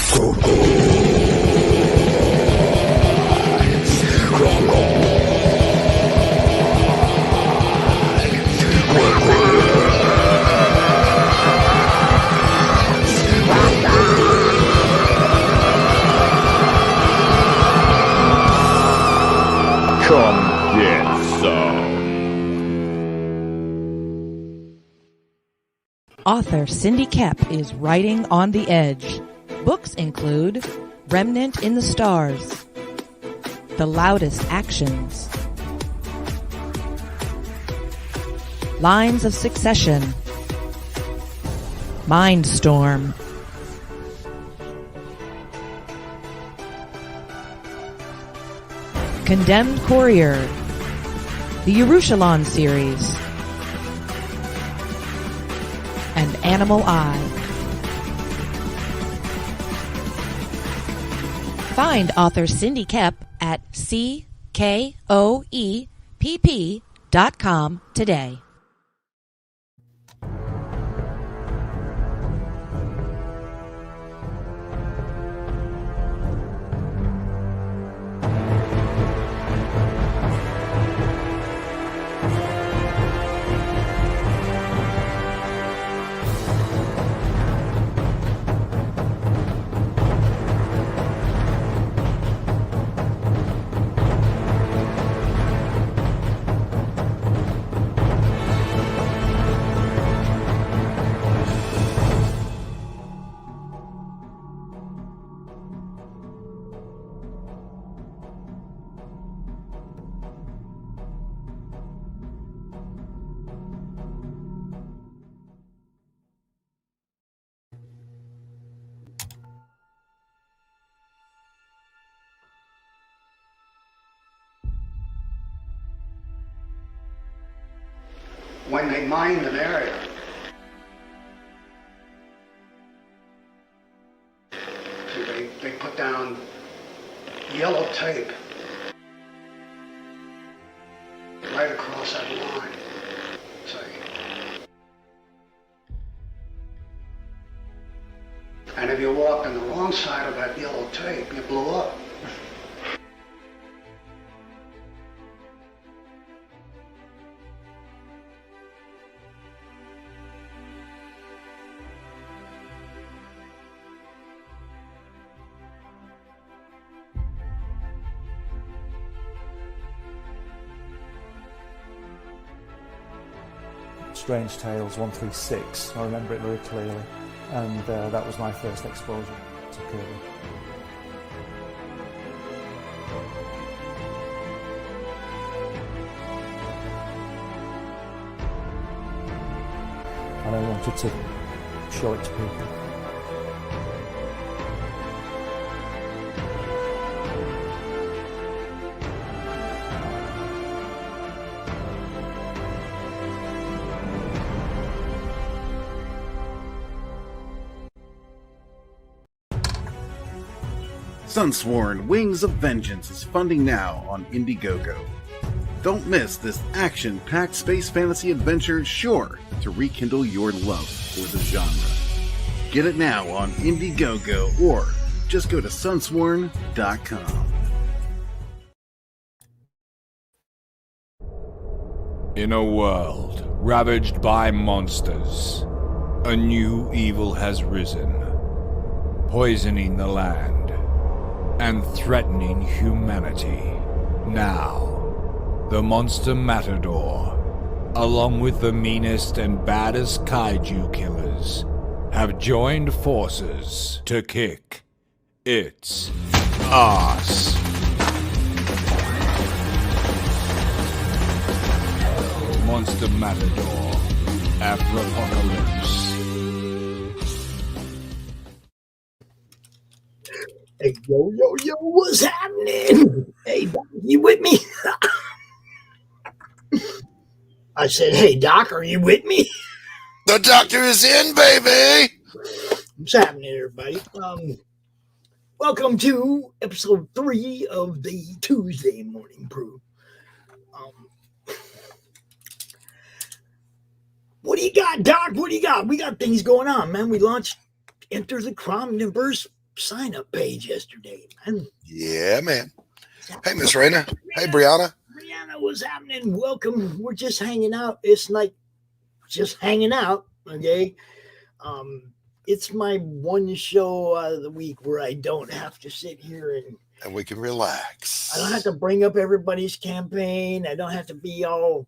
Come get some. Author Cindy Kep is writing on the edge. Books include Remnant in the Stars, The Loudest Actions, Lines of Succession, Mindstorm, Condemned Courier, the Yerushalayim series, and Animal Eye. Find author Cindy Kep at CKOEPP.com today. When they mined an area, they put down yellow tape right across that line. See? And if you walked on the wrong side of that yellow tape, you blew up. Strange Tales 136. I remember it very clearly, and that was my first exposure to Kirby. And I wanted to show it to people. Sunsworn Wings of Vengeance is funding now on Indiegogo. Don't miss this action-packed space fantasy adventure sure to rekindle your love for the genre. Get it now on Indiegogo or just go to sunsworn.com. In a world ravaged by monsters, a new evil has risen, poisoning the land and threatening humanity. Now, the Monster Matador, along with the meanest and baddest kaiju killers, have joined forces to kick its ass. Monster Matador, Afropocalypse. Hey, yo, what's happening? Hey, Doc, you with me? I said, hey, Doc, are you with me? The doctor is in, baby! What's happening, everybody? Welcome to episode 3 of the Tuesday Morning Brew. What do you got, Doc? What do you got? We got things going on, man. We launched Enter the Cromniverse sign-up page yesterday, man. Yeah, man. Hey, Miss Raina. Hey, Brianna. Brianna, what's happening? Welcome. We're just hanging out. It's like just hanging out, okay? It's my one show out of the week where I don't have to sit here And we can relax. I don't have to bring up everybody's campaign. I don't have to be all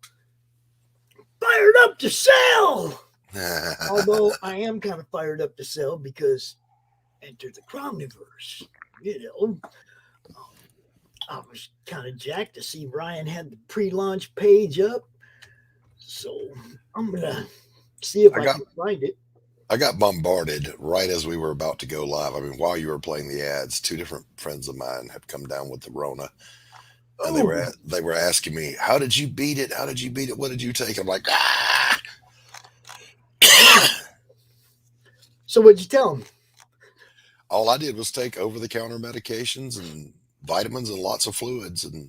fired up to sell. Although I am kind of fired up to sell because Enter the Cromniverse, I was kind of jacked to see Ryan had the pre-launch page up. So I'm going to see if I can find it. I got bombarded right as we were about to go live. I mean, while you were playing the ads, two different friends of mine had come down with the Rona. And they were asking me, how did you beat it? How did you beat it? What did you take? I'm like, ah! So what'd you tell them? All I did was take over-the-counter medications and vitamins and lots of fluids. And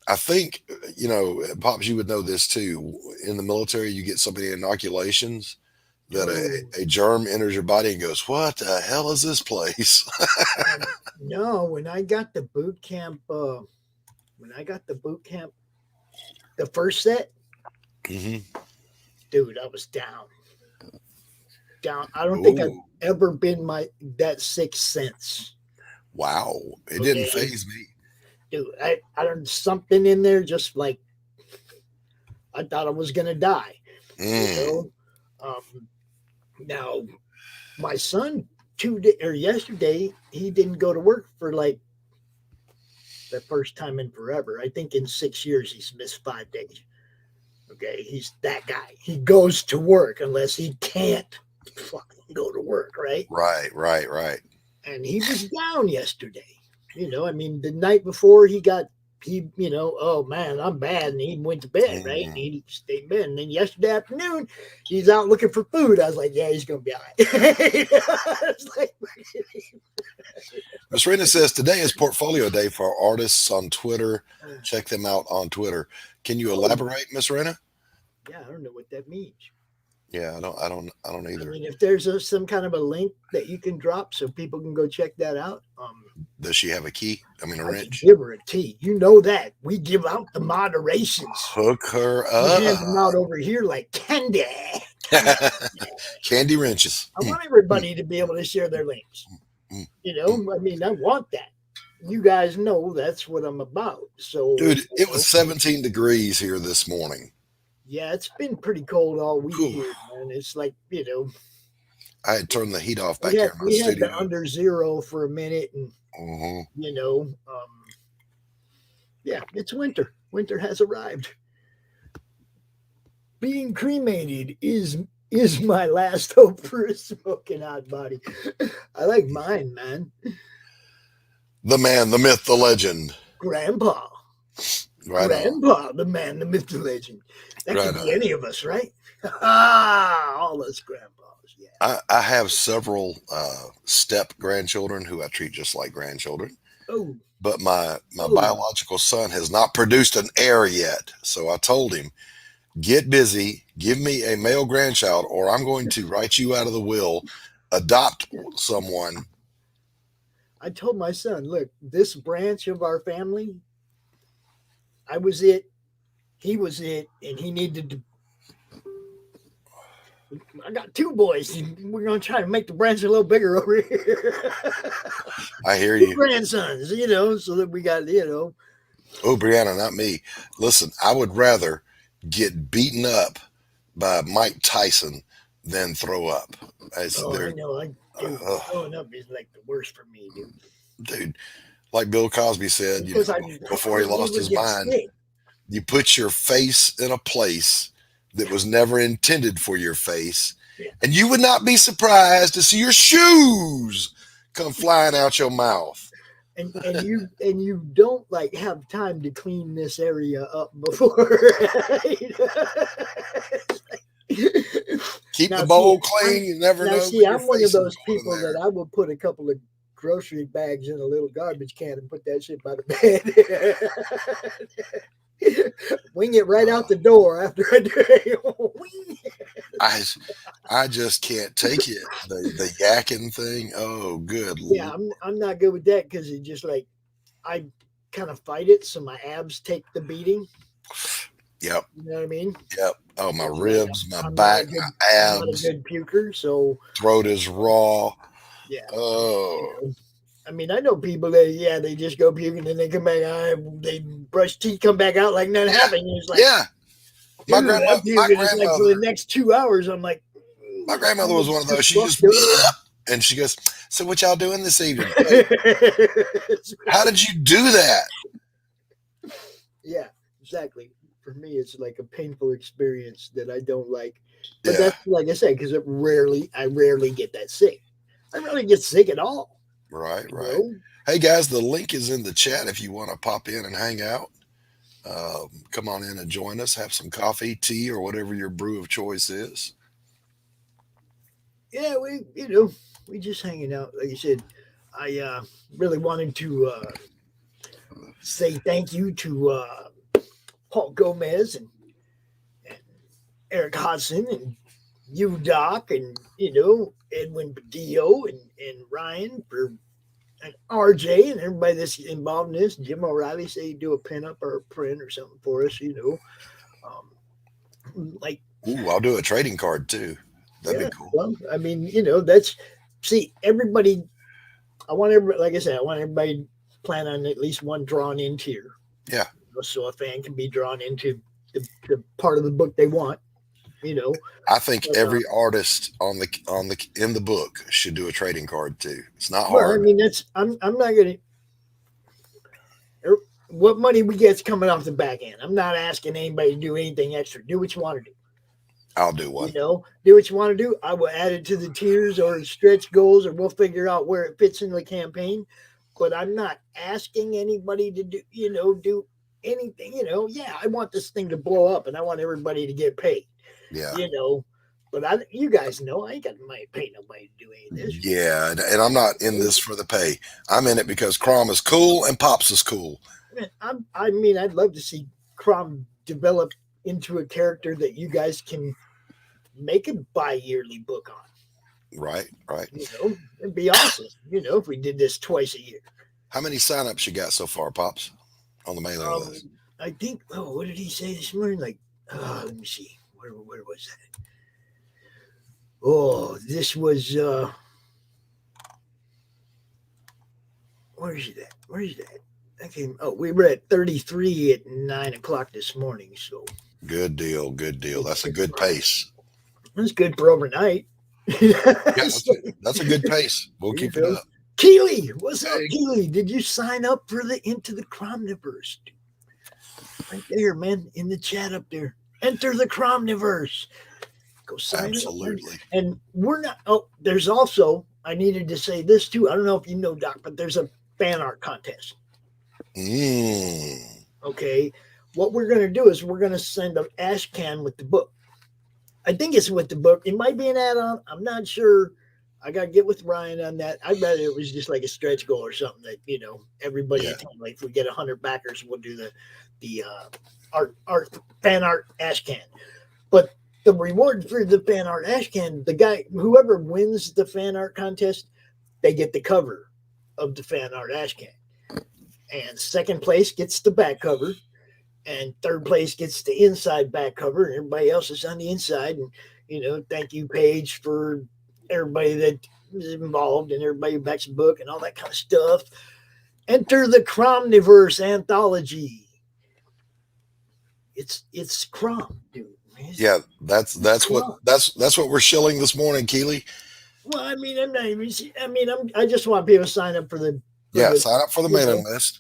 I think, Pops, you would know this too. In the military, you get so many inoculations that a germ enters your body and goes, what the hell is this place? No, when I got the boot camp, the first set, dude, I was down. I don't think I've ever been that sick since. Wow. It didn't faze me. Dude, I don't, something in there just like, I thought I was going to die. Now, my son yesterday, he didn't go to work for like the first time in forever. I think in 6 years he's missed 5 days. Okay, he's that guy. He goes to work unless he can't fucking go to work, right? Right. And he was down yesterday. I mean, the night before oh man, I'm bad. And he went to bed, right? And he stayed in bed. And then yesterday afternoon, he's out looking for food. I was like, yeah, he's going to be all right. Miss Rena says, today is portfolio day for artists on Twitter. Check them out on Twitter. Can you elaborate, Miss Rena? Yeah, I don't know what that means. Yeah, I don't either. I mean, if there's some kind of a link that you can drop so people can go check that out. Does she have a key? I mean, a wrench? Give her a key. You know that. We give out the moderations. Hook her up. We hand them out over here like candy. Candy wrenches. I want everybody to be able to share their links. I mean, I want that. You guys know that's what I'm about. So, dude, it was 17 degrees here this morning. Yeah, it's been pretty cold all week here, man. It's like, I had turned the heat off back here in my we studio. had the under zero for a minute, and it's winter. Winter has arrived. Being cremated is my last hope for a smoking hot body. I like mine, man. The man, the myth, the legend. Grandpa. Right Grandpa, the man, the myth, the legend. That could be any of us, right? All us grandpas. Yeah. I have several step grandchildren who I treat just like grandchildren. Oh. But my biological son has not produced an heir yet. So I told him, get busy, give me a male grandchild, or I'm going to write you out of the will, adopt someone. I told my son, look, this branch of our family, I was it, he was it, and he needed to. I got 2 boys, and we're going to try to make the branch a little bigger over here. I hear 2 you. grandsons, so that we got, Oh, Brianna, not me. Listen, I would rather get beaten up by Mike Tyson than throw up. I know. Throwing up is like the worst for me, dude. Dude, like Bill Cosby said, before he lost his mind, you put your face in a place that was never intended for your face, and you would not be surprised to see your shoes come flying out your mouth. And you don't like have time to clean this area up before. Keep the bowl clean. You never know. See, I'm one of those people that I will put a couple of grocery bags in a little garbage can and put that shit by the bed. Wing it right out the door after I do it. I just can't take it. The yakking thing. Oh, good. Yeah, I'm not good with that because it just like I kind of fight it, so my abs take the beating. Yep. You know what I mean? Yep. Oh, my It's like ribs, my I'm not a back, good, my I'm not a abs, good puker, so throat is raw. yeah. Oh, I mean, I know people that they just go puke and then they come back, they brush teeth, come back out like nothing happened. And it's like, yeah. My dude, grandma, I'm my puking. It's like for the grandmother, next 2 hours, I'm like, my grandmother was one of those. She just and she goes, "So what y'all doing this evening?" Like, how did you do that? Yeah, exactly. For me, it's like a painful experience that I don't like. But Yeah. that's like I said, because I rarely get that sick. I rarely get sick at all. Right. You Right. know? Hey guys, the link is in the chat if you want to pop in and hang out. Come on in and join us. Have some coffee, tea, or whatever your brew of choice is. Yeah, we just hanging out. Like you said, I really wanted to say thank you to Paul Gomez and Eric Hodson and you, Doc, and Edwin Badillo and Ryan for and RJ and everybody that's involved in this. Jim O'Reilly say do a pin up or a print or something for us. Like Ooh, I'll do a trading card too. That'd yeah. be cool. Well, I mean, that's see everybody. I want everybody, like I said, I want everybody to plan on at least one drawn in tier. Yeah. So a fan can be drawn into the part of the book they want. I think But, every artist in the book should do a trading card too. It's not well, I hard. mean, I'm not gonna. What money we get's coming off the back end. I'm not asking anybody to do anything extra. Do what you want to do. I'll do one. Do what you want to do. I will add it to the tiers or stretch goals, or we'll figure out where it fits in the campaign. But I'm not asking anybody to do anything. Yeah, I want this thing to blow up, and I want everybody to get paid. Yeah. But you guys know I ain't got money to pay nobody to do any of this. Yeah, and I'm not in this for the pay. I'm in it because Crom is cool and Pops is cool. I mean, I'd love to see Crom develop into a character that you guys can make a bi-yearly book on. Right. It'd be awesome, if we did this twice a year. How many signups you got so far, Pops, on the mailing list? I think, what did he say this morning? Like, let me see. Where was that? Oh, this was, where's it at? Okay. Oh, we were at 33 at 9 o'clock this morning. So good deal. That's a good pace. That's good for overnight. That's a good pace. We'll keep it up. Keely, what's up, Keely? Did you sign up for the Into the Cromniverse? Right there, man, in the chat up there. Enter the Cromniverse. Go sign Absolutely. up. And we're not. Oh, there's also. I needed to say this too. I don't know if you know, Doc, but there's a fan art contest. Okay. What we're going to do is we're going to send an ash can with the book. I think it's with the book. It might be an add-on. I'm not sure. I got to get with Ryan on that. I'd rather it was just like a stretch goal or something that, everybody attend. Like if we get 100 backers, we'll do the art fan art ash can. But the reward for the fan art ash can, whoever wins the fan art contest, they get the cover of the fan art ash can. And second place gets the back cover. And third place gets the inside back cover, and everybody else is on the inside. And, thank you, Paige, for everybody that is involved and everybody who backs the book and all that kind of stuff. Enter the Cromniverse anthology. It's Crom, dude. Yeah, that's what we're shilling this morning, Keely. Well, I mean, I'm not even. I just want people to sign up for the. Sign up for the mailing list.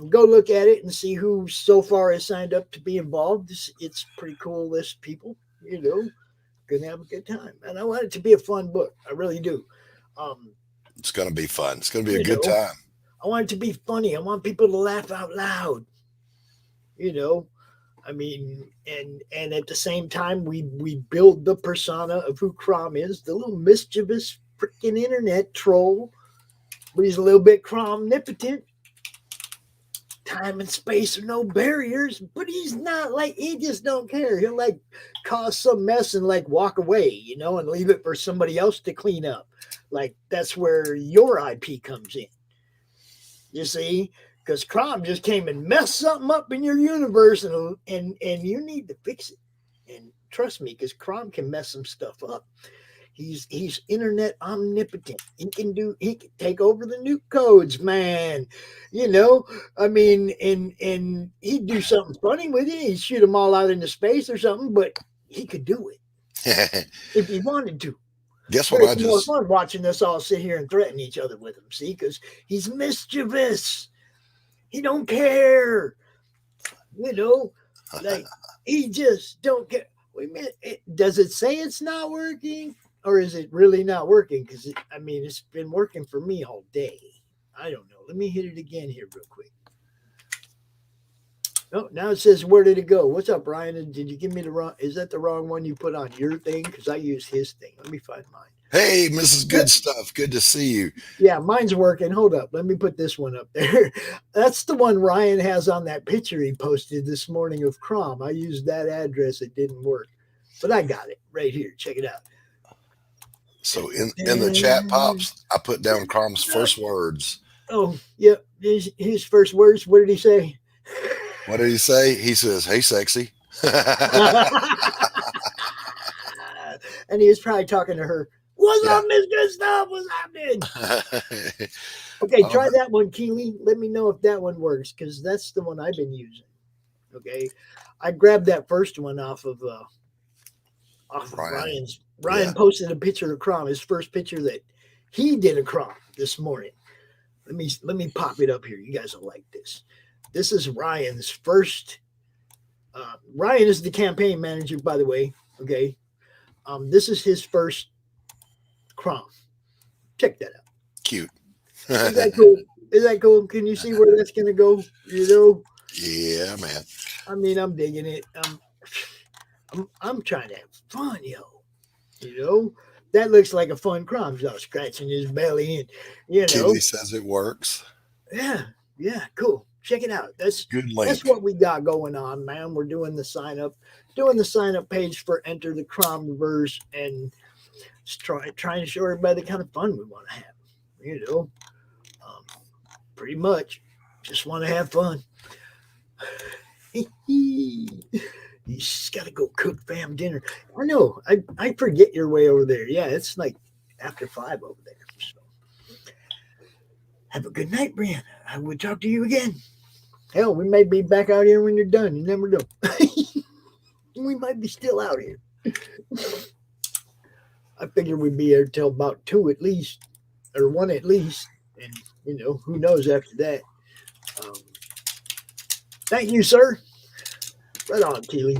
Go look at it and see who so far has signed up to be involved. It's pretty cool list of people, gonna have a good time. And I want it to be a fun book. I really do. It's gonna be fun. It's gonna be a good time. I want it to be funny. I want people to laugh out loud. I mean, and at the same time, we build the persona of who Crom is, the little mischievous freaking internet troll, but he's a little bit Cromnipotent. time and space are no barriers, but he's not like, he just don't care. He'll like cause some mess and like walk away, you know, and leave it for somebody else to clean up. Like that's where your IP comes in. You see, because Crom just came and messed something up in your universe, and you need to fix it. And trust me, because Crom can mess some stuff up. He's internet omnipotent. He can take over the nuke codes, man. You know, I mean, and he'd do something funny with it. He'd shoot them all out into space or something, but he could do it if he wanted to. Guess But what I it's more just fun watching us all sit here and threaten each other with him. See, because he's mischievous. He don't care. You know, like he just don't care. Wait a minute. Does it say it's not working? Or is it really not working? Because I mean, it's been working for me all day. I don't know. Let me hit it again here real quick. Oh, now it says, where did it go? What's up, Ryan? Did you give me the wrong? Is that the wrong one you put on your thing? Because I use his thing. Let me find mine. Hey, Mrs. Good Stuff. Good to see you. Yeah, mine's working. Hold up. Let me put this one up there. That's the one Ryan has on that picture he posted this morning of Crom. I used that address. It didn't work. But I got it right here. Check it out. So in the chat, Pops, I put down Crom's first words. Oh, yep. His first words. What did he say? What did he say? He says, "Hey, sexy." And he was probably talking to her. What's up, Miss Good Stuff? What's happening? Okay, try that one, Keely. Let me know if that one works, because that's the one I've been using. Okay, I grabbed that first one off of Ryan's. Ryan posted a picture of Crom, his first picture that he did a Crom this morning. Let me pop it up here. You guys will like this. This is Ryan's first. Ryan is the campaign manager, by the way. Okay, this is his first Crom. Check that out. Cute. Is that cool? Is that cool? Can you see where that's gonna go? You know? Yeah, man. I mean, I'm digging it. I'm trying to have fun, yo. You know, that looks like a fun Crom. He's all scratching his belly, and you know. Keely says it works. Yeah, cool. Check it out. That's good link. That's what we got going on, man. We're doing the sign up page for Enter the Cromverse, and trying to show everybody the kind of fun we want to have. You know, pretty much just want to have fun. You just got to go cook fam dinner. I know. I forget you're way over there. Yeah, it's like after 5 over there. So have a good night, Brianna. I will talk to you again. Hell, we may be back out here when you're done. You never know. We might be still out here. I figure we'd be here till about 2 at least, or 1 at least. And, you know, who knows after that. Thank you, sir. Right on, Keely.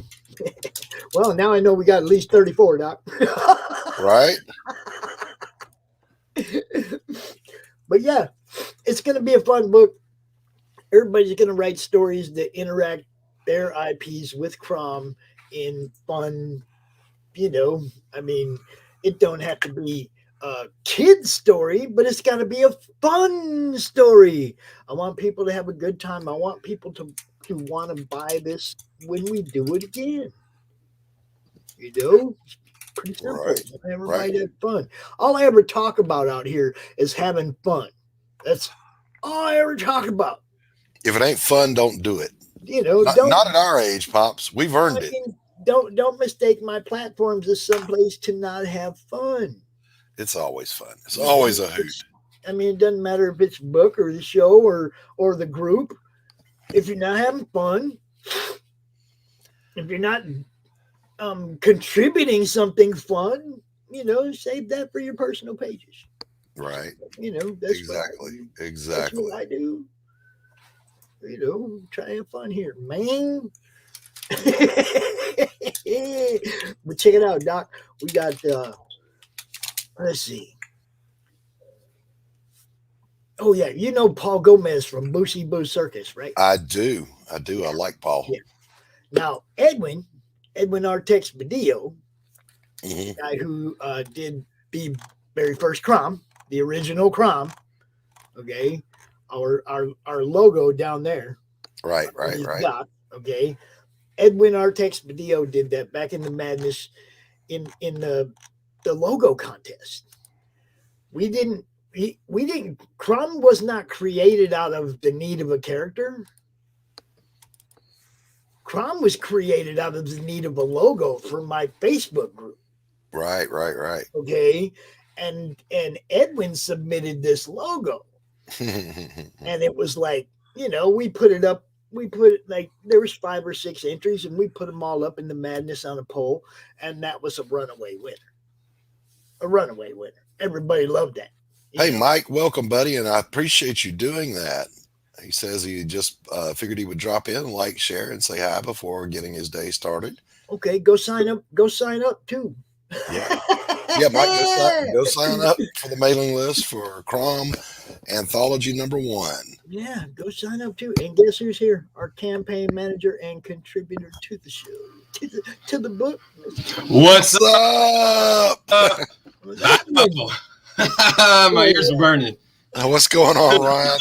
Well, now I know we got at least 34, Doc. Right? But yeah, it's going to be a fun book. Everybody's going to write stories that interact their IPs with Crom in fun, you know. I mean, it don't have to be a kid's story, but it's got to be a fun story. I want people to have a good time. I want people to want to buy this when we do it again. You know, it's pretty simple. Right. Everybody have fun. All I ever talk about out here is having fun. That's all I ever talk about. If it ain't fun, don't do it. You know, not at our age, Pops. We've earned it. Don't mistake my platforms as someplace to not have fun. It's always fun. It's always a hoot. I mean, it doesn't matter if it's book or the show or the group. If you're not having fun, if you're not contributing something fun, you know, save that for your personal pages. Right. You know, that's exactly. That's what I do. You know, try and have fun here, man. But check it out, Doc. We got let's see. Oh yeah, you know Paul Gomez from Boosie Boo Circus, right? I do. I like Paul. Yeah. Now Edwin Artex Badillo, the guy who did the very first Crom, the original Crom. Okay, our logo down there. Right. His doc, okay. Edwin Artexpedio did that back in the madness in the logo contest. We didn't. We didn't. Crumb was not created out of the need of a character. Crumb was created out of the need of a logo for my Facebook group. Right. Okay, and Edwin submitted this logo, and it was like, we put it up. We put it like there was 5 or 6 entries, and we put them all up in the madness on a poll, and that was a runaway winner. Everybody loved that. Hey, Mike, welcome, buddy, and I appreciate you doing that. He says he just figured he would drop in, like, share, and say hi before getting his day started. Okay, go sign up. Go sign up too. Yeah, Mike, go sign up for the mailing list for Crom Anthology #1. Yeah, go sign up too. And guess who's here? Our campaign manager and contributor to the show, to the book. What's up? My ears are burning. What's going on, Ryan?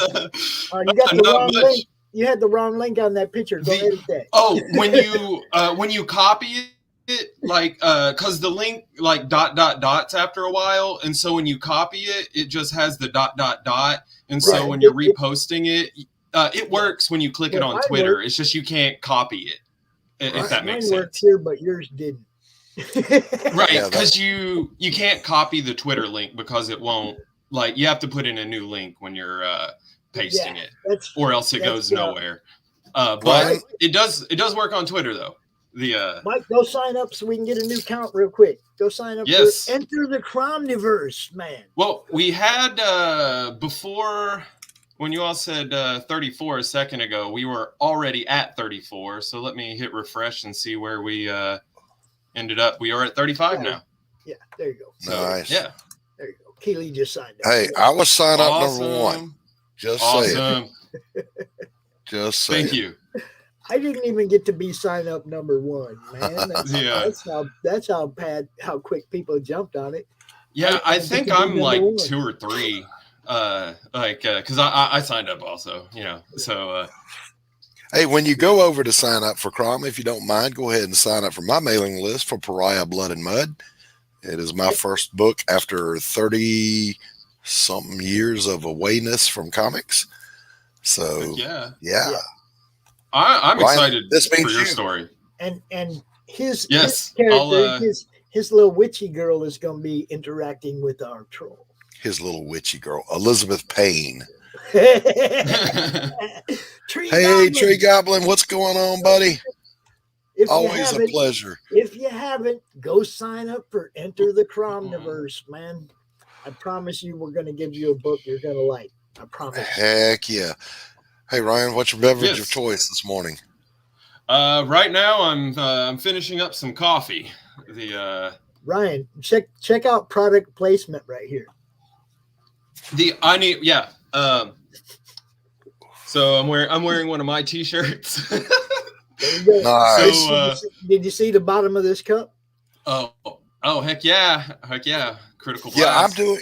You got the wrong link. You had the wrong link on that picture. Go edit that. Oh, when you copy it, like, because the link like dots after a while, and so when you copy it, it just has the ... And so when you're reposting it, it works when you click it on Twitter. It's just you can't copy it, if that makes sense. Mine works here, but yours didn't. Right, because you can't copy the Twitter link because it won't. Like, you have to put in a new link when you're pasting it, or else it goes nowhere. But it does work on Twitter though. Mike, go sign up so we can get a new count real quick. Go sign up. Yes. For Enter the Cromniverse, man. Well, we had before, when you all said 34 a second ago, we were already at 34. So let me hit refresh and see where we ended up. We are at 35 now. Yeah, there you go. So, nice. Yeah. There you go. Keely just signed up. Hey, I was signed up #1. Just saying. Just saying. Thank you. I didn't even get to be sign up #1, man. That's how quick people jumped on it. Yeah, I think I'm like 2 or 3. Because I signed up also, so. Hey, when you go over to sign up for Crom, if you don't mind, go ahead and sign up for my mailing list for Pariah Blood and Mud. It is my first book after 30-something years of awayness from comics. So, yeah. I'm excited for your you. story. And his yes, character, his little witchy girl is going to be interacting with our troll. His little witchy girl, Elizabeth Payne. Tree Goblin, what's going on, buddy? Always a pleasure. If you haven't, go sign up for Enter the Cromniverse, man. I promise you, we're going to give you a book you're going to like. I promise. Heck yeah. Hey, Ryan, what's your beverage of choice this morning? Right now, I'm finishing up some coffee. Ryan, check out product placement right here. So I'm wearing one of my t-shirts. There you go. Nice. So, did you see the bottom of this cup? Oh, heck yeah. Critical Blast. Yeah,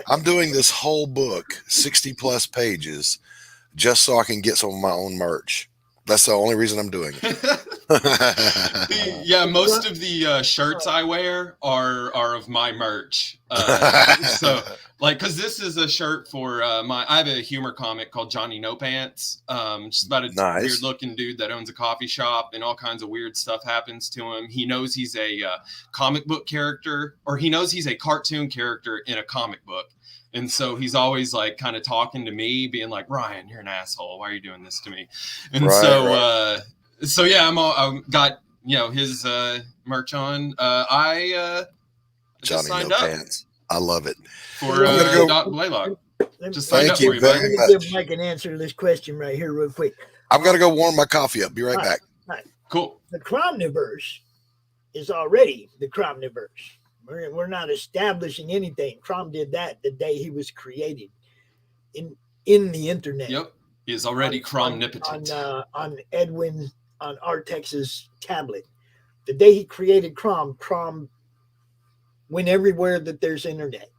I'm doing this whole book, 60 plus pages, just so I can get some of my own merch. That's the only reason I'm doing it. Yeah, most of the shirts I wear are of my merch. So, because this is a shirt for I have a humor comic called Johnny No Pants. Just about a weird looking dude that owns a coffee shop, and all kinds of weird stuff happens to him. He knows he's a comic book character, or he knows he's a cartoon character in a comic book. And so he's always like kind of talking to me, being like, "Ryan, you're an asshole. Why are you doing this to me?" And so yeah, I've got his merch on. I Johnny signed No up Pants. I love it. For Doc Blaylock. Just signed up Thank you very much. Give Mike an answer to this question right here, real quick. I'm gonna go warm my coffee up. Be right back. All right. Cool. The Cromniverse is already the Cromniverse. We're not establishing anything. Crom did that the day he was created in the internet. Yep, he is already Cromnipotent. On Edwin, on Artex's tablet. The day he created Crom went everywhere that there's internet.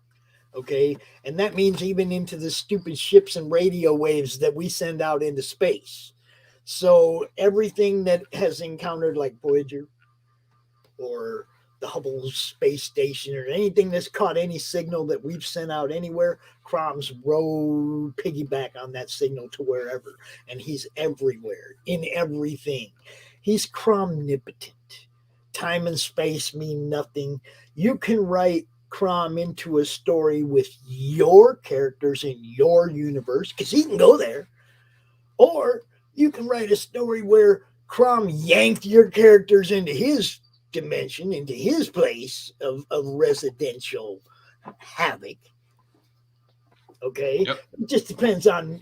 Okay. And that means even into the stupid ships and radio waves that we send out into space. So everything that has encountered like Voyager or the Hubble Space Station or anything that's caught any signal that we've sent out anywhere, Crom's rode piggyback on that signal to wherever. And he's everywhere, in everything. He's Cromnipotent. Time and space mean nothing. You can write Crom into a story with your characters in your universe, because he can go there. Or you can write a story where Crom yanked your characters into his dimension, into his place of residential havoc. Okay. Yep. It just depends on,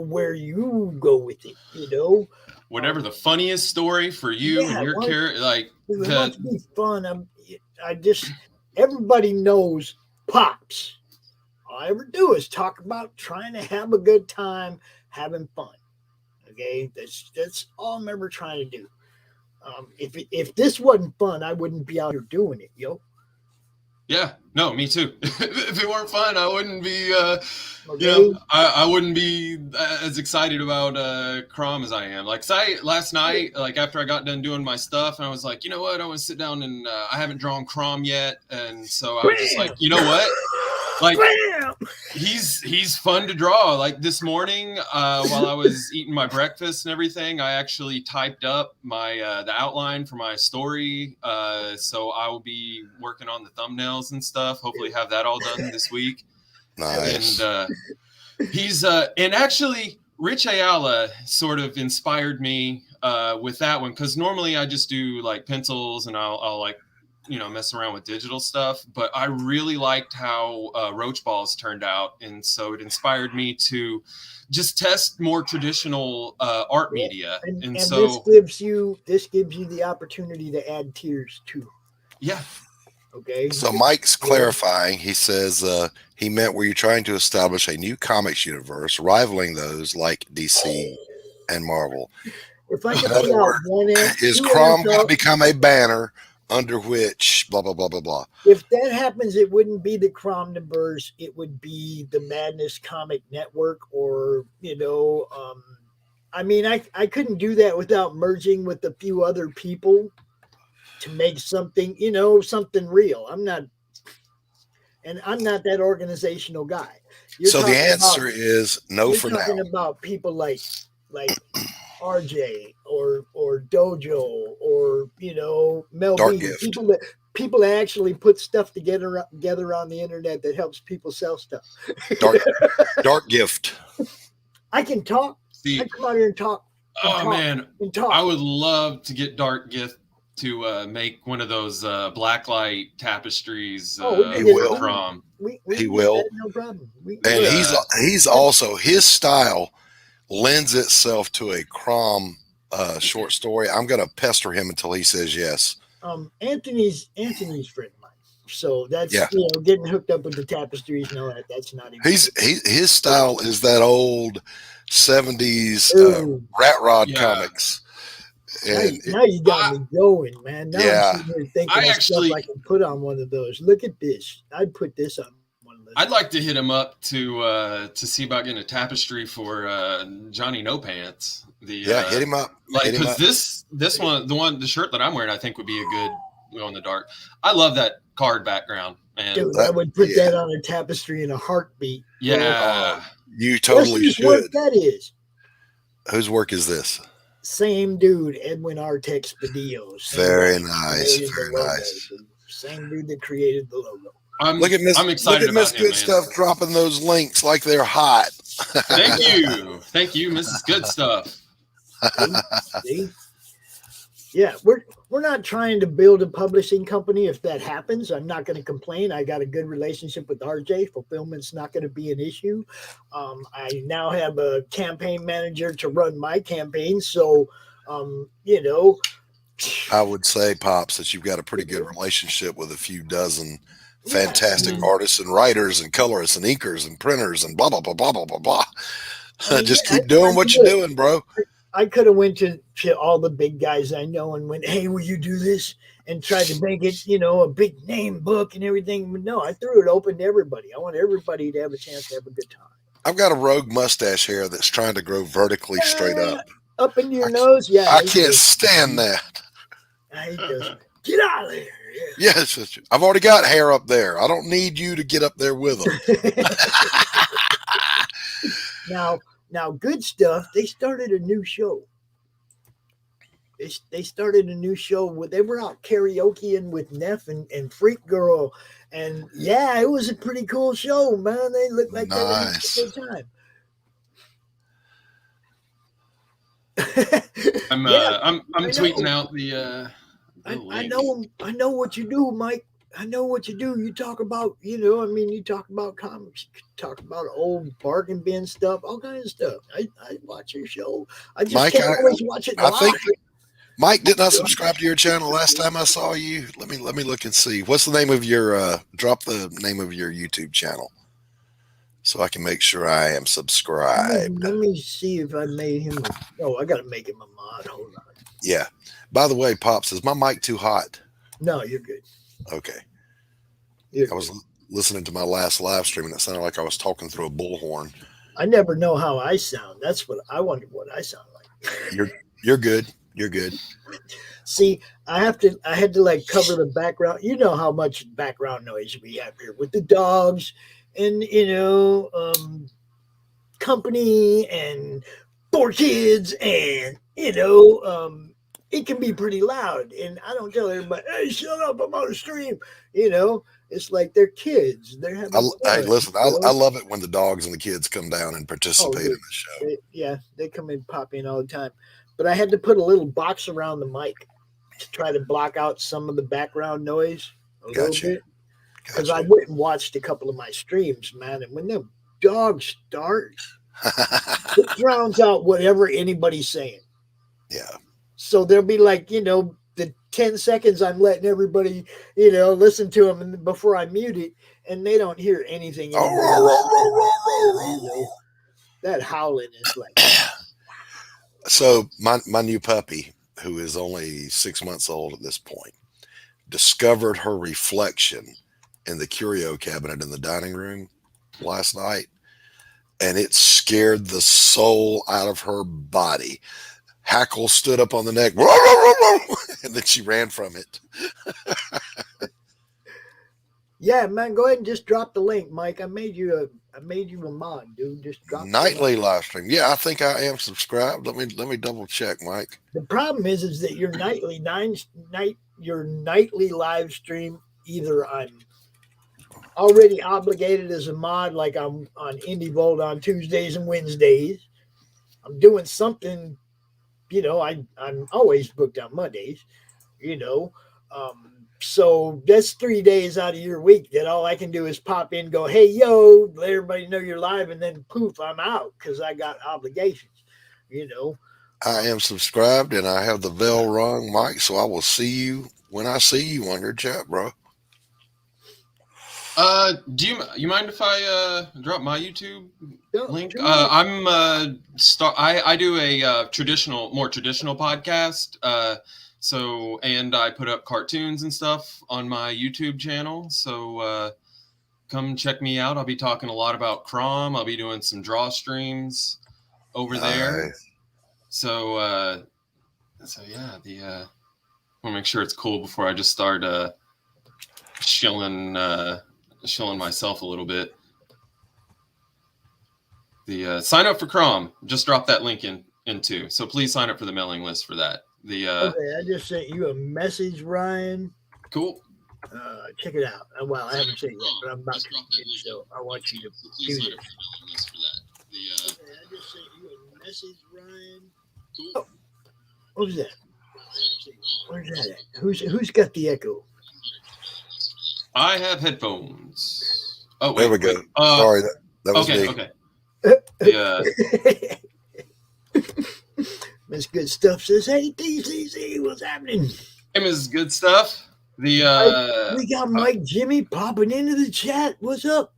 where you go with it, Whatever the funniest story for you and your character, like it must be fun. Everybody knows Pops. All I ever do is talk about trying to have a good time, having fun. Okay, that's all I'm ever trying to do. If this wasn't fun, I wouldn't be out here doing it, yo. Yeah, no, me too. If it weren't fun, I wouldn't be. Okay. I wouldn't be as excited about Crom as I am. Like, last night, like after I got done doing my stuff, and I was like, you know what, I want to sit down and I haven't drawn Crom yet, and so I was just like, you know what, like he's fun to draw. Like this morning, while I was eating my breakfast and everything, I actually typed up my the outline for my story. So I will be working on the thumbnails and stuff. Hopefully, have that all done this week. Nice. And he's and actually Rich Ayala sort of inspired me with that one, because normally I just do like pencils and I'll like mess around with digital stuff, but I really liked how Roach Balls turned out, and so it inspired me to just test more traditional art media. And so this gives you the opportunity to add tiers too. Yeah. Okay. So Mike's clarifying. He says he meant, were you trying to establish a new comics universe rivaling those like DC and Marvel? If I could put out one is Crom going to become a banner under which blah blah blah blah blah? If that happens, it wouldn't be the Cromniverse. It would be the Madness Comic Network, or I mean, I couldn't do that without merging with a few other people to make something, something real. I'm not that organizational guy. So the answer is no for now. You're talking about people like RJ or Dojo or Mel Dark B. Gift. People that actually put stuff together on the internet that helps people sell stuff. Dark Gift. I can talk. See, I come out here and talk. Man, I would love to get Dark Gift to make one of those blacklight tapestries. He will. From. He will. No problem. And he's also, his style lends itself to a Crom short story. I'm going to pester him until he says yes. Anthony's friend of mine. So that's getting hooked up with the tapestries and all that. That's not even. His style is that old 70s rat rod comics. And now you got me going, man. Now I'm sitting here thinking of stuff I can put on one of those. Look at this. I'd put this on one of those. I'd like to hit him up to see about getting a tapestry for Johnny No Pants. Hit him up. Like, because this one, the shirt that I'm wearing, I think would be a good glow in the dark. I love that card background, man. Dude, I would put that on a tapestry in a heartbeat. Yeah, you totally should. What that is. Whose work is this? Same dude, Edwin Artex Badillo. Very nice. Very nice. Same dude that created the logo. I'm excited about Miss Good Stuff dropping those links like they're hot. Thank you, Mrs. Good Stuff. See? Yeah, we're not trying to build a publishing company. If that happens, I'm not going to complain. I got a good relationship with RJ. Fulfillment's not going to be an issue. I now have a campaign manager to run my campaign. So, I would say, Pops, that you've got a pretty good relationship with a few dozen fantastic artists and writers and colorists and inkers and printers and blah, blah, blah, blah, blah, blah, blah. Just keep doing what you're doing, bro. I could have went to all the big guys I know and went, "Hey, will you do this?" and tried to make it, a big name book and everything. But no, I threw it open to everybody. I want everybody to have a chance to have a good time. I've got a rogue mustache hair that's trying to grow vertically straight up. Up into your I, nose, yeah. I can't stand that. I hate those. Get out of there. Yes, I've already got hair up there. I don't need you to get up there with them. Now, good stuff. They started a new show. They started a new show where they were out karaokeing with Neff and Freak Girl, and yeah, it was a pretty cool show, man. They looked like nice. They had a good time. I'm tweeting out the. I know what you do, Mike. I know what you do. You talk about, you talk about comics, you talk about old bargain bin stuff, all kinds of stuff. I watch your show. I just Mike, can't always watch it live. I think Mike, didn't I subscribe to your channel last time I saw you? Let me look and see. What's the name of your drop the name of your YouTube channel so I can make sure I am subscribed. Let me see if I made him. I got to make him a mod. Hold on. Yeah. By the way, Pops, is my mic too hot? No, you're good. Okay. I was listening to my last live stream and it sounded like I was talking through a bullhorn. I never know how I sound. That's what I wonder what I sound like. You're good. You're good. See, I had to like cover the background. You know how much background noise we have here with the dogs and company and 4 kids and it can be pretty loud, and I don't tell everybody, "Hey, shut up! I'm on a stream." It's like they're kids. They're having fun. Hey, listen, I love it when the dogs and the kids come down and participate in the show. They come in, pop in all the time. But I had to put a little box around the mic to try to block out some of the background noise a little bit. Because I went and watched a couple of my streams, man, and when the dogs start, it drowns out whatever anybody's saying. Yeah. So there'll be like, the 10 seconds I'm letting everybody, listen to them and before I mute it, and they don't hear anything. That howling is like. So my new puppy, who is only 6 months old at this point, discovered her reflection in the curio cabinet in the dining room last night, and it scared the soul out of her body. Hackle stood up on the neck, and then she ran from it. Yeah, man, go ahead and just drop the link, Mike. I made you a mod, dude. Just drop nightly live stream. Yeah, I think I am subscribed. Let me double check, Mike. The problem is that your nightly live stream, either I'm already obligated as a mod, like I'm on Indie Vault on Tuesdays and Wednesdays. I'm doing something. I'm always booked on Mondays, so that's 3 days out of your week that all I can do is pop in, go, "Hey, yo," let everybody know you're live, and then poof, I'm out because I got obligations, I am subscribed and I have the bell rung, Mike, so I will see you when I see you on your chat, bro. Do you mind if I drop my YouTube link? Sure. I do a more traditional podcast. And I put up cartoons and stuff on my YouTube channel. So come check me out. I'll be talking a lot about Crom. I'll be doing some draw streams over there. So yeah, I want to make sure it's cool before I just start shilling myself a little bit. The sign up for Crom. Just drop that link into. So please sign up for the mailing list for that. Okay, I just sent you a message, Ryan. Cool. Check it out. Well, I haven't sent it yet, but I'm about to. So I want you to do this. Okay, I just sent you a message, Ryan. Cool. Oh, what was that? Where's that at? Who's got the echo? I have headphones. Oh, there we go. Sorry, that was me. Okay. Yeah. Miss Good Stuff says, "Hey, DCC, what's happening?" Hey, Miss Good Stuff. We got Mike Jimmy popping into the chat. What's up?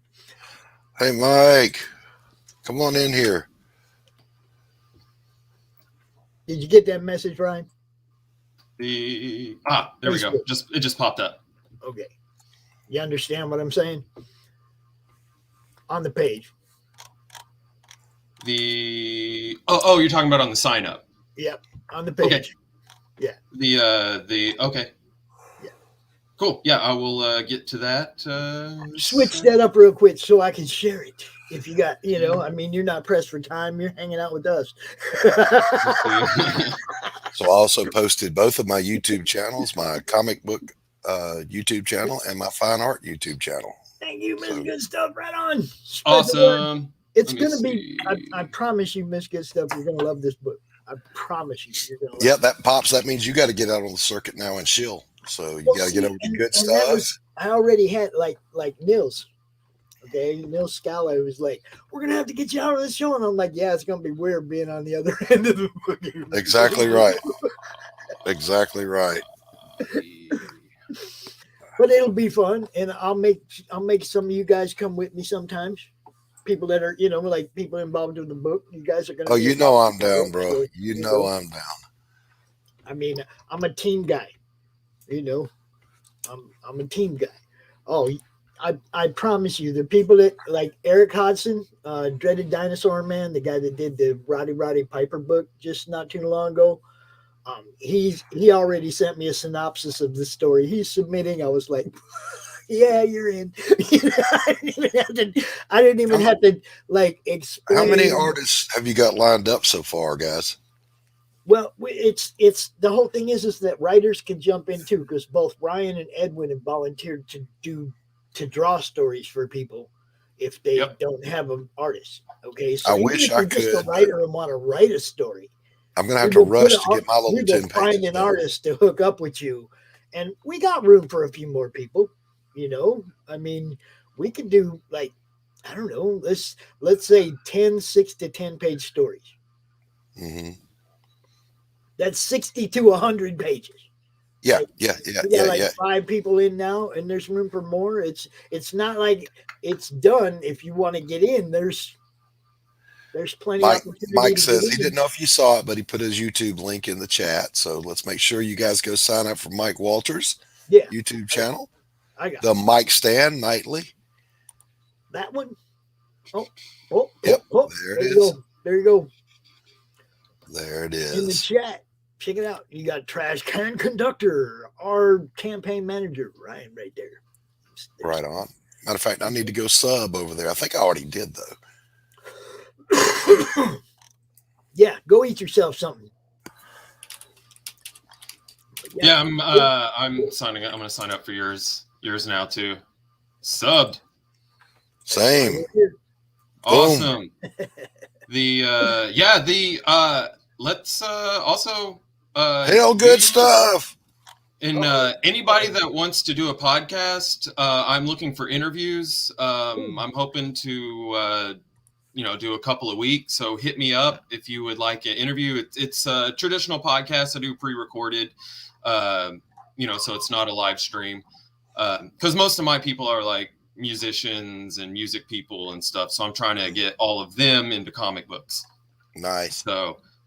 Hey, Mike, come on in here. Did you get that message, Ryan? There we go. It just popped up. Okay. You understand what I'm saying? On the page. You're talking about on the sign up. Yep. On the page. Okay. Yeah. Okay. Yeah. Cool. Yeah, I will get to that. Switch that up real quick so I can share it. If you got, I mean, you're not pressed for time. You're hanging out with us. So I also posted both of my YouTube channels, my comic book YouTube channel and my fine art YouTube channel. Thank you, Miss Good Stuff. Right on. Spread awesome. It's going to be, I promise you, Miss Good Stuff, you're going to love this book. I promise you, you're going to love it. Yeah, that pops. That means you got to get out on the circuit now and chill. So you got to get over the good stuff. I already had like Nils. Okay, Nils Scala was like, "We're gonna have to get you out of the show," and I'm like, "Yeah, it's gonna be weird being on the other end of the book." Exactly right. Exactly right. But it'll be fun, and I'll make some of you guys come with me sometimes. People that are, like people involved in the book. You guys are gonna. Oh, you know I'm down, bro. You know I'm down. I mean, I'm a team guy. I'm a team guy. Oh, I promise you, the people that like Eric Hodson, Dreaded Dinosaur Man, the guy that did the Roddy Piper book just not too long ago. He already sent me a synopsis of the story. He's submitting. I was like, yeah, you're in. I didn't even have to like explain. How many artists have you got lined up so far, guys? Well, it's the whole thing is that writers can jump in too, because both Ryan and Edwin have volunteered to draw stories for people if they don't have an artist. Okay, so I wish I could. Just a writer and want to write a story. I'm gonna have to rush to get my little 10 pages. Find an artist to hook up with you, and we got room for a few more people. I mean, we could do like, I don't know, let's say 6 to 10 page stories. Mm-hmm. That's 60 to 100 pages. Yeah, like 5 people in now, and there's room for more. It's not like it's done. If you want to get in, there's plenty. Mike says he didn't know if you saw it, but he put his YouTube link in the chat. So let's make sure you guys go sign up for Mike Walters' YouTube channel. I got the Mike Stand Nightly. That one. Yep. There it is. There you go. There it is. In the chat. Check it out. You got Trash Can Conductor, our campaign manager, Ryan, right there. Right on. Matter of fact, I need to go sub over there. I think I already did though. Yeah, go eat yourself something. Yeah, I'm signing up. I'm going to sign up for yours now too. Subbed. Same. Awesome. Let's also hell good stuff. And anybody that wants to do a podcast, I'm looking for interviews. I'm hoping to do a couple a week. So hit me up if you would like an interview. It's a traditional podcast. I do pre-recorded, so it's not a live stream. Because most of my people are like musicians and music people and stuff. So I'm trying to get all of them into comic books. Nice.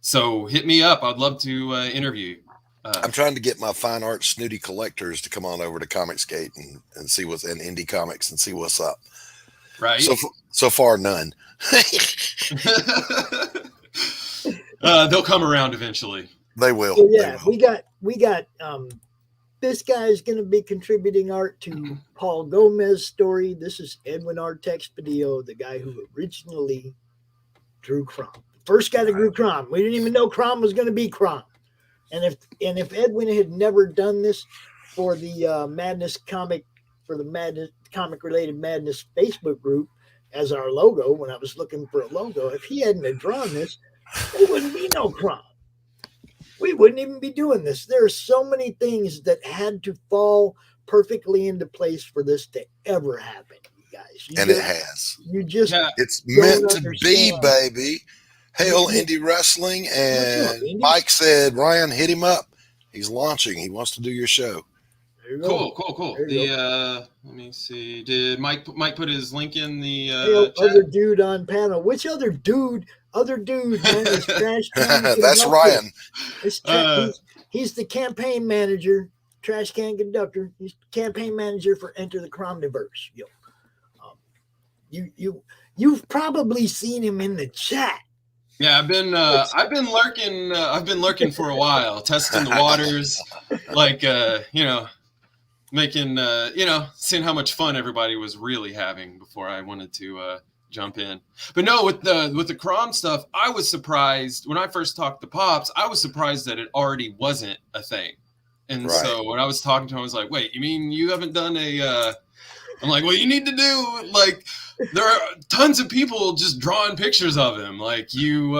So hit me up. I'd love to interview. I'm trying to get my fine art snooty collectors to come on over to Comicsgate and see what's in indie comics and see what's up. Right. So far, none. They'll come around eventually. They will. So, yeah, they will. we got this guy is going to be contributing art to Paul Gomez's story. This is Edwin R. Texpedio, the guy who originally drew Crom. The first guy that drew Crom. We didn't even know Crom was going to be Crom. And if Edwin had never done this for the Madness Comic, for the Madness Comic Related Madness Facebook group as our logo, when I was looking for a logo, if he hadn't have drawn this, there wouldn't be no Crom. We wouldn't even be doing this. There are so many things that had to fall perfectly into place for this to ever happen, you guys. It has. It's meant to be, baby. Hail Indie Wrestling, and Mike said, Ryan, hit him up. He's launching. He wants to do your show. Cool. Let me see. Did Mike put his link in the other dude on panel? Which other dude other dude, man, is Trash Can That's Conductor. Ryan. He's the campaign manager, Trash Can Conductor. He's campaign manager for Enter the Cromniverse. Yo, you've probably seen him in the chat. Yeah, I've been lurking. I've been lurking for a while, testing the waters, like making seeing how much fun everybody was really having before I wanted to jump in. But no, with the Crom stuff, I was surprised when I first talked to Pops. I was surprised that it already wasn't a thing, and so when I was talking to him, I was like, "Wait, you mean you haven't done a?" I'm like, "Well, you need to do like." There are tons of people just drawing pictures of him. Like you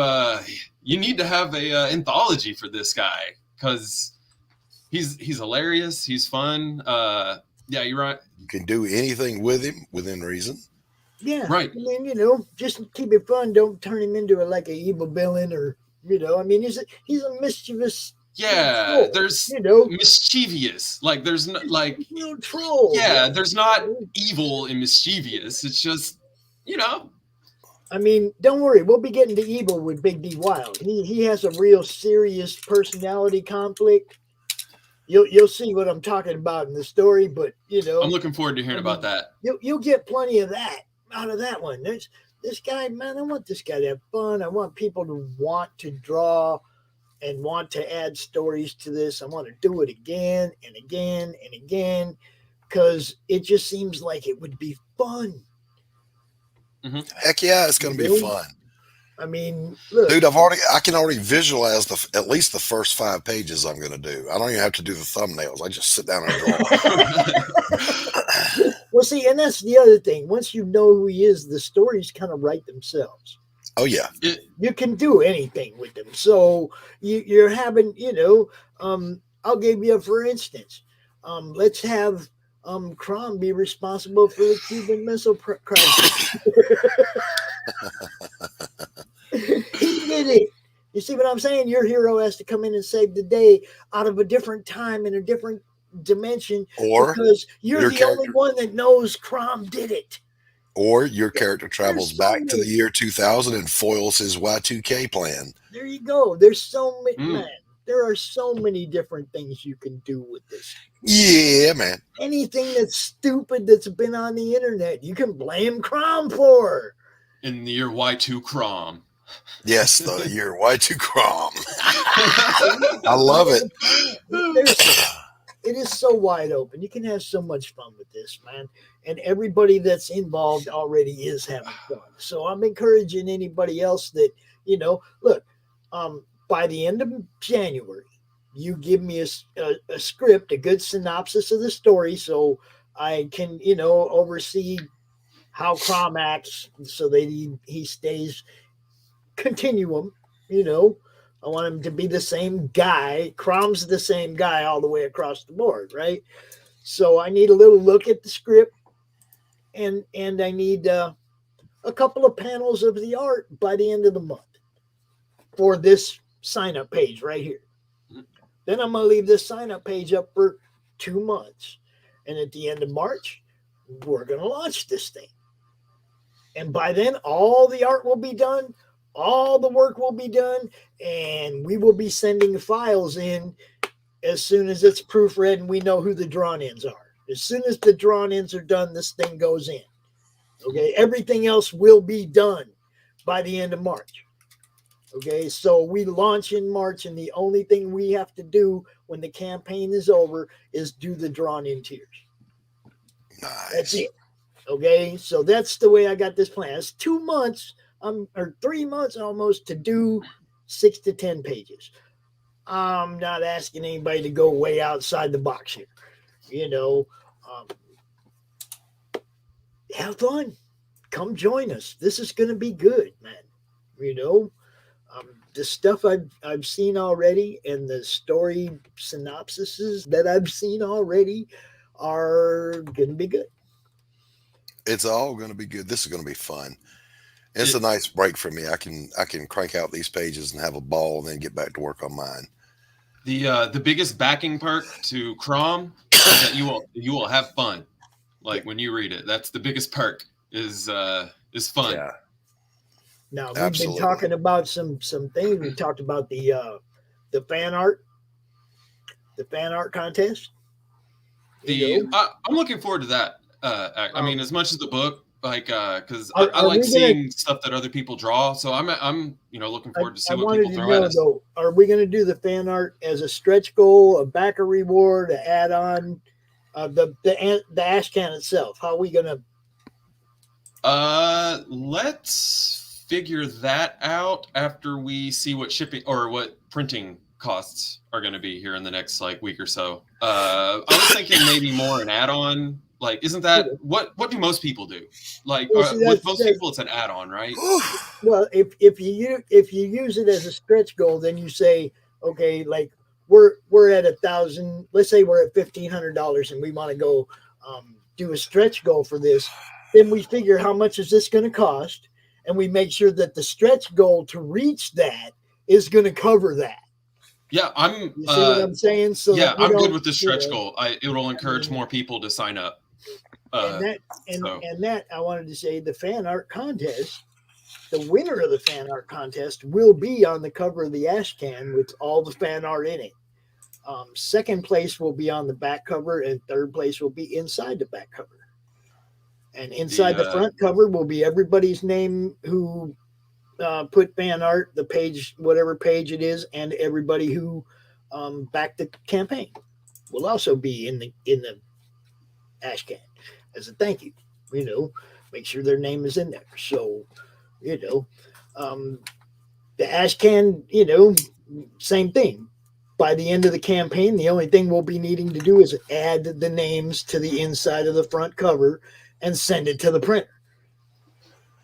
need to have a anthology for this guy because he's hilarious. He's fun. Yeah, you're right. You can do anything with him within reason. Yeah, right. I mean, just keep it fun. Don't turn him into like an evil villain or I mean, he's a mischievous. Yeah, there's mischievous. Like there's no like little troll. Yeah, there's not evil and mischievous. It's just I mean, don't worry. We'll be getting to evil with Big D Wild. He has a real serious personality conflict. You'll see what I'm talking about in the story, but I'm looking forward to hearing about that. You'll get plenty of that out of that one. There's this guy, man. I want this guy to have fun. I want people to want to draw and want to add stories to this. I want to do it again and again and again because it just seems like it would be fun. Mm-hmm. Heck yeah, it's going to be fun. I mean, look, dude, I can already visualize at least the first 5 pages I'm going to do. I don't even have to do the thumbnails. I just sit down and draw. Well, see, and that's the other thing. Once you know who he is, the stories kind of write themselves. Oh yeah, you can do anything with them. So you're having, I'll give you for instance. Let's have Crom be responsible for the Cuban Missile Crisis. He did it. You see what I'm saying? Your hero has to come in and save the day out of a different time in a different dimension, or because you're the only one that knows Crom did it. Or your character travels back to the year 2000 and foils his Y2K plan. There you go. There's so many, man. There are so many different things you can do with this. Yeah, man. Anything that's stupid that's been on the internet, you can blame Crom for. In the year Y2 Crom. Yes, the year Y2 Crom. I love it. It is so wide open. You can have so much fun with this, man. And everybody that's involved already is having fun. So I'm encouraging anybody else that, look, by the end of January, you give me a script, a good synopsis of the story, so I can, oversee how Crom acts so that he stays continuum, I want him to be the same guy. Crom's the same guy all the way across the board, right? So I need a little look at the script, and I need a couple of panels of the art by the end of the month for this sign-up page right here. Then I'm going to leave this sign-up page up for 2 months. And at the end of March, we're going to launch this thing. And by then, all the art will be done. All the work will be done, and we will be sending files in as soon as it's proofread and we know who the drawn-ins are. As soon as the drawn-ins are done, this thing goes in. Okay, everything else will be done by the end of March. Okay, so we launch in March, and the only thing we have to do when the campaign is over is do the drawn-in tiers. Nice. That's it. Okay, so that's the way I got this plan. It's 2 months. Or 3 months almost to do 6 to 10 pages. I'm not asking anybody to go way outside the box here. Have fun. Come join us. This is going to be good, man. The stuff I've seen already and the story synopsises that I've seen already are going to be good. It's all going to be good. This is going to be fun. It's a nice break for me. I can crank out these pages and have a ball and then get back to work on mine. The biggest backing perk to Crom is that you will have fun. Like when you read it, that's the biggest perk is fun. Yeah. Now we've been Absolutely. talking about some things. We talked about the fan art, contest. I'm looking forward to that. I mean, as much as the book, like, because I are like we gonna? seeing stuff that other people draw. So I'm looking forward to see I what wanted people to throw at know us. though, are we going to do the fan art as a stretch goal, a backer reward, an add-on, the ash can itself? How are we going to? Let's figure that out after we see what shipping or what printing costs are going to be here in the next like week or so. I was thinking maybe more an add-on. Like, isn't that what do most people do? Like, Well, see, with most people, it's an add-on, right? Well, if you use it as a stretch goal, then you say, okay, like we're at 1,000. Let's say we're at $1,500, and we want to go do a stretch goal for this. Then we figure how much is this going to cost, and we make sure that the stretch goal to reach that is going to cover that. Yeah, You see what I'm saying? So yeah, that we I'm good don't, with the stretch goal. It will encourage more people to sign up. And that I wanted to say the fan art contest. The winner of the fan art contest will be on the cover of the ash can with all the fan art in it. Second place will be on the back cover, and third place will be inside the back cover. And inside the front cover will be everybody's name who put fan art, the page, whatever page it is, and everybody who backed the campaign will also be in the ash can as a thank you. Make sure their name is in there. So, the ash can, same thing. By the end of the campaign, the only thing we'll be needing to do is add the names to the inside of the front cover and send it to the printer.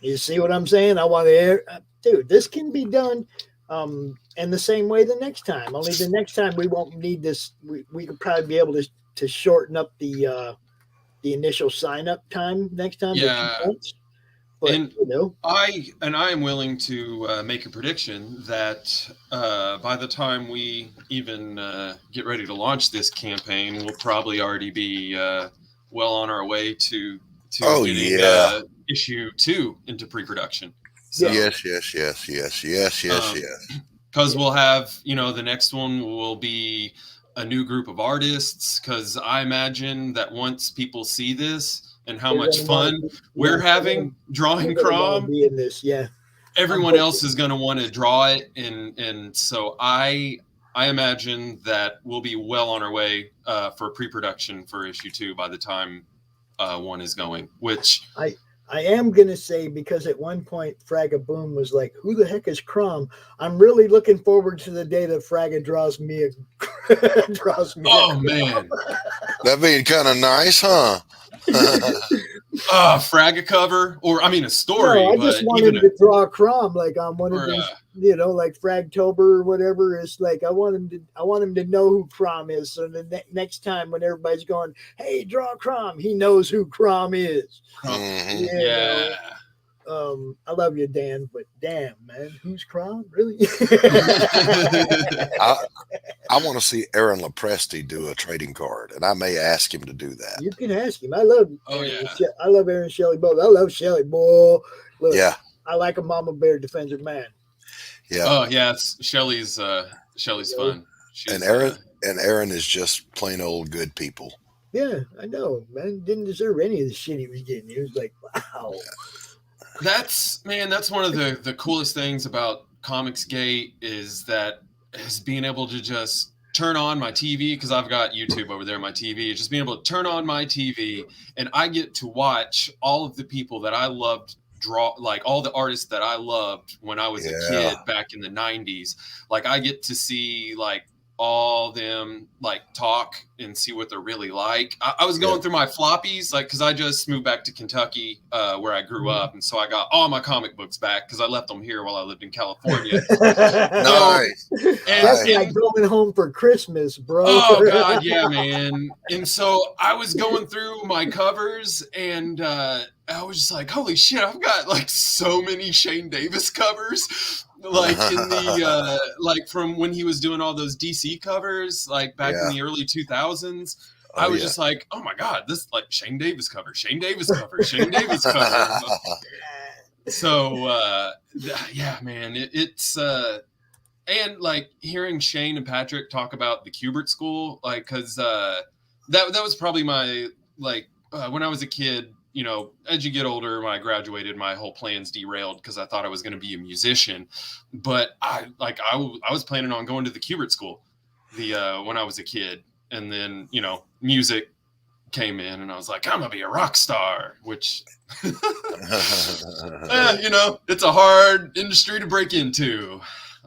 You see what I'm saying? I want to, dude, this can be done. And the same way the next time. Only the next time we won't need this. We could probably be able to shorten up the initial sign up time next time. Yeah. But, I am willing to make a prediction that by the time we even get ready to launch this campaign, we'll probably already be well on our way to getting issue 2 into pre-production. So, yes. Because we'll have, the next one will be a new group of artists. Because I imagine that once people see this, and how much fun we're having drawing Crom. Be in this, yeah. Everyone else is going to want to draw it, and so I imagine that we'll be well on our way for pre-production for issue 2 by the time 1 is going. Which I am going to say, because at one point Fragga Boom was like, "Who the heck is Crom?" I'm really looking forward to the day that Fragga draws me. Man, that'd be kind of nice, huh? Fragga cover, or a story. No, I just want him to draw Crom like on one of these, like Fragtober or whatever. It's like I want him to know who Crom is. So the next time when everybody's going, "Hey, draw Crom," he knows who Crom is. Mm-hmm. Yeah. I love you, Dan, but damn, man, who's Crom? Really? I want to see Aaron Lopresti do a trading card, and I may ask him to do that. You can ask him. I love. I love Aaron Shelley both. I love Shelley, boy. Look, yeah, I like a mama bear defensive man. Yeah. Oh yeah, Shelley's fun. And Aaron is just plain old good people. Yeah, I know, man. Didn't deserve any of the shit he was getting. He was like, wow. That's one of the coolest things about Comicsgate is being able to just turn on my TV, because I've got YouTube over there on my TV. Just being able to turn on my TV and I get to watch all of the people that I loved draw, like all the artists that I loved when I was a kid back in the 90s. Like I get to see like all them like talk and see what they're really like. I was going through my floppies, like, because I just moved back to Kentucky where I grew up, and so I got all my comic books back because I left them here while I lived in California. Nice. That's like going home for Christmas, bro. Oh god, yeah, man. And so I was going through my covers, and I was just like, holy shit, I've got like so many Shane Davis covers. Like in the like from when he was doing all those DC covers, like back in the early 2000s, I was just like, oh my god, this like Shane Davis cover, Shane Davis cover, Shane Davis cover. So yeah, man, it's and like hearing Shane and Patrick talk about the Kubert School, like because that was probably my like when I was a kid. You know, as you get older, when I graduated, my whole plans derailed because I thought I was going to be a musician. But I was planning on going to the Kubert School, when I was a kid, and then music came in, and I was like, I'm gonna be a rock star, which it's a hard industry to break into.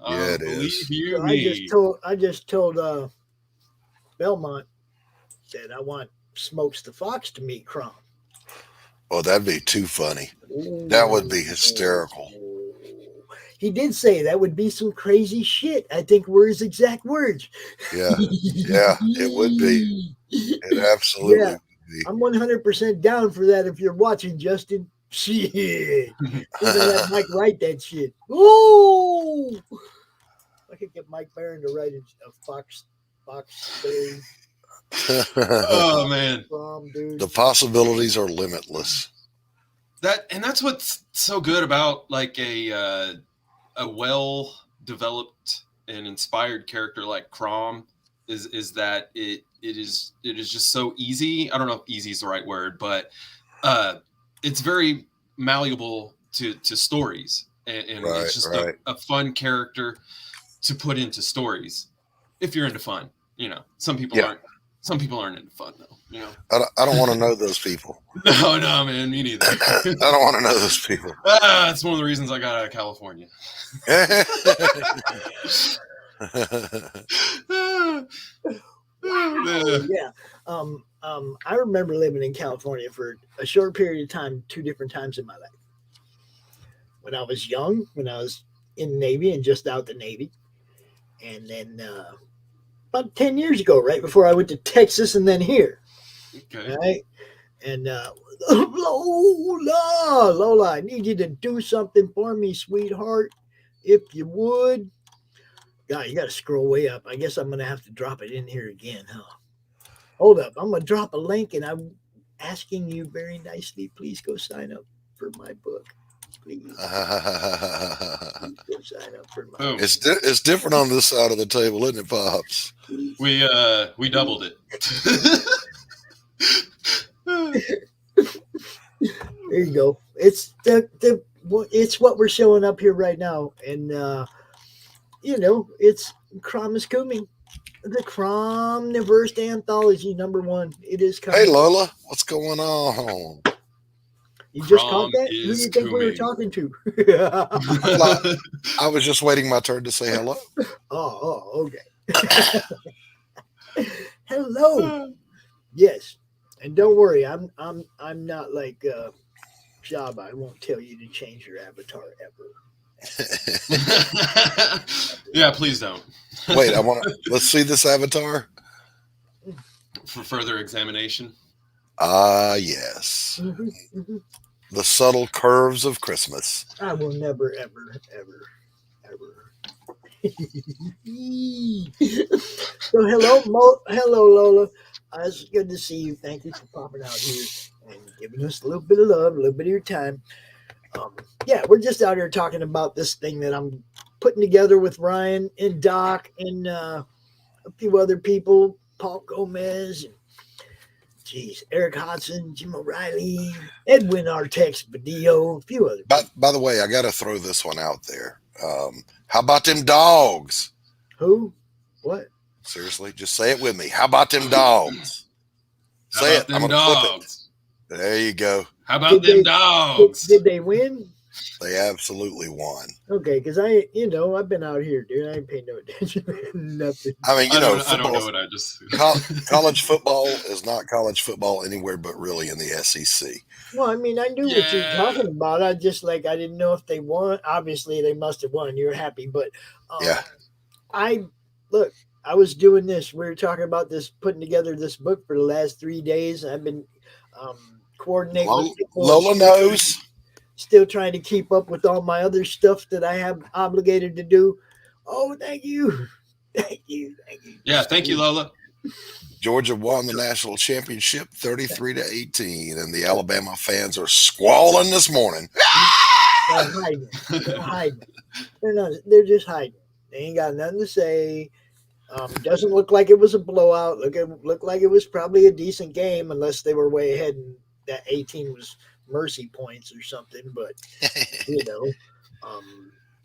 Yeah, it Believe is. you So me. I just told Belmont that I want Smokes the Fox to meet Crom. Oh, that'd be too funny. That would be hysterical. He did say that would be some crazy shit. I think were his exact words. Yeah, yeah, it would be. It absolutely Yeah, would be. I'm 100% down for that if you're watching, Justin. Shit. Even let Mike write that shit. Ooh. I could get Mike Barron to write a Fox story. Oh man, Dude. The possibilities are limitless. That's what's so good about like a well developed and inspired character like Crom is that it is just so easy. I don't know if easy is the right word, but it's very malleable to stories, and Right, it's just right. a fun character to put into stories if you're into fun. Some people Yeah. aren't. Some people aren't into fun though. I don't want to know those people. No, man, me neither. I don't want to know those people. That's one of the reasons I got out of California. Yeah. I remember living in California for a short period of time, 2 different times in my life. When I was young, when I was in the Navy and just out the Navy, and then about 10 years ago, right before I went to Texas and then here. Okay. Right? And Lola, I need you to do something for me, sweetheart. If you would. God, you got to scroll way up. I guess I'm going to have to drop it in here again, huh? Hold up. I'm going to drop a link, and I'm asking you very nicely, please go sign up for my book. Please. Please go sign up for my book. It's different on this side of the table, isn't it, Pops? We doubled it. There you go. It's it's what we're showing up here right now, and it's Crom is coming. The Cromniverse Anthology #1. It is coming. Hey Lola, what's going on? You just caught that? Who do you think we were talking to? I was just waiting my turn to say hello. Oh, okay. Hello. Yes. And don't worry, I'm not like Jabba. I won't tell you to change your avatar ever. Yeah, please don't. Wait, let's see this avatar for further examination. Yes. Mm-hmm. The subtle curves of Christmas. I will never, ever. So hello Lola. It's good to see you. Thank you for popping out here and giving us a little bit of love, a little bit of your time. Yeah, we're just out here talking about this thing that I'm putting together with Ryan and Doc and a few other people, Paul Gomez, and Eric Hodson, Jim O'Reilly, Edwin Artex Badillo, a few other people. By the way, I got to throw this one out there. How about them dogs? Who? What? Seriously, just say it with me. How about them dogs? Say it. I'm going to flip it. There you go. How about them dogs? Did they win? They absolutely won. Okay, because I've been out here, dude. I ain't paying no attention to nothing. I mean, I don't know what I just. College football is not college football anywhere but really in the SEC. Well, I mean, I knew what you're talking about. I didn't know if they won. Obviously, they must have won. You're happy, but yeah. I was doing this. We were talking about this, putting together this book for the last 3 days. I've been coordinating with people. Lola knows. Still trying to keep up with all my other stuff that I have obligated to do. Oh, thank you. Thank you. Yeah, thank you, Lola. Georgia won the national championship 33-18, and the Alabama fans are squalling this morning. They're hiding. They're hiding. They're not. They're just hiding. They ain't got nothing to say. Doesn't look like it was a blowout. Looked like it was probably a decent game, unless they were way ahead and that 18 was mercy points or something. But you know,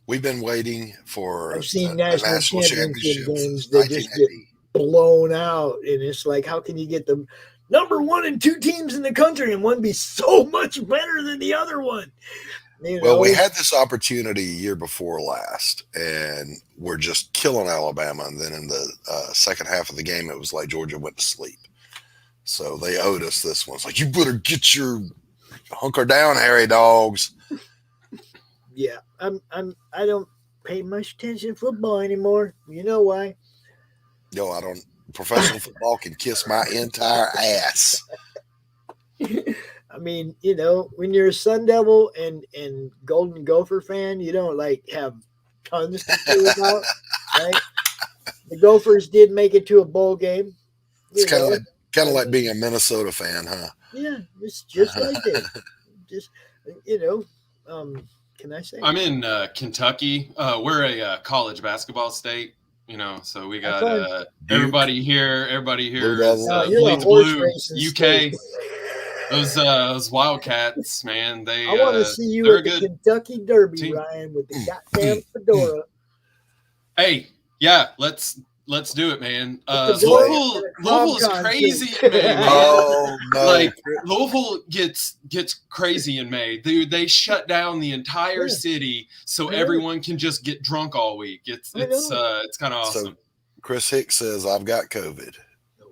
we've been waiting for I've seen a national championship games that just get blown out, and it's like, how can you get the number 1 and 2 teams in the country and one be so much better than the other one? Well, we had this opportunity year before last, and we're just killing Alabama. And then in the second half of the game, it was like Georgia went to sleep. So they owed us this one. It's like, you better get your hunker down, Harry Dogs. Yeah, I don't pay much attention to football anymore. You know why? Yo, I don't. Professional football can kiss my entire ass. I mean, you know, when you're a Sun Devil and Golden Gopher fan, you don't like have tons to feel about, right? The Gophers did make it to a bowl game. It's kind of like being a Minnesota fan, huh? Yeah, it's just like that. Just, you know, can I say? I'm in Kentucky. We're a college basketball state. You know, so we got everybody here. Everybody here is bleeds blue. UK. Those Wildcats, man. I want to see you at the Kentucky Derby, team. Ryan, with the goddamn fedora. Hey, yeah, let's do it, man. Louisville is crazy in May, man. Oh no! Like Louisville gets crazy in May. They shut down the entire city so everyone can just get drunk all week. It's kind of awesome. So Chris Hicks says, "I've got COVID."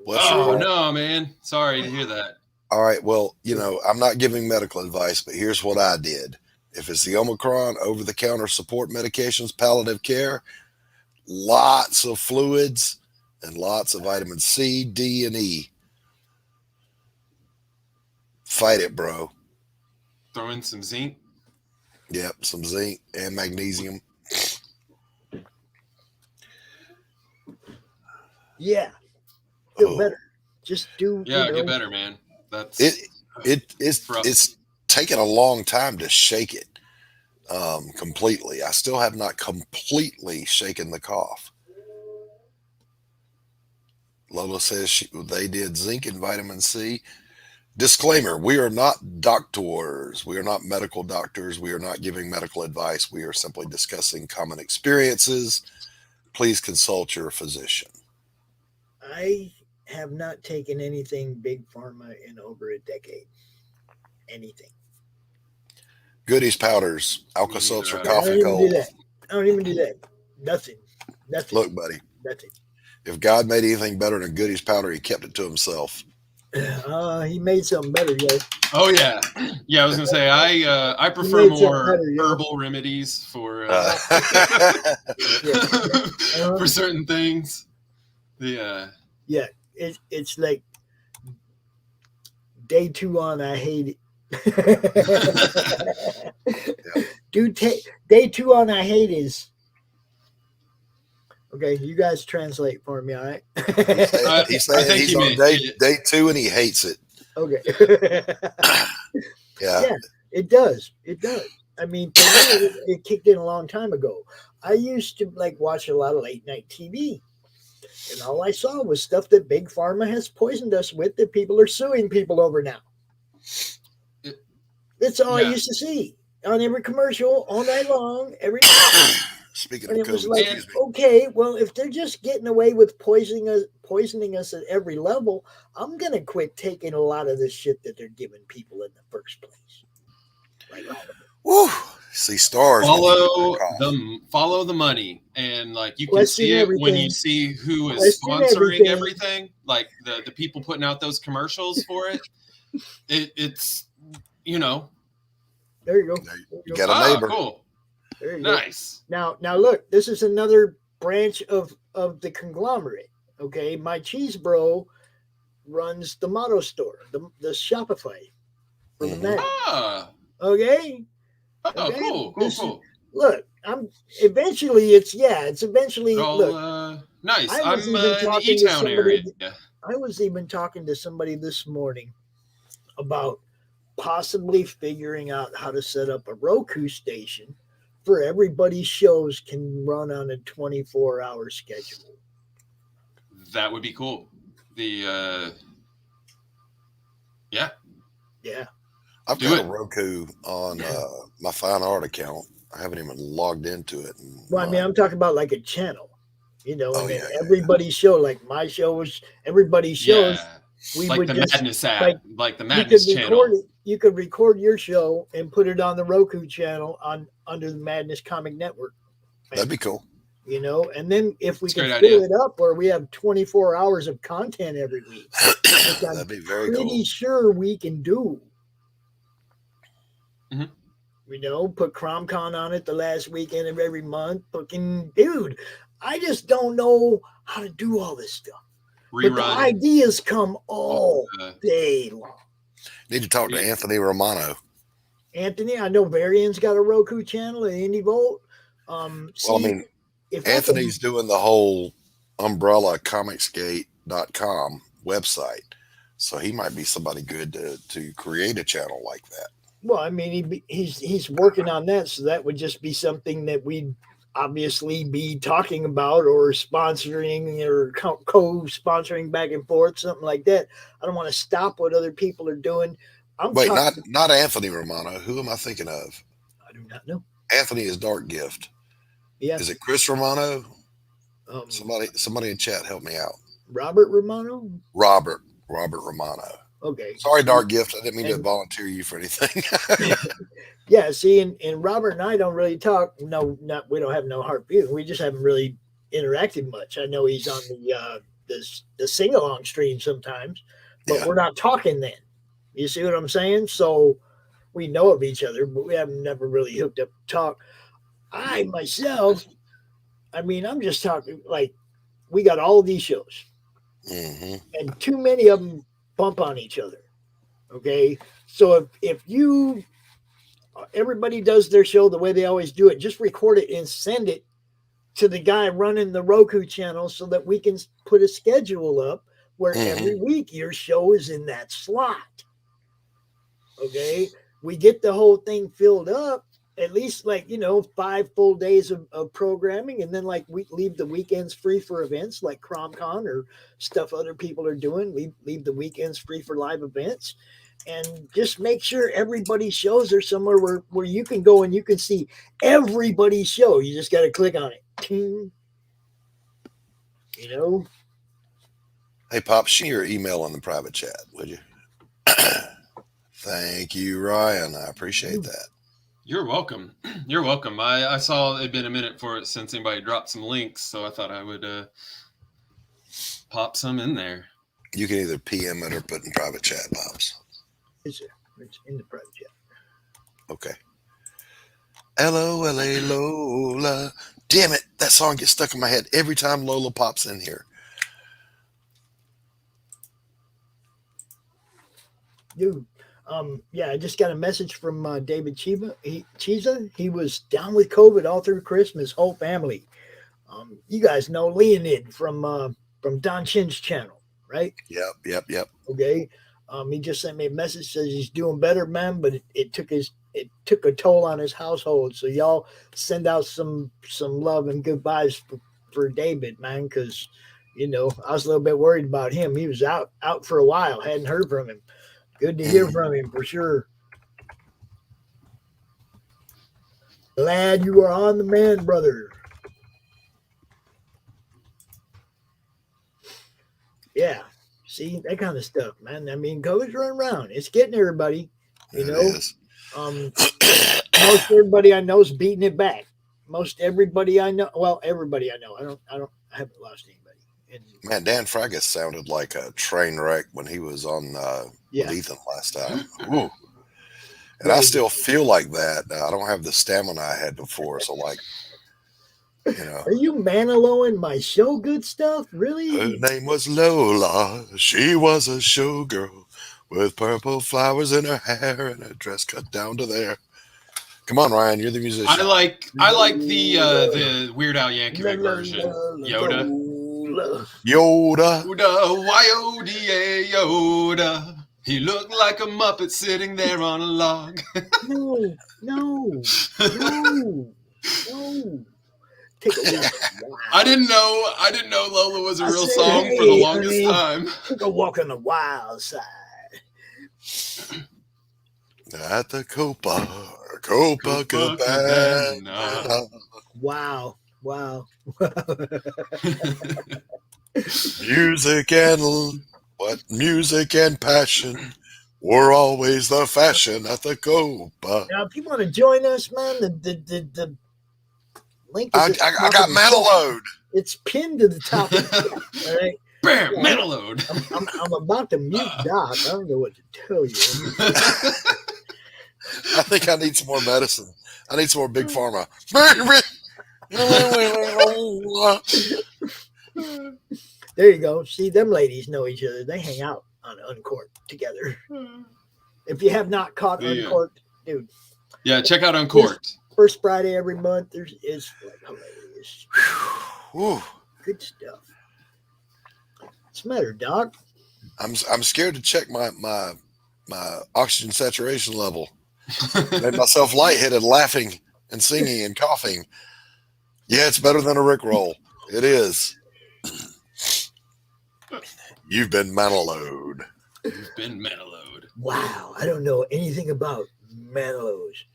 No, man. Sorry to hear that. All right. Well, you know, I'm not giving medical advice, but here's what I did. If it's the Omicron, over-the-counter support medications, palliative care, lots of fluids, and lots of vitamin C, D, and E. Fight it, bro. Throw in some zinc. Yep, some zinc and magnesium. Yeah. Feel better. Just do. Yeah, get better, man. That's it's taken a long time to shake it completely. I still have not completely shaken the cough. Lola says they did zinc and vitamin C. Disclaimer: we are not doctors. We are not medical doctors. We are not giving medical advice. We are simply discussing common experiences. Please consult your physician. I have not taken anything big pharma in over a decade. Anything. Goodies, powders, Alka-Seltzer, coffee, cold. I don't even do that. Nothing. Look, buddy. Nothing. If God made anything better than Goodies powder, he kept it to himself. He made something better, yo. Oh yeah, yeah. I was gonna say I prefer more herbal remedies for for certain things. Yeah. Yeah. It's like day 2 on, I hate it. Day 2 on, I hate is. Okay, you guys translate for me, all right? He's saying he's on day 2 and he hates it. Okay. Yeah, it does. It does. I mean, for me, it kicked in a long time ago. I used to watch a lot of late night TV. And all I saw was stuff that Big Pharma has poisoned us with that people are suing people over now. That's all I used to see on every commercial all night long, every night. Speaking and of it was COVID, like, okay, well, if they're just getting away with poisoning us at every level, I'm going to quit taking a lot of this shit that they're giving people in the first place. Like all of it. Woo! See stars. Follow the money, and you can see it when you see who is sponsoring everything. Like the people putting out those commercials for it. It's There you go. You got a neighbor. Cool. There you nice. Go. Now look, this is another branch of the conglomerate. Okay, my cheese bro runs the Motto store, the Shopify for the Mac. Okay. Oh, okay? Cool. Look, it's eventually. Nice. I'm in the E-Town area. I was even talking to somebody this morning about possibly figuring out how to set up a Roku station for everybody's shows can run on a 24-hour schedule. That would be cool. Yeah. I've Do got it. a Roku on my Fine Art account. I haven't even logged into it. Well, I mean, I'm talking about like a channel, and Oh, then yeah. everybody's show, like my show was everybody's shows. Yeah. We Like would the just Madness app, like the you Madness could channel. record it. You could record your show and put it on the Roku channel under the Madness Comic Network. That'd be cool. And then if we That's a can great fill idea. it up where we have 24 hours of content every week, which I'm That'd be very pretty cool. sure we can do. Mhm. Put CromCon on it the last weekend of every month. Fucking dude, I just don't know how to do all this stuff. But the Rerun. ideas come all day long. Need to talk to Anthony Romano. Anthony, I know Varian's got a Roku channel at Indie Vault. Well, I mean, if Anthony's doing the whole umbrella comicsgate.com website. So he might be somebody good to create a channel like that. Well, I mean, he's working on that, so that would just be something that we'd obviously be talking about or sponsoring or co-sponsoring back and forth, something like that. I don't want to stop what other people are doing. Wait, not Anthony Romano. Who am I thinking of? I do not know. Anthony is Dark Gift. Yeah. Is it Chris Romano? Somebody in chat help me out. Robert Romano? Robert Romano. Okay. Sorry, Dark Gift. I didn't mean to volunteer you for anything. Yeah, see, and Robert and I don't really talk. No, we don't have no hard feelings. We just haven't really interacted much. I know he's on the sing along stream sometimes, but we're not talking then. You see what I'm saying? So we know of each other, but we haven't never really hooked up to talk. I myself, I mean, I'm just talking like we got all of these shows, and too many of them bump on each other. Okay, so if everybody does their show the way they always do it, just record it and send it to the guy running the Roku channel so that we can put a schedule up where every week your show is in that slot. Okay, we get the whole thing filled up, at least 5 full days of programming, and then we leave the weekends free for events like CromCon or stuff other people are doing. Leave the weekends free for live events, and just make sure everybody's shows are somewhere where you can go and you can see everybody's show. You just got to click on it. Hey, Pop, share your email on the private chat, would you? Thank you, Ryan. I appreciate that. You're welcome. You're welcome. I saw it'd been a minute since anybody dropped some links, so I thought I would pop some in there. You can either PM it or put in private chat, Pops. It's in the private chat. Okay. L-O-L-A Lola. Damn it. That song gets stuck in my head every time Lola pops in here. Dude, I just got a message from David Chiza. He was down with COVID all through Christmas, whole family. You guys know Leonid from Don Chin's channel, right? Yep. Okay. He just sent me a message, says he's doing better, man, but it took a toll on his household. So y'all send out some love and goodbyes for David, man, because I was a little bit worried about him. He was out for a while, hadn't heard from him. Good to hear from him for sure. Glad you are on the man, brother. Yeah. See, that kind of stuff, man. I mean, COVID's running around. It's getting everybody, It is. Most everybody I know is beating it back. Most everybody I know, everybody I know. I haven't lost anybody. Man, Dan Fragus sounded like a train wreck when he was on with Ethan last time. Ooh. And I still feel like that. I don't have the stamina I had before. So, Are you Manilow my show good stuff? Really? Her name was Lola. She was a showgirl with purple flowers in her hair and her dress cut down to there. Come on, Ryan, you're the musician. I like the Weird Al Yankovic version. Yoda. Yoda. Y-O-D-A, Yoda. He looked like a Muppet sitting there on a log. No. Take a walk. Wow. I didn't know Lola was a real said, song for the "Hey, longest honey, time. take a walk on the wild side." At the Copacabana. Wow. Music and passion were always the fashion at the Copa. Now, if you want to join us, man, the link is I got Manaload. It's pinned to the top of the chat, all right? Bam, Yeah, Manaload. I'm about to mute Doc. I don't know what to tell you. I think I need some more medicine. I need some more Big Pharma. There you go. See, them ladies know each other. They hang out on Uncorked together. If you have not caught Uncorked, dude. Yeah, check out Uncorked. First Friday every month. It's like hilarious. Whew. Good stuff. What's the matter, Doc? I'm scared to check my oxygen saturation level. Made myself lightheaded, laughing and singing and coughing. Yeah, it's better than a Rickroll. It is. You've been Manaload. You've been Manaload. Wow, I don't know anything about Manilows.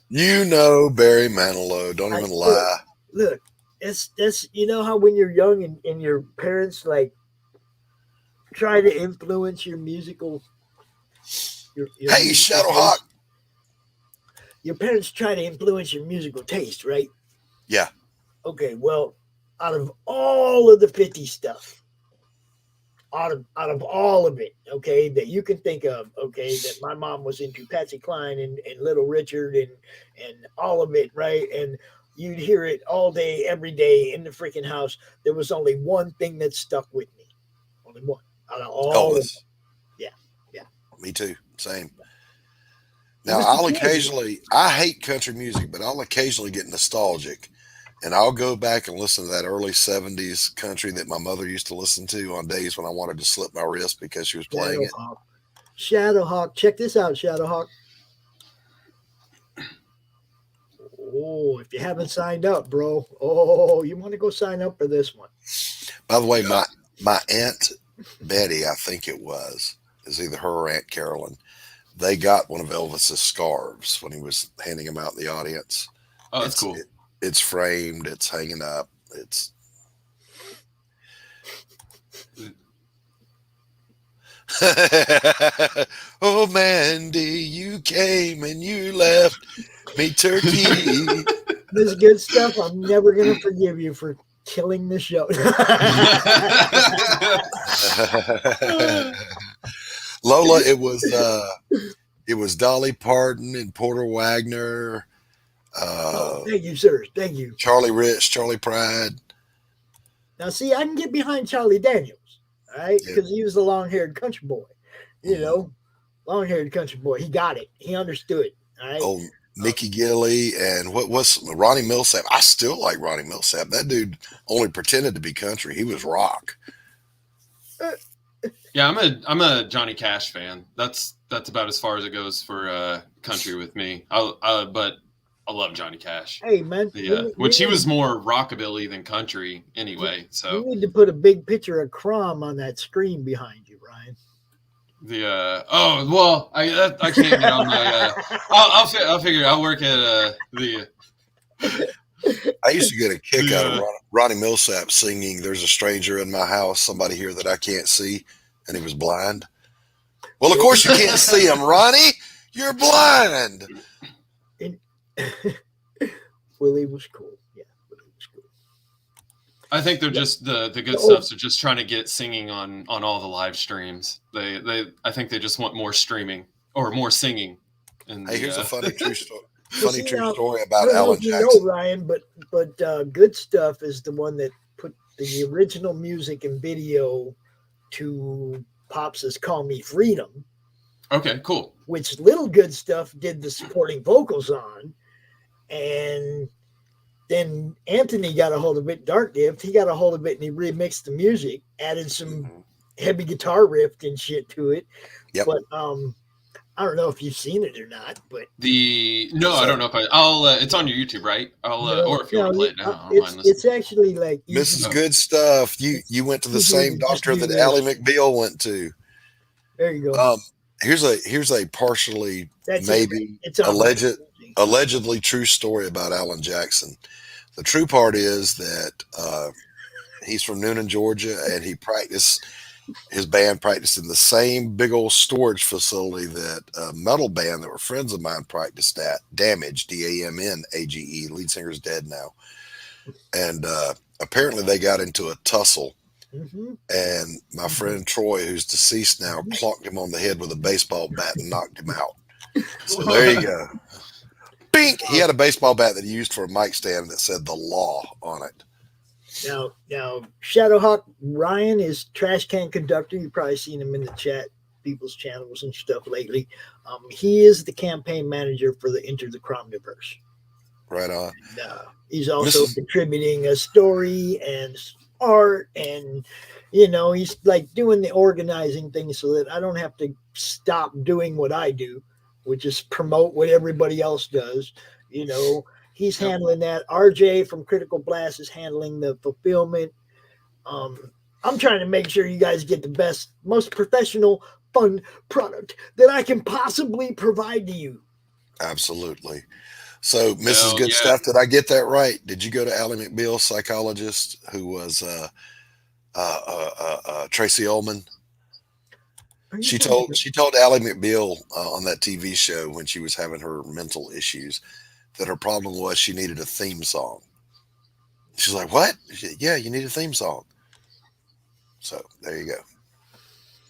You know Barry Manilow. Don't even lie. Look, it's you know how when you're young and your parents like try to influence your musical. Hey, Shadowhawk. Your parents try to influence your musical taste, right? Yeah. Okay, well, out of all of the 50 stuff, out of all of it, okay, that you can think of, okay, that my mom was into Patsy Cline and Little Richard and all of it, right? And you'd hear it all day, every day in the freaking house. There was only one thing that stuck with me. Only one. Out of all of them. Yeah. Me too. Same. Now, I hate country music, but I'll occasionally get nostalgic. And I'll go back and listen to that early 70s country that my mother used to listen to on days when I wanted to slip my wrist because she was playing it. Shadowhawk. Check this out, Shadowhawk. Oh, if you haven't signed up, bro. Oh, you want to go sign up for this one. By the way, my Aunt Betty, I think it was either her or Aunt Carolyn. They got one of Elvis's scarves when he was handing them out in the audience. Oh, that's cool. It's framed. It's hanging up. It's. Oh, Mandy, you came and you left me turkey. This good stuff. I'm never going to forgive you for killing the show. Lola, it was Dolly Parton and Porter Wagner. Thank you, sir. Thank you. Charlie Rich, Charlie Pride. Now, see, I can get behind Charlie Daniels, all right, because he was a long-haired country boy. You know, long-haired country boy. He got it. He understood. All right. Oh, Mickey Gilley and what's Ronnie Millsap. I still like Ronnie Millsap. That dude only pretended to be country. He was rock. Yeah, I'm a Johnny Cash fan. That's about as far as it goes for country with me. But I love Johnny Cash. Hey, man. Which he was more rockabilly than country anyway. So you need to put a big picture of Crom on that screen behind you, Ryan. I can't get on my. I'll figure. I'll work at the. I used to get a kick out of Ronnie Millsap singing "There's a Stranger in My House, Somebody Here That I Can't See," and he was blind. Well, of course you can't see him, Ronnie. You're blind. Willie was cool. Yeah, Willie was cool. I think they're just the good stuffs are just trying to get singing on all the live streams. I think they just want more streaming or more singing. And here's a funny true story. Funny true story about Alan Jackson. You know, Ryan, but Good Stuff is the one that put the original music and video to Pops's "Call Me Freedom." Okay, cool. Which Little Good Stuff did the supporting vocals on. And then Anthony got a hold of it, Dark Gift. He got a hold of it and he remixed the music, added some heavy guitar riff and shit to it. Yep. But I don't know if you've seen it or not. But I don't know if I'll. It's on your YouTube, right? Or if you want to play it now, I don't mind listening. It's actually like This is good stuff. You went to the same doctor that Ally McBeal went to. There you go. Here's a partially It's allegedly true story about Alan Jackson. The true part is that he's from Noonan, Georgia, and his band practiced in the same big old storage facility that a metal band that were friends of mine practiced at. Damage, Damnage. Lead singer's dead now. And apparently they got into a tussle. Mm-hmm. And my friend Troy, who's deceased now, clonked him on the head with a baseball bat and knocked him out. So there you go. Bink! He had a baseball bat that he used for a mic stand that said "the law" on it. Now, Shadowhawk Ryan is Trash Can Conductor. You've probably seen him in the chat, people's channels and stuff lately. He is the campaign manager for the Enter the Cromniverse. Right on. And, he's also contributing a story and art, and he's like doing the organizing thing so that I don't have to stop doing what I do, which is promote what everybody else does. He's handling that. RJ from Critical Blast is handling the fulfillment. I'm trying to make sure you guys get the best, most professional, fun product that I can possibly provide to you. Absolutely. So, Mrs. Good Stuff, did I get that right? Did you go to Ally McBeal, psychologist, who was Tracy Ullman? She told Ally McBeal on that TV show when she was having her mental issues that her problem was she needed a theme song. She's like, "What?" She said, "Yeah, you need a theme song." So there you go.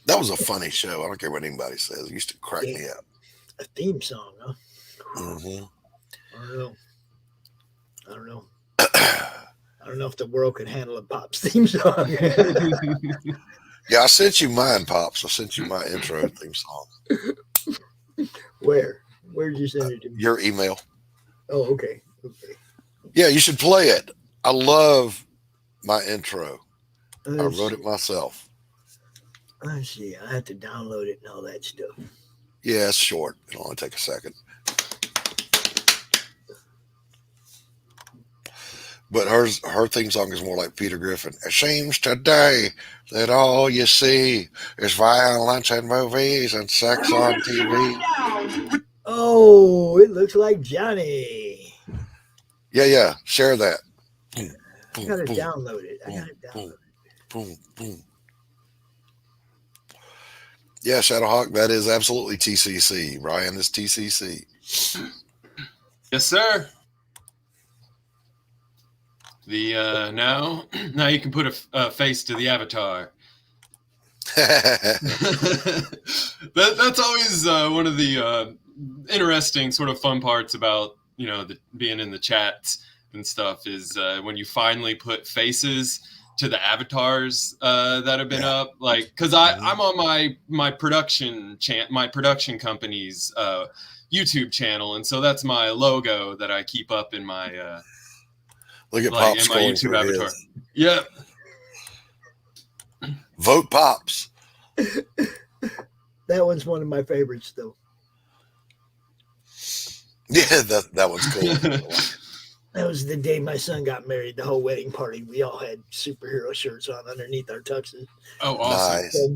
That was a funny show. I don't care what anybody says. It used to crack me up. A theme song, huh? Mm-hmm. I don't know. I don't know if the world could handle a Pop's theme song. Yeah, I sent you mine, Pops. I sent you my intro theme song. Where? Where did you send it to me? Your email. Oh, okay. Yeah, you should play it. I love my intro. I wrote it myself. Let's see. I have to download it and all that stuff. Yeah, it's short. It'll only take a second. But her theme song is more like Peter Griffin. It seems today that all you see is violence and movies and sex on TV. Oh, it looks like Johnny. Yeah. Share that. I gotta download it. Boom. Yeah, Shadowhawk, that is absolutely TCC. Ryan is TCC. Yes, sir. The now you can put a face to the avatar. That's always one of the interesting sort of fun parts about being in the chats and stuff is when you finally put faces to the avatars that have been up, like because I'm on my production company's YouTube channel, and so that's my logo that I keep up in my look at Pops in my YouTube avatar. Yep. Vote Pops. That one's one of my favorites, though. Yeah, that one's cool. That was the day my son got married. The whole wedding party, we all had superhero shirts on underneath our tuxes. Oh, awesome! Nice. So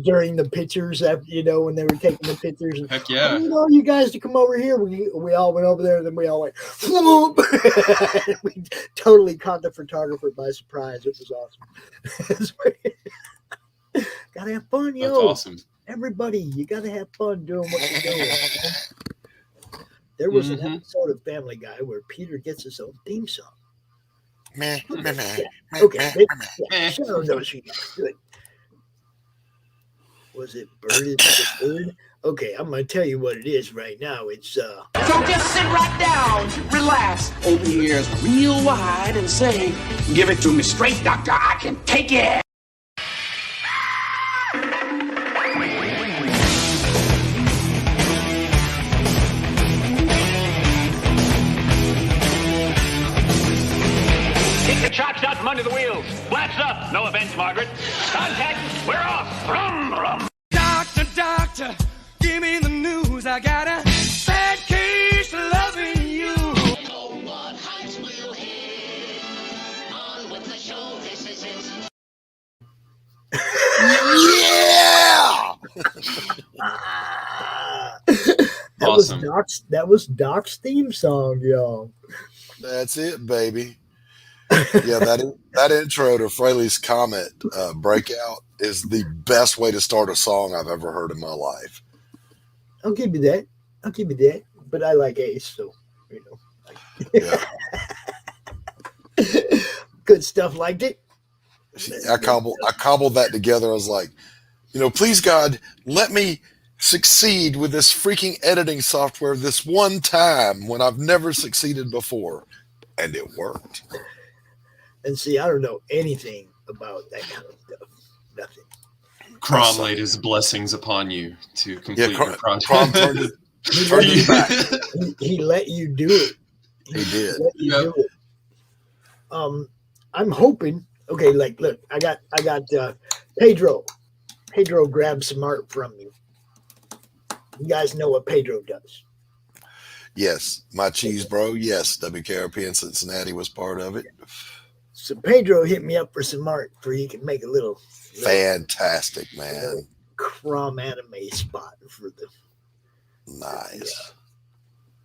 during the pictures, after, when they were taking the pictures, heck yeah! You guys to come over here. We all went over there, and then we all went. We totally caught the photographer by surprise. It was awesome. Gotta have fun, yo! That's awesome. Everybody, you gotta have fun doing what you're doing. There was an episode of Family Guy where Peter gets his own theme song. Okay. Shadow knows who good. Was it Bird is the Bird? Okay, I'm going to tell you what it is right now. It's So just sit right down, relax, open your ears real wide and say, "Give it to me straight, doctor, I can take it." onto the wheels. Flaps up. No offense, Margaret. Contact. We're off. Rum, rum. Doctor, give me the news. I got a bad case of loving you. Oh, what heights we'll hit. On with the show. This is it. Yeah! Awesome. That was Doc's theme song, y'all. That's it, baby. Yeah, that intro to Fraley's Comet breakout is the best way to start a song I've ever heard in my life. I'll give you that. But I like Ace, so you know. Yeah. Good stuff. Liked it. I cobbled that together. I was like, please God, let me succeed with this freaking editing software this one time when I've never succeeded before. And it worked. And see, I don't know anything about that kind of stuff. Nothing. Crom laid his blessings upon you to complete your project. Crom turned it back. He let you do it. He did. Let you do it. I'm hoping. Okay, look, I got Pedro. Pedro grabbed some art from me. You guys know what Pedro does. Yes, my cheese bro. Yes, WKRP in Cincinnati was part of it. So Pedro hit me up for some art where he can make a little fantastic, man. Crom anime spot for the nice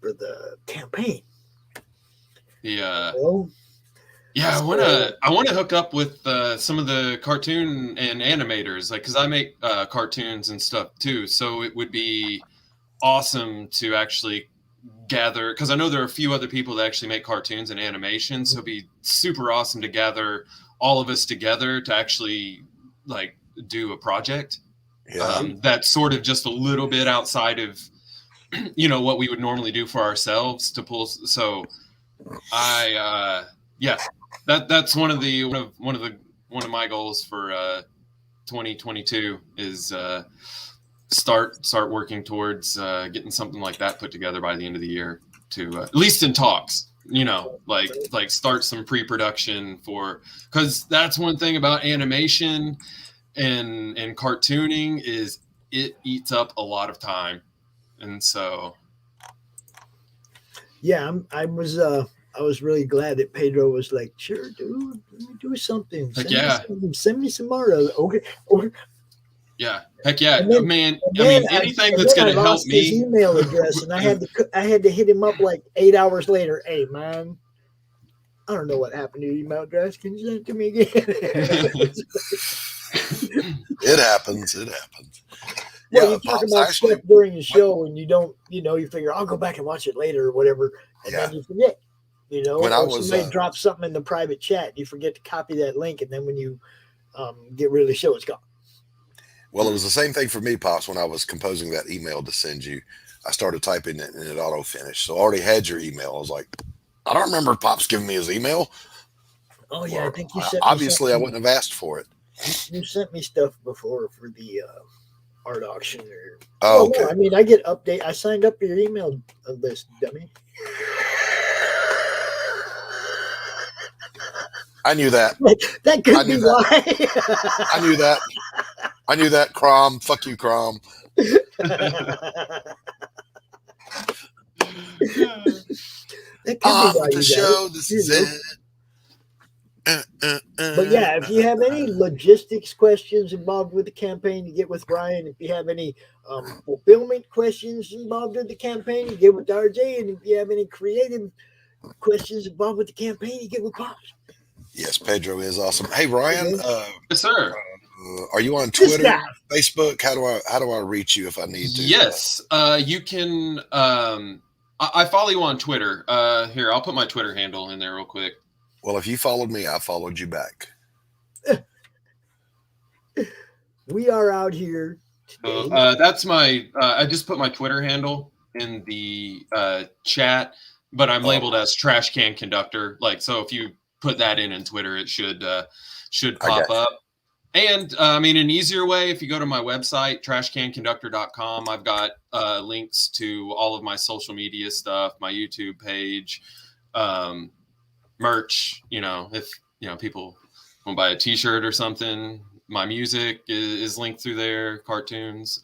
for the campaign. Yeah. Yeah, I want to hook up with some of the cartoon and animators, because I make cartoons and stuff too. So it would be awesome to actually gather, because I know there are a few other people that actually make cartoons and animation. So it'd be super awesome to gather all of us together to actually do a project that's sort of just a little bit outside of what we would normally do for ourselves to pull. So that's one of my goals for 2022 is start working towards getting something like that put together by the end of the year, to at least in talks, start some pre-production because that's one thing about animation and cartooning is it eats up a lot of time. And so I was really glad that Pedro was like, sure, dude, let me do something. Send me some art. Okay. Yeah. Heck yeah. Then, anything that's going to help me. His email address, and I had to hit him up 8 hours later. Hey, man, I don't know what happened to your email address. Can you send it to me again? It happens. Well, you talk about stuff during the show, and you don't, you figure I'll go back and watch it later or whatever, and then you forget. When somebody drops something in the private chat, you forget to copy that link, and then when you get rid of the show, it's gone. Well, it was the same thing for me, Pops, when I was composing that email to send you. I started typing it, and it auto-finished. So I already had your email. I was like, I don't remember Pops giving me his email. Oh, yeah, I think you sent obviously, I wouldn't have asked for it. You sent me stuff before for the art auction. Okay. No, I get update. I signed up for your email list, dummy. I knew that. That could be why. I knew that. Crom. Fuck you, Crom. Off with the show. This is it. But yeah, if you have any logistics questions involved with the campaign, you get with Brian. If you have any fulfillment questions involved with the campaign, you get with RJ. And if you have any creative questions involved with the campaign, you get with Pops. Yes, Pedro is awesome. Hey, Ryan. Yes, sir. Are you on Twitter, Facebook? How do I reach you if I need to? Yes, you can. I follow you on Twitter. Here, I'll put my Twitter handle in there real quick. Well, if you followed me, I followed you back. We are out here today. That's my. I just put my Twitter handle in the chat, but I'm labeled as Trash Can Conductor. So if you put that in Twitter, it should pop up. And an easier way, if you go to my website, trashcanconductor.com, I've got links to all of my social media stuff, my YouTube page, merch. If people want to buy a T-shirt or something. My music is linked through there, cartoons.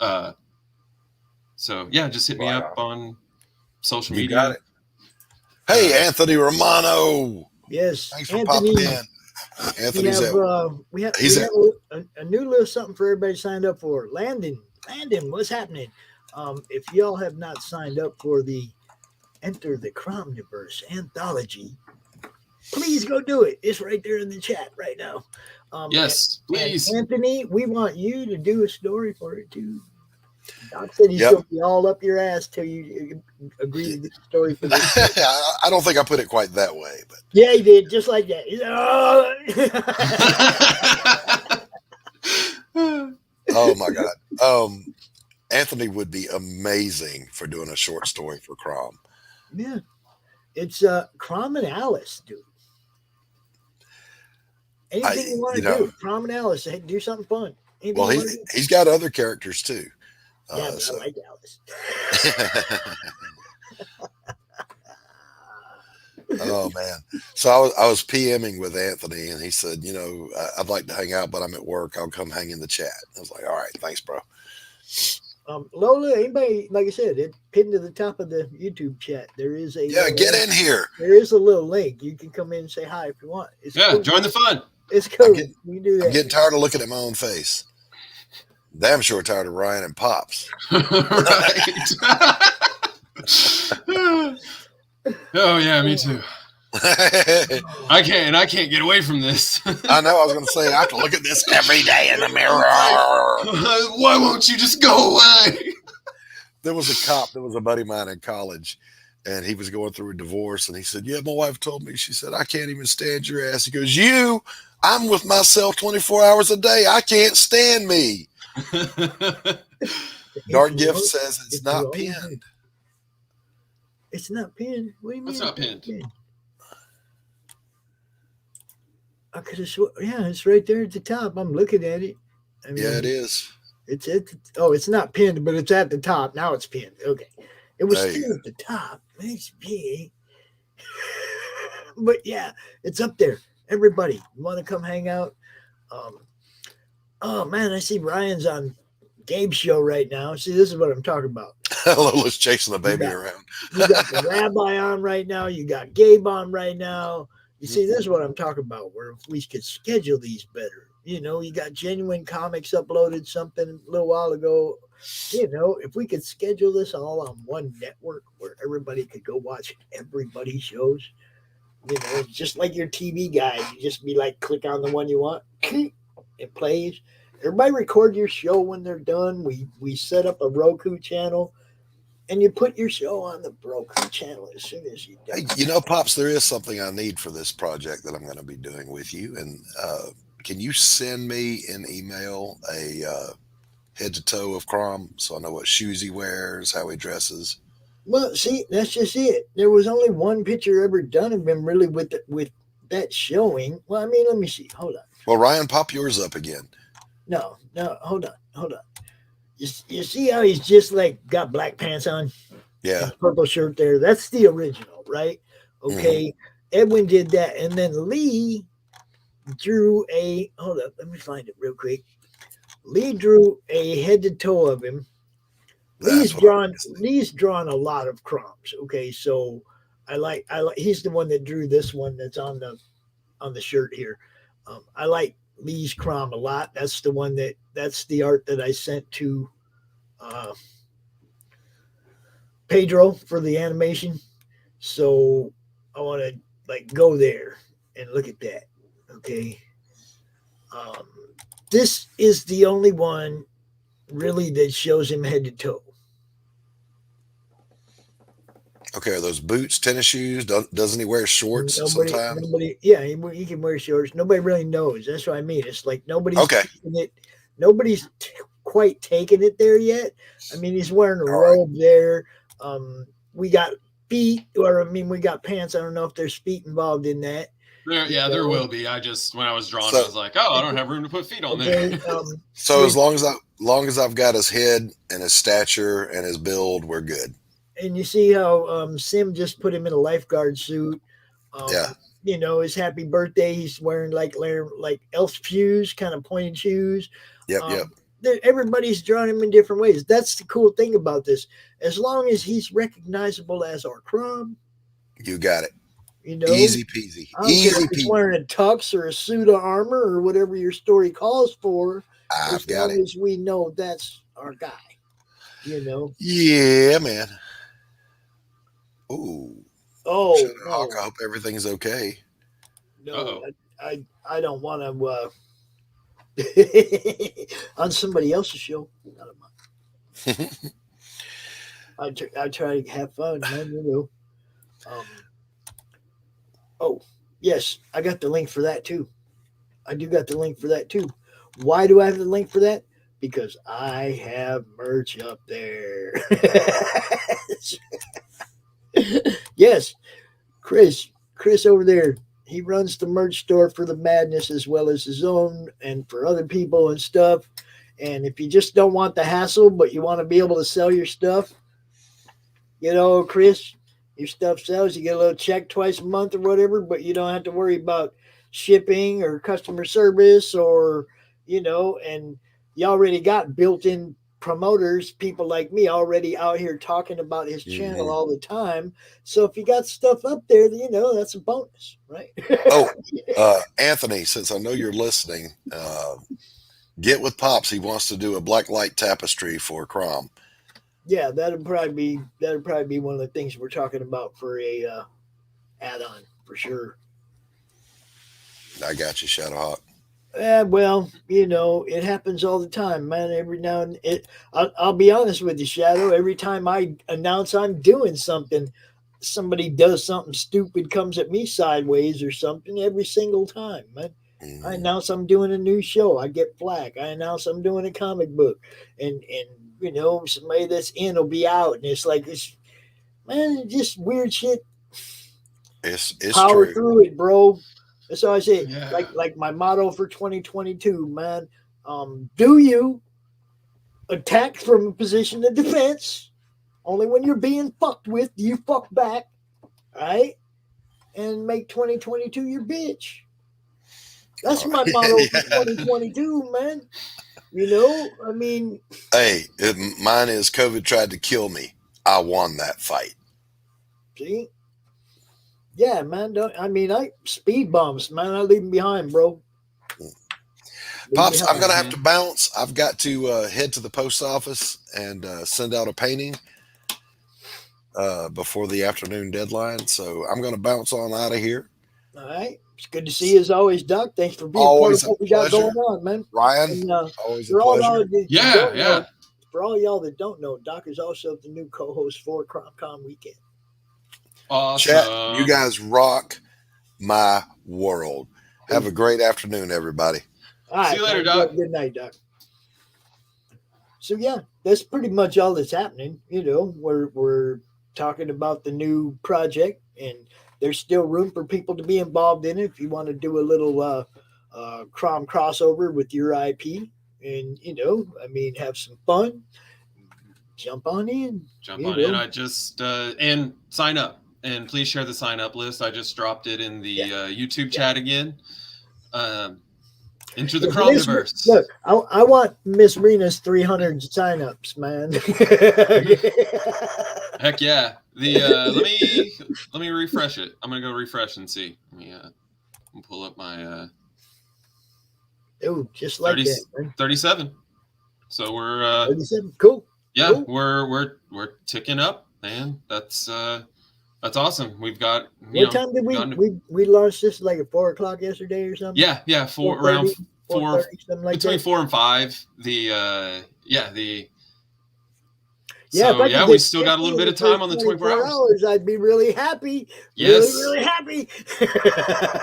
So yeah, just hit me up on social You media. got it. Hey, Anthony Romano. Yes, Thanks for Anthony. popping in. Anthony's we have he's a new little something for everybody signed up for. Landon, what's happening? If y'all have not signed up for the Enter the Cromniverse anthology, please go do it. It's right there in the chat right now. Yes, please. And Anthony, we want you to do a story for it too. Doc said he's going to be all up your ass till you agree to do the story for this. I don't think I put it quite that way, but yeah, he did, just like that. He's oh my God. Anthony would be amazing for doing a short story for Crom. Yeah. It's Crom and Alice, dude. Anything you want to do, Crom and Alice, hey, do something fun. Anything well, he's got other characters too. Yeah, but I like Alice. Oh man! So I was PMing with Anthony, and he said, I'd like to hang out, but I'm at work. I'll come hang in the chat. I was like, all right, thanks, bro. Lola, anybody, like I said, it pinned to the top of the YouTube chat. There is a get in here. There is a little link. You can come in and say hi if you want. It's cool. Join the fun. It's cool. You do that. I'm getting tired of looking at my own face. Damn sure tired of Ryan and Pops. Oh yeah, me too. I can't get away from this. I know. I was going to say I have to look at this every day in the mirror. Why won't you just go away? There was a cop that was a buddy of mine in college, and he was going through a divorce, and he said, "Yeah, my wife told me." She said, "I can't even stand your ass." He goes, I'm with myself 24 hours a day. I can't stand me. Dark Gift says it's not pinned. It's not pinned. What do you mean? It's not pinned. I could have sworn. Yeah, it's right there at the top. I'm looking at it. I mean, yeah, it is. It's at it's not pinned, but it's at the top. Now it's pinned. Okay. It was still at the top. Maybe. But yeah, it's up there. Everybody, you want to come hang out? Oh man, I see Ryan's on Gabe's show right now. See, this is what I'm talking about. Lola's chasing the baby around. You got the rabbi on right now. You got Gabe on right now. You see, this is what I'm talking about, where if we could schedule these better. You got Genuine Comics uploaded something a little while ago. If we could schedule this all on one network where everybody could go watch everybody's shows, just like your TV guide, you just be like, click on the one you want, it plays. Everybody record your show when they're done. We set up a Roku channel, and you put your show on the Roku channel as soon as you do. Hey, Pops, there is something I need for this project that I'm going to be doing with you. And can you send me an email a head to toe of Crom so I know what shoes he wears, how he dresses? Well, see, that's just it. There was only one picture ever done of him really with that showing. Well, I mean, let me see. Hold on. Well, Ryan, pop yours up again. No, hold on. You see how he's just like got black pants on? Yeah. Purple shirt there. That's the original, right? Okay. Mm-hmm. Edwin did that. And then Lee drew hold up, let me find it real quick. Lee drew a head to toe of him. Lee's drawn a lot of Croms. Okay, so I like he's the one that drew this one that's on the shirt here. I like Lee's Crom a lot. That's the one that's the art that I sent to Pedro for the animation. So I want to go there and look at that. Okay. This is the only one really that shows him head to toe. Okay, are those boots, tennis shoes? Doesn't he wear shorts sometimes? He can wear shorts. Nobody really knows. That's what I mean. It's like nobody's taking it. Nobody's quite taken it there yet. I mean, he's wearing a robe there. We got feet, we got pants. I don't know if there's feet involved in that. There will be. When I was drawing, I was like, I don't have room to put feet on there. So as long as I've got his head and his stature and his build, we're good. And you see how Sim just put him in a lifeguard suit. Yeah. You know, his happy birthday, he's wearing like elf shoes, kind of pointed shoes. Yep. Everybody's drawing him in different ways. That's the cool thing about this. As long as he's recognizable as our Crumb, You got it. you know, Easy peasy. I don't care Easy if he's peasy. wearing a tux or a suit of armor or whatever your story calls for. I've As got long it. as we know that's our guy, you know. Yeah, man. Ooh. Oh Shadow Hawk, no, I hope everything's okay. no, I don't want to on somebody else's show. Not on mine. I try to have fun, man. You know. Oh yes, I got the link for that too. I do got the link for that too. Why do I have the link for that? Because I have merch up there. Yes, Chris over there. He runs the merch store for the Madness as well as his own and for other people and stuff. And if you just don't want the hassle, but you want to be able to sell your stuff, you know, Chris, your stuff sells. You get a little check twice a month or whatever, but you don't have to worry about shipping or customer service or, you know, and you already got built in promoters, people like me already out here talking about his channel all the time. So if you got stuff up there, you know, that's a bonus, right? Oh, Anthony, since I know you're listening, get with Pops. He wants to do a black light tapestry for Crom. Yeah, that'd probably be one of the things we're talking about for a add-on for sure. I got you, Shadow Hawk. Well, you know, it happens all the time, man. Every now and I'll be honest with you, Shadow. Every time I announce I'm doing something, somebody does something stupid, comes at me sideways or something. Every single time, man. I announce I'm doing a new show, I get flack. I announce I'm doing a comic book, and you know, somebody that's in will be out, and it's like it's just weird shit. It's Power true. through it, bro. That's all I say. Yeah. Like my motto for 2022, man. Do you attack from a position of defense? Only when you're being fucked with do you fuck back, right? And make 2022 your bitch. That's my motto for 2022, man. You know, I mean, Hey, mine is COVID tried to kill me. I won that fight. see, yeah, man. I speed bumps, man. I leave them behind, bro. Pops, I'm going to have to bounce. I've got to head to the post office and send out a painting before the afternoon deadline. So I'm going to bounce on out of here. All right. It's good to see you as always, Doc. Thanks for being Always part of what a we got pleasure. going on, man. Ryan, And, always a for all pleasure. y'all that Yeah, don't yeah. know, for all y'all that don't know, Doc is also the new co-host for CromCon Weekend. Awesome. Chat, you guys rock my world. Have a great afternoon, everybody. All right, See you later, man. Doc. Good night, Doc. So yeah, that's pretty much all that's happening. You know, we're talking about the new project, and there's still room for people to be involved in it. If you want to do a little Crom crossover with your IP, and you know, I mean, have some fun. Jump on in. Jump on in. I just and sign up, and please share the sign up list. I just dropped it in the YouTube chat again. Into the Cromniverse. Look, I want Miss Rena's 300 signups, man. Heck yeah. The let me refresh it. I'm gonna go refresh and see. Let me pull up my Oh, just like 30, that, man. 37. So we're 37. Cool. Yeah, Cool. we're ticking up, man. That's awesome. We've got What time did we launched this like at 4:00 yesterday or something? Yeah, around 4, something like between that. 4 and 5. The we still got a little bit of time on the 24 hours. I'd be really happy. Yes. Really, really happy.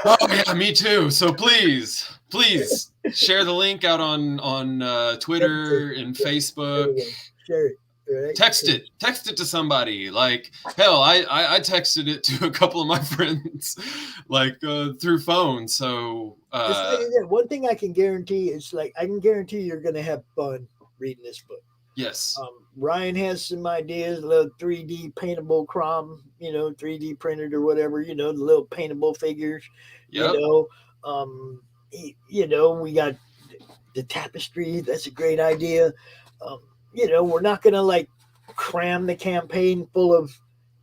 Oh yeah, me too. So please share the link out on Twitter and Facebook. Share it. Right? Text it to somebody. Like hell, I texted it to a couple of my friends, like through phone. So one thing I can guarantee is I can guarantee you're gonna have fun reading this book. Yes. Ryan has some ideas, a little 3D paintable crom, 3D printed or whatever, the little paintable figures, you Yep. know. We got the tapestry. That's a great idea. Um, we're not going to like cram the campaign full of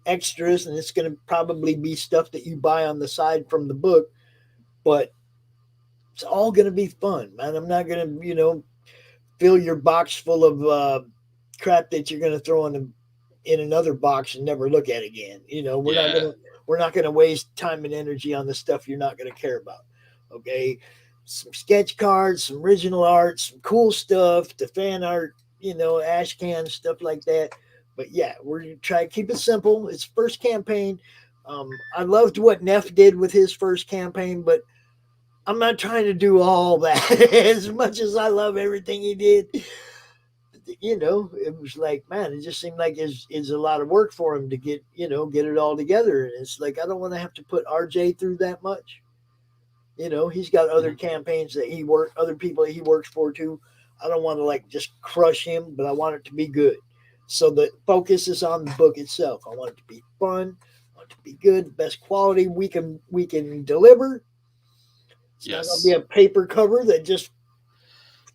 extras, and it's going to probably be stuff that you buy on the side from the book, but it's all going to be fun, man. I'm not going to, fill your box full of crap that you're going to throw in another box and never look at again. Yeah. We're not going to waste time and energy on the stuff you're not going to care about. Okay, some sketch cards, some original art, some cool stuff, the fan art, ash cans, stuff like that. But yeah, we're going to try to keep it simple. It's first campaign. I loved what Neff did with his first campaign, but I'm not trying to do all that. As much as I love everything he did, it was like, man, it just seemed like it's a lot of work for him to get it all together. And it's like, I don't want to have to put RJ through that much. He's got other campaigns that other people that he works for too. I don't want to like just crush him, but I want it to be good. So the focus is on the book itself. I want it to be fun. I want it to be good, best quality we can deliver. It's not going to be a paper cover that just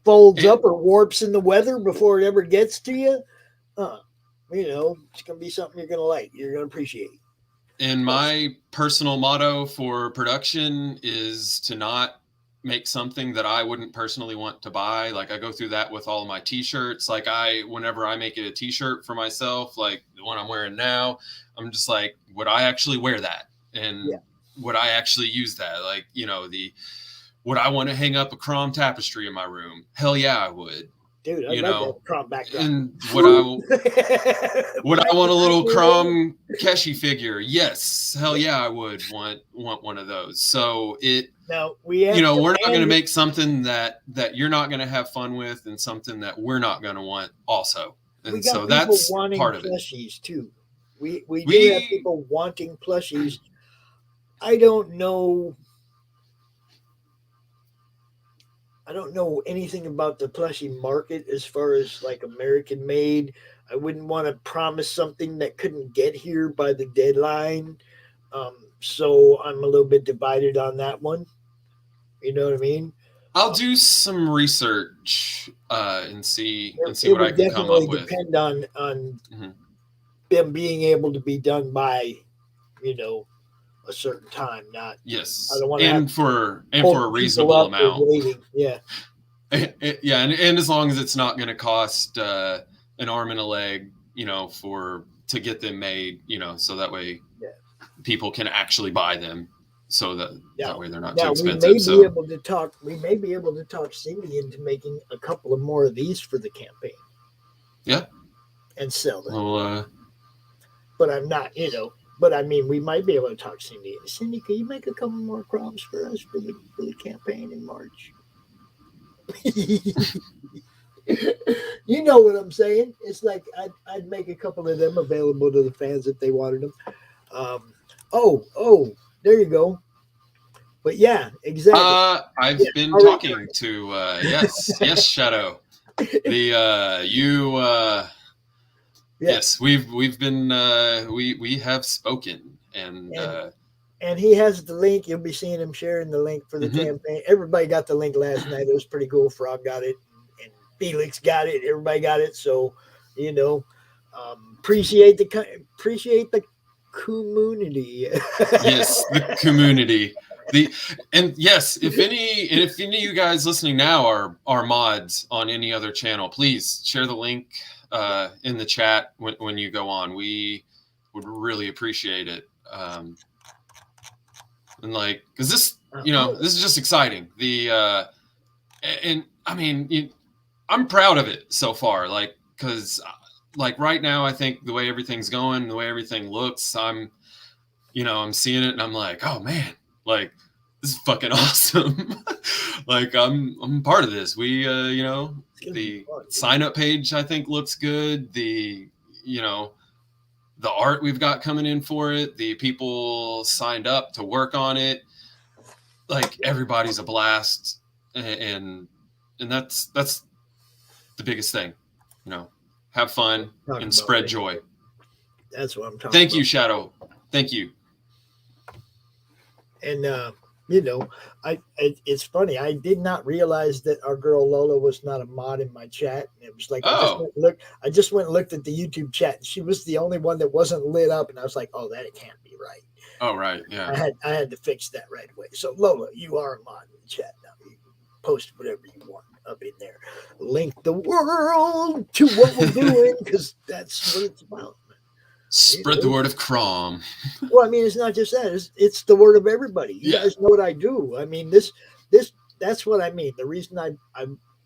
folds up or warps in the weather before it ever gets to you. It's going to be something you're going to like. You're going to appreciate. And my personal motto for production is to not make something that I wouldn't personally want to buy. Like I go through that with all of my t-shirts. Like whenever I make a t-shirt for myself, like the one I'm wearing now, I'm just like, would I actually wear that? And would I actually use that? Like, would I want to hang up a chrome tapestry in my room? Hell yeah, I would. Dude, I'd love to have a chrome backdrop. And would I want a little chrome Keshi figure? Yes, hell yeah, I would want one of those. So now we're not going to make something that you're not going to have fun with, and something that we're not going to want also. And so that's part of plushies too. We do have people wanting plushies. I don't know anything about the plushie market as far as like American made. I wouldn't want to promise something that couldn't get here by the deadline. So I'm a little bit divided on that one. You know what I mean? I'll do some research and see what I can come up with. It would definitely depend on them being able to be done by, a certain time. Not yes, I don't want and for a reasonable amount. Yeah, yeah, and as long as it's not going to cost an arm and a leg, to get them made, so that way people can actually buy them, so that way they're not too expensive. We may be able to talk Cindy into making a couple of more of these for the campaign. Yeah, and sell them. Well, but I'm not, But I mean, we might be able to talk Cindy. Cindy, can you make a couple more crops for us for the campaign in March? You know what I'm saying? It's like I'd make a couple of them available to the fans if they wanted them. There you go. But yeah, exactly. I've been talking to yes, Shadow. Yes, we've been we have spoken, and he has the link. You'll be seeing him sharing the link for the campaign. Everybody got the link last night. It was pretty cool. Frog got it, and Felix got it. Everybody got it. So, appreciate the community. Yes, the community. If any of you guys listening now are mods on any other channel, please share the link in the chat when you go on. We would really appreciate it. And because this is just exciting. I'm proud of it so far. Because right now, I think the way everything's going, the way everything looks, I'm seeing it and I'm like, oh man, this is fucking awesome. I'm part of this. We, the sign up page, I think looks good. The art we've got coming in for it, the people signed up to work on it. Everybody's a blast. And that's the biggest thing, have fun, Talk and about spread it. joy. That's what I'm talking Thank about. you, Shadow. Thank you. And it's funny. I did not realize that our girl Lola was not a mod in my chat. And it was like Oh. I just went and looked at the YouTube chat, and she was the only one that wasn't lit up. And I was like, oh, that it can't be right. Oh, right. Yeah. I had to fix that right away. So Lola, you are a mod in the chat now. You can post whatever you want up in there. Link the world to what we're doing, because that's what it's about. Spread the word of Crom. Well, I mean, it's not just that; it's the word of everybody. You guys know what I do. I mean, that's what I mean. The reason I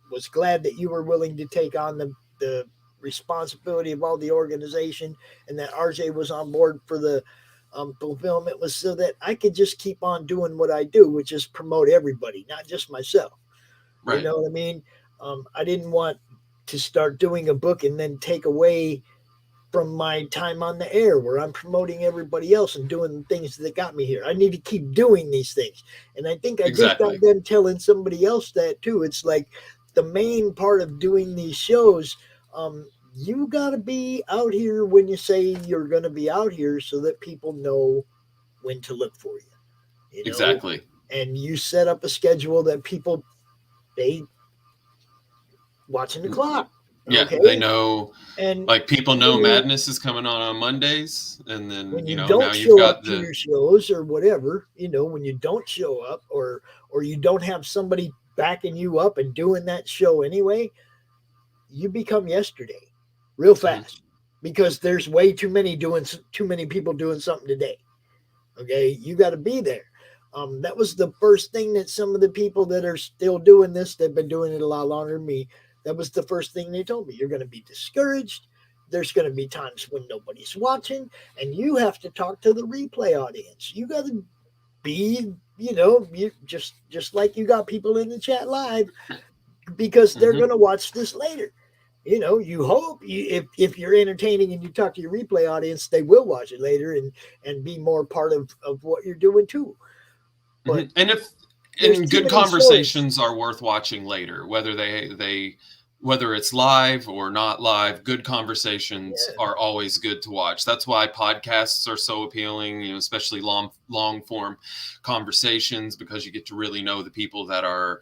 was glad that you were willing to take on the responsibility of all the organization, and that RJ was on board for the fulfillment, was so that I could just keep on doing what I do, which is promote everybody, not just myself. Right. You know what I mean? I didn't want to start doing a book and then take away from my time on the air, where I'm promoting everybody else and doing the things that got me here. I need to keep doing these things. And I think I just got them telling somebody else that too. It's like the main part of doing these shows, you got to be out here when you say you're going to be out here, so that people know when to look for you. You know? Exactly. And you set up a schedule that people, they watching the clock. Yeah, okay? they know, and like people know when Madness is coming on Mondays, and then when you now don't you've show got up to your shows or whatever, when you don't show up, or you don't have somebody backing you up and doing that show anyway, you become yesterday real fast, because there's way too many people doing something today. Okay, you got to be there. That was the first thing that some of the people that are still doing this, they've been doing it a lot longer than me, that was the first thing they told me. You're going to be discouraged. There's going to be times when nobody's watching, and you have to talk to the replay audience. You got to be, you just like you got people in the chat live, because they're going to watch this later. You hope if you're entertaining and you talk to your replay audience, they will watch it later and be more part of what you're doing too. But and good conversations are worth watching later, whether whether it's live or not live. Good conversations are always good to watch. That's why podcasts are so appealing, especially long form conversations, because you get to really know the people that are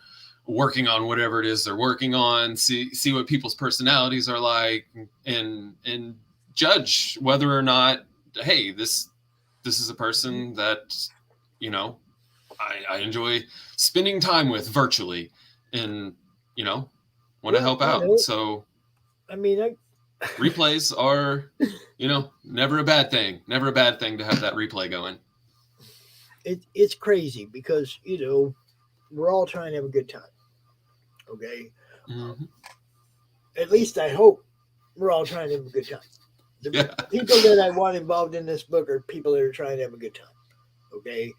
working on whatever it is they're working on, see what people's personalities are like, and judge whether or not, hey, this is a person that I enjoy spending time with virtually, and want to help out. So I mean, replays are never a bad thing to have that replay going. It's crazy, because we're all trying to have a good time. Okay. At least I hope we're all trying to have a good time. The people that I want involved in this book are people that are trying to have a good time. Okay.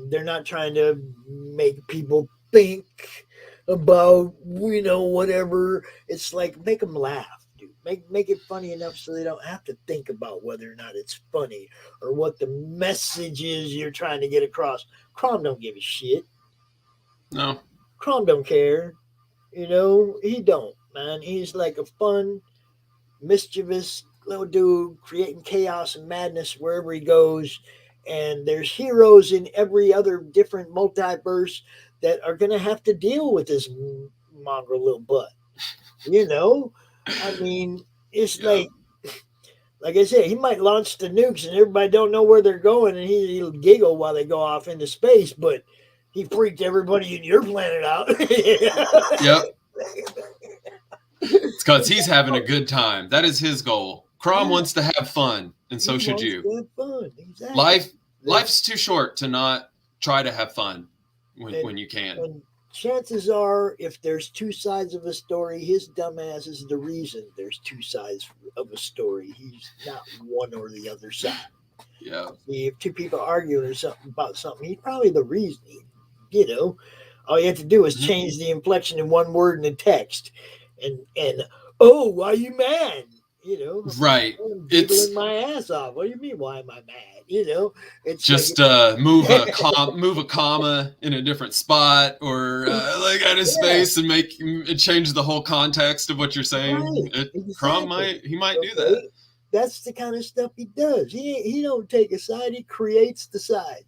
They're not trying to make people think about, whatever. It's like, make them laugh, dude. Make it funny enough so they don't have to think about whether or not it's funny or what the message is you're trying to get across. Crom don't give a shit. No. Crom don't care. He don't, man. He's like a fun, mischievous little dude creating chaos and madness wherever he goes. And there's heroes in every other different multiverse that are going to have to deal with this mongrel little butt. I mean, it's like I said, he might launch the nukes and everybody don't know where they're going, and he'll giggle while they go off into space, but he freaked everybody in your planet out. Yep. It's because he's having a good time. That is his goal. Crom wants to have fun, and so should you. Have fun. Exactly. Life's too short to not try to have fun when you can. And chances are, if there's two sides of a story, his dumbass is the reason there's two sides of a story. He's not one or the other side. Yeah. See, if two people arguing or something about something, he's probably the reason. All you have to do is change the inflection in one word in the text, and oh, why are you mad? You know, Right. I'm It's giggling my ass off. What do you mean? Why am I mad? You know, it's just like move a comma in a different spot, or like out of Yeah. space, and make it change the whole context of what you're saying. Right, Crumb exactly. might do that. Okay, that's the kind of stuff he does. He don't take a side. He creates the sides.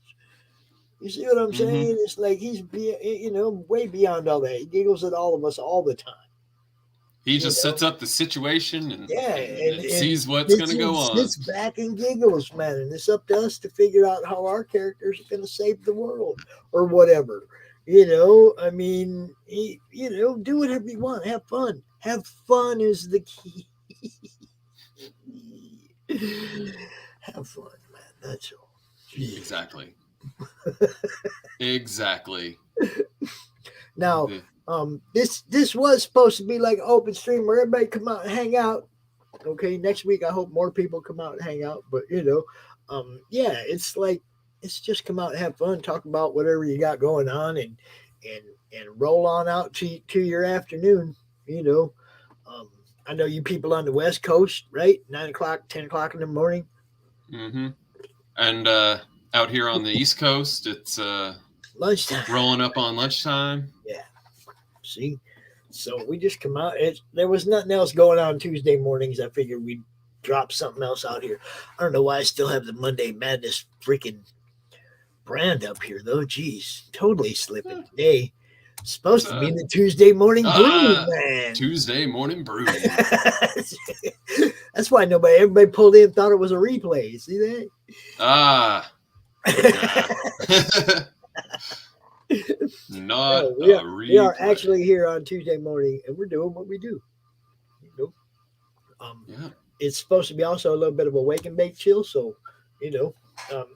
You see what I'm Hmm. saying? It's like he's way beyond all that. He giggles at all of us all the time. He You just know? sets up the situation Yeah, and and sees what's sits, gonna go on. sits back and giggles, man. And it's up to us to figure out how our characters are going to save the world or whatever. You know, I mean, do whatever you want. Have fun. Have fun is the key. Have fun, man. That's all. Exactly. Exactly. Now, The- this was supposed to be like an open stream where everybody come out and hang out. Okay, next week I hope more people come out and hang out. But yeah, it's like it's just come out and have fun, talk about whatever you got going on, and roll on out to your afternoon. You know, I know you people on the West Coast, right? 9 o'clock, 10 o'clock in the morning. Mhm. And out here on the East Coast, it's Lunchtime. rolling up on lunchtime. Yeah. See, so we just come out. There was nothing else going on Tuesday mornings. I figured we'd drop something else out here. I don't know why I still have the Monday Madness freaking brand up here though. Jeez, totally slipping today. It's supposed to be the Tuesday morning brew, man. Tuesday morning brew. That's why everybody pulled in and thought it was a replay. You see that? Ah. Not No, a we are replay. actually here on Tuesday morning, and we're doing what we do. Yeah. It's supposed to be also a little bit of a wake and bake chill, so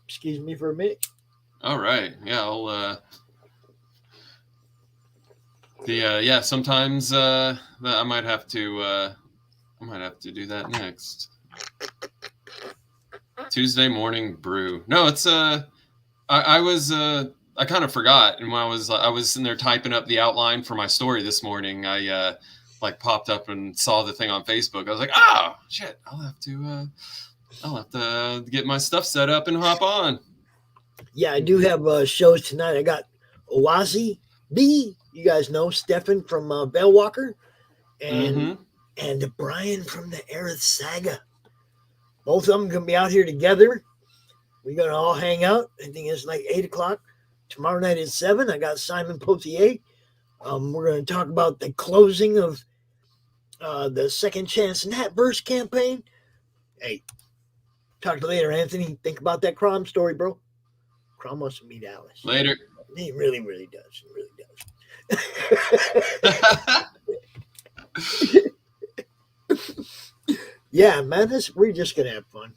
excuse me for a minute. All right. Yeah, I'll yeah, sometimes I might have to do that next. Tuesday morning brew. No, it's I was I kind of forgot, and when I was sitting there typing up the outline for my story this morning, I like popped up and saw the thing on Facebook. I was like, oh shit, I'll have to get my stuff set up and hop on. Yeah, I do have shows tonight. I got Owazi B. You guys know Stefan from Bellwalker, and Brian from the Aerith Saga. Both of them gonna be out here together. We're gonna all hang out. I think it's like 8 o'clock. Tomorrow night at 7. I got Simon Potier. We're gonna talk about the closing of the Second Chance Natverse campaign. Hey, talk to you later, Anthony. Think about that Crom story, bro. Crom wants to meet Alice. Later. He really, really does. He really does. Yeah, man, we're just gonna have fun,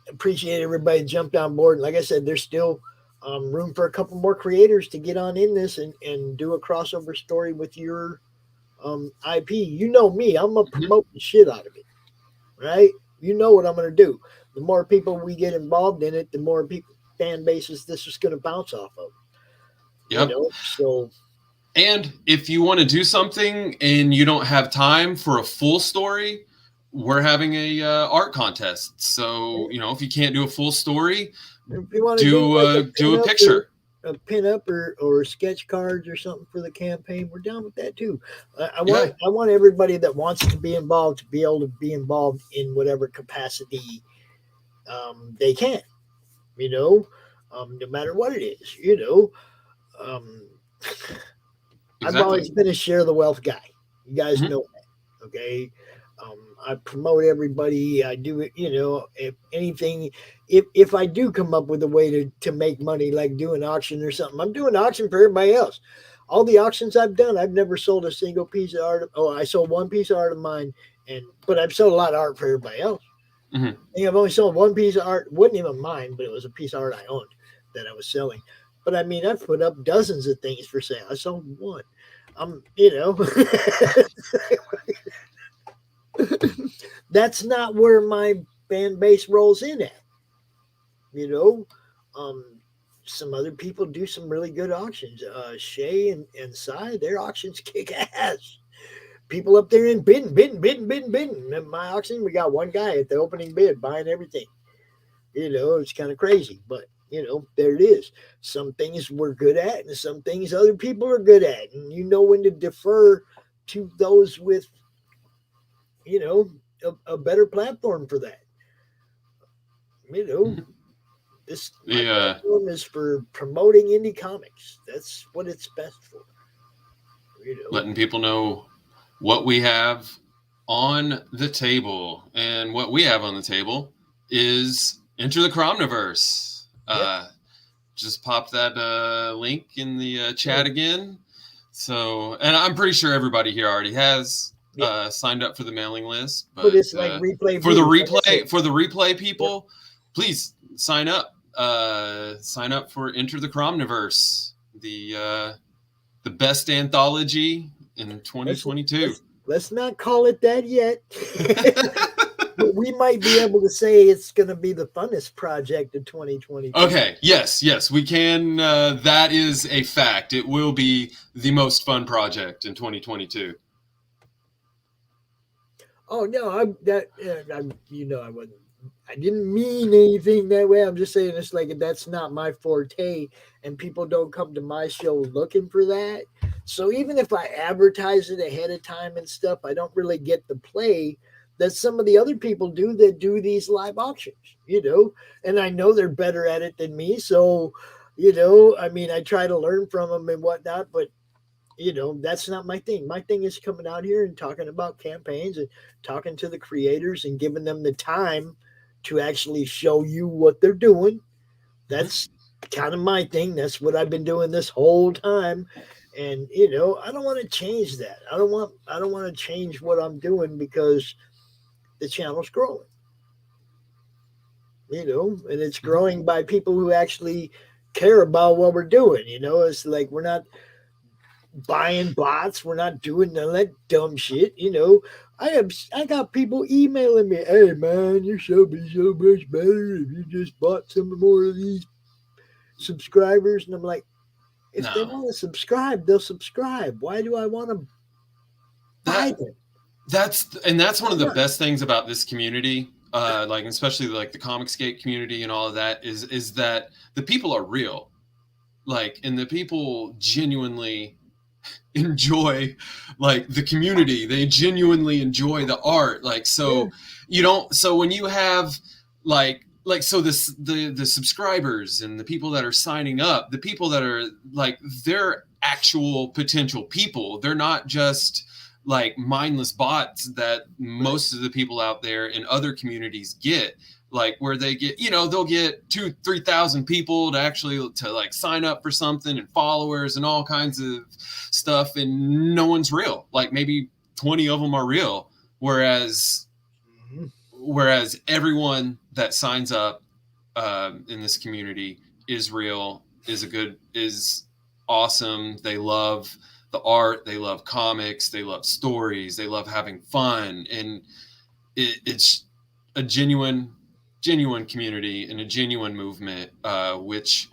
Appreciate everybody jumped on board. Like I said, there's still room for a couple more creators to get on in this and do a crossover story with your IP. You know me, I'm gonna promote the shit out of it, right? You know what I'm gonna do. The more people we get involved in it, the more fan bases this is gonna bounce off of. Yep. So. And if you want to do something and you don't have time for a full story, we're having a art contest. So if you can't do a full story, if you want to do a picture, a pin up or sketch cards or something for the campaign, we're down with that too. I want everybody that wants to be involved to be able to be involved in whatever capacity they can. No matter what it is. I've always been a share the wealth guy. You guys know that, okay? I promote everybody. I do it, if anything, if I do come up with a way to make money, like do an auction or something, I'm doing an auction for everybody else. All the auctions I've done, I've never sold a single piece of art. I sold one piece of art of mine, but I've sold a lot of art for everybody else. I think I've only sold one piece of art, wasn't even mine, but it was a piece of art I owned that I was selling. But I mean, I've put up dozens of things for sale. I sold one. That's not where my fan base rolls in at. Some other people do some really good auctions. Shay and Cy, their auctions kick ass. people up there and bidding. At my auction, we got one guy at the opening bid buying everything. It's kind of crazy, but there it is. Some things we're good at, and some things other people are good at, and when to defer to those with a better platform for that. This my platform is for promoting indie comics. That's what it's best for. Letting people know what we have on the table, and what we have on the table is Enter the Cromniverse. Just pop that link in the chat again. So, and I'm pretty sure everybody here already has signed up for the mailing list. But it's like replay for the replay people, please sign up. Sign up for Enter the Cromniverse, the best anthology in 2022. Let's not call it that yet. But we might be able to say it's going to be the funnest project of 2022. Okay. Yes, we can. That is a fact. It will be the most fun project in 2022. Oh no, I wasn't. I didn't mean anything that way. I'm just saying it's like that's not my forte, and people don't come to my show looking for that. So even if I advertise it ahead of time and stuff, I don't really get the play that some of the other people do that do these live auctions, and I know they're better at it than me. So, I try to learn from them and whatnot, but that's not my thing. My thing is coming out here and talking about campaigns and talking to the creators and giving them the time to actually show you what they're doing. That's kind of my thing. That's what I've been doing this whole time. And I don't want to change that. I don't want to change what I'm doing because the channel's growing. And it's growing by people who actually care about what we're doing. It's like we're not buying bots. We're not doing none of that dumb shit. I got people emailing me, "Hey man, your show would be so much better if you just bought some more of these subscribers." And I'm like, if they want to subscribe, they'll subscribe. Why do I want to buy them? That's one of the best things about this community, like especially like the Comicsgate community and all of that, is that the people are real, and the people genuinely enjoy the community. They genuinely enjoy the art. So when you have so the subscribers and the people that are signing up, the people that are they're actual potential people. They're not just mindless bots that most of the people out there in other communities get, where they get, they'll get 2,000-3,000 people to sign up for something and followers and all kinds of stuff, and no one's real. Maybe 20 of them are real, whereas everyone that signs up in this community is real, is awesome. They love the art, they love comics, they love stories, they love having fun, and it's a genuine community and a genuine movement, which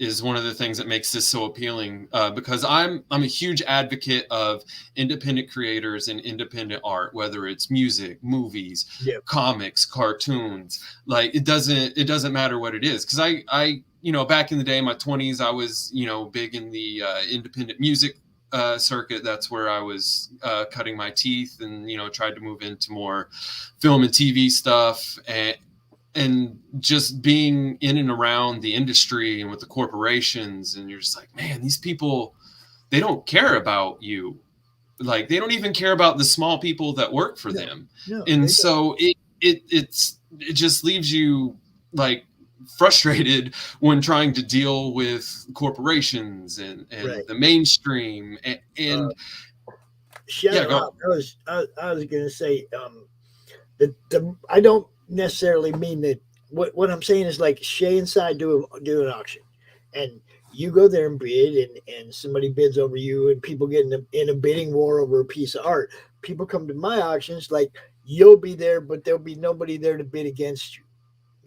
is one of the things that makes this so appealing, because I'm a huge advocate of independent creators and independent art, whether it's music, movies, comics, cartoons. It doesn't matter what it is, because I back in the day, in my 20s, I was big in the independent music circuit. That's where I was cutting my teeth, and tried to move into more film and TV stuff, and just being in and around the industry and with the corporations, and you're just like, man, these people, they don't care about you. They don't even care about the small people that work for them. And so it just leaves you frustrated when trying to deal with corporations and the mainstream and shout out. I was gonna say I don't necessarily mean that. What I'm saying is Shay Inside do an auction, and you go there and bid, and somebody bids over you, and people get in a bidding war over a piece of art. People come to my auctions, you'll be there, but there'll be nobody there to bid against you.